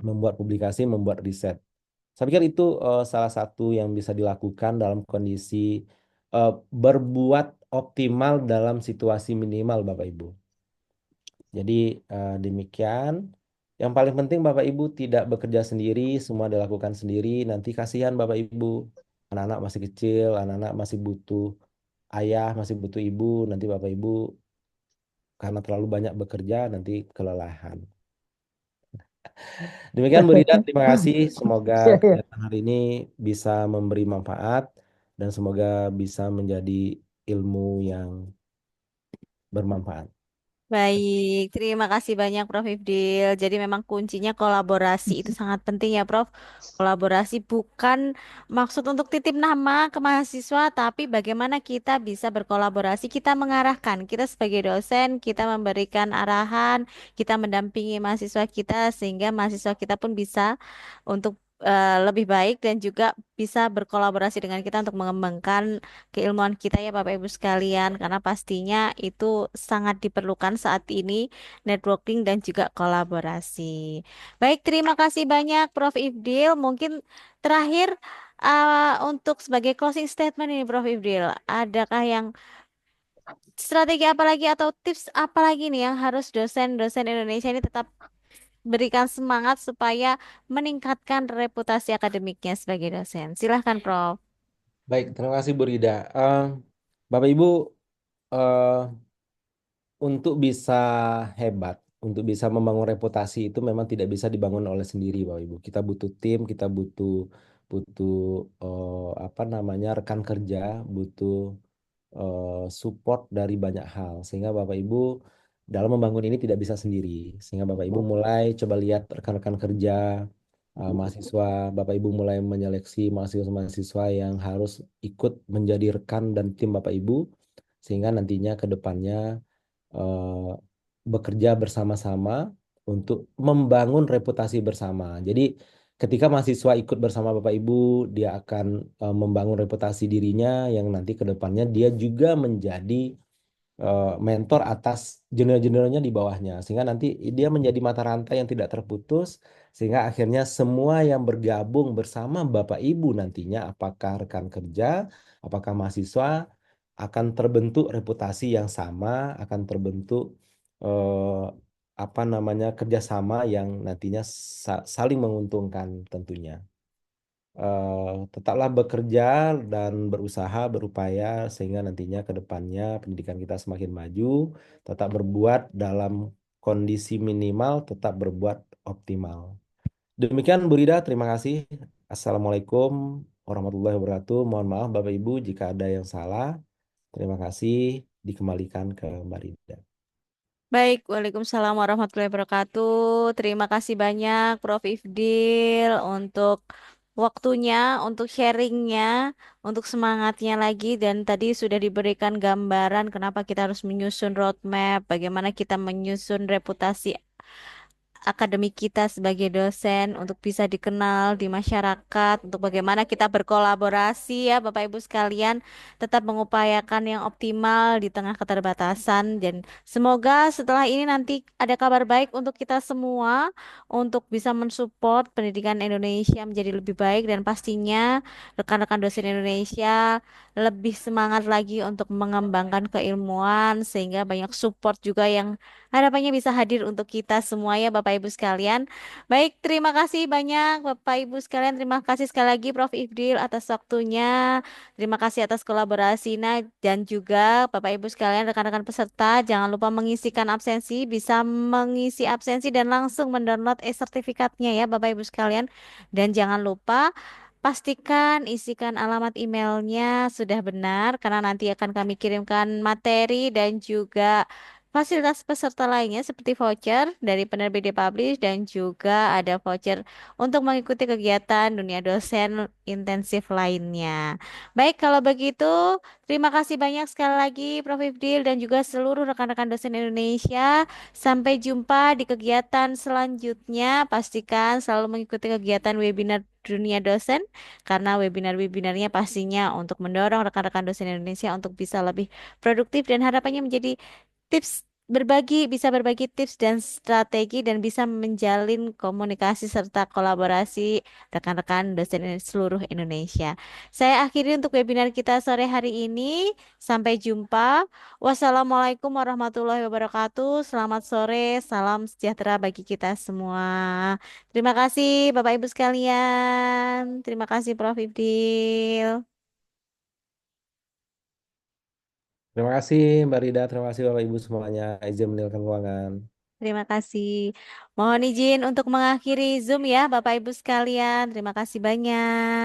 membuat publikasi, membuat riset. Saya pikir itu salah satu yang bisa dilakukan dalam kondisi berbuat optimal dalam situasi minimal, Bapak Ibu. Jadi demikian. Yang paling penting Bapak Ibu tidak bekerja sendiri, semua dilakukan sendiri. Nanti kasihan Bapak Ibu, anak-anak masih kecil, anak-anak masih butuh ayah, masih butuh ibu. Nanti Bapak Ibu karena terlalu banyak bekerja nanti kelelahan. Demikian Bu Rida, terima kasih. Semoga Ya, ya. kegiatan hari ini bisa memberi manfaat dan semoga bisa menjadi ilmu yang bermanfaat. Baik, terima kasih banyak Prof. Ifdil. Jadi memang kuncinya kolaborasi itu sangat penting ya Prof. Kolaborasi bukan maksud untuk titip nama ke mahasiswa, tapi bagaimana kita bisa berkolaborasi, kita mengarahkan, kita sebagai dosen, kita memberikan arahan, kita mendampingi mahasiswa kita sehingga mahasiswa kita pun bisa untuk lebih baik dan juga bisa berkolaborasi dengan kita untuk mengembangkan keilmuan kita ya Bapak Ibu sekalian, karena pastinya itu sangat diperlukan saat ini, networking dan juga kolaborasi. Baik, terima kasih banyak Prof. Ifdil. Mungkin terakhir untuk sebagai closing statement ini Prof. Ifdil, adakah yang strategi apa lagi atau tips apa lagi nih yang harus dosen-dosen Indonesia ini tetap berikan semangat supaya meningkatkan reputasi akademiknya sebagai dosen? Silahkan Prof. Baik, terima kasih Bu Rida. Bapak Ibu, eh, untuk bisa hebat, untuk bisa membangun reputasi itu memang tidak bisa dibangun oleh sendiri, Bapak Ibu. Kita butuh tim, kita butuh butuh apa namanya rekan kerja, butuh support dari banyak hal. Sehingga Bapak Ibu dalam membangun ini tidak bisa sendiri. Sehingga Bapak Ibu mulai coba lihat rekan-rekan kerja, mahasiswa, Bapak Ibu mulai menyeleksi mahasiswa-mahasiswa yang harus ikut menjadi rekan dan tim Bapak Ibu, sehingga nantinya ke depannya eh, bekerja bersama-sama untuk membangun reputasi bersama. Jadi ketika mahasiswa ikut bersama Bapak Ibu, dia akan membangun reputasi dirinya yang nanti ke depannya dia juga menjadi mentor atas junior-juniornya di bawahnya. Sehingga nanti dia menjadi mata rantai yang tidak terputus, sehingga akhirnya semua yang bergabung bersama Bapak Ibu nantinya, apakah rekan kerja, apakah mahasiswa, akan terbentuk reputasi yang sama, akan terbentuk eh, apa namanya kerjasama yang nantinya saling menguntungkan tentunya. Tetaplah bekerja dan berusaha, berupaya sehingga nantinya ke depannya pendidikan kita semakin maju, tetap berbuat dalam kondisi minimal, tetap berbuat optimal. Demikian Bu Rida, terima kasih. Assalamualaikum warahmatullahi wabarakatuh. Mohon maaf Bapak Ibu jika ada yang salah. Terima kasih, dikembalikan ke Mbak Rida. Baik, Waalaikumsalam warahmatullahi wabarakatuh. Terima kasih banyak Prof. Ifdil untuk waktunya, untuk sharingnya, untuk semangatnya lagi. Dan tadi sudah diberikan gambaran kenapa kita harus menyusun roadmap, bagaimana kita menyusun reputasi akademik kita sebagai dosen untuk bisa dikenal di masyarakat, untuk bagaimana kita berkolaborasi ya Bapak Ibu sekalian, tetap mengupayakan yang optimal di tengah keterbatasan dan semoga setelah ini nanti ada kabar baik untuk kita semua untuk bisa mensupport pendidikan Indonesia menjadi lebih baik dan pastinya rekan-rekan dosen Indonesia lebih semangat lagi untuk mengembangkan keilmuan sehingga banyak support juga yang harapannya bisa hadir untuk kita semua ya Bapak Ibu sekalian. Baik, terima kasih banyak Bapak Ibu sekalian. Terima kasih sekali lagi Prof. Ifdil atas waktunya. Terima kasih atas kolaborasinya dan juga Bapak Ibu sekalian rekan-rekan peserta jangan lupa mengisikan absensi, bisa mengisi absensi dan langsung mendownload e-sertifikatnya ya Bapak Ibu sekalian. Dan jangan lupa pastikan isikan alamat emailnya sudah benar karena nanti akan kami kirimkan materi dan juga fasilitas peserta lainnya seperti voucher dari penerbit Publish dan juga ada voucher untuk mengikuti kegiatan dunia dosen intensif lainnya. Baik, kalau begitu terima kasih banyak sekali lagi Prof. Ifdil dan juga seluruh rekan-rekan dosen Indonesia. Sampai jumpa di kegiatan selanjutnya. Pastikan selalu mengikuti kegiatan webinar dunia dosen karena webinar-webinarnya pastinya untuk mendorong rekan-rekan dosen Indonesia untuk bisa lebih produktif dan harapannya menjadi tips bisa berbagi tips dan strategi dan bisa menjalin komunikasi serta kolaborasi rekan-rekan dosen seluruh Indonesia. Saya akhiri untuk webinar kita sore hari ini. Sampai jumpa. Wassalamualaikum warahmatullahi wabarakatuh. Selamat sore, salam sejahtera bagi kita semua. Terima kasih Bapak Ibu sekalian. Terima kasih Prof. Ibdil. Terima kasih Mbak Rida, terima kasih Bapak Ibu semuanya. Izin meninggalkan ruangan. Terima kasih. Mohon izin untuk mengakhiri Zoom ya Bapak Ibu sekalian. Terima kasih banyak.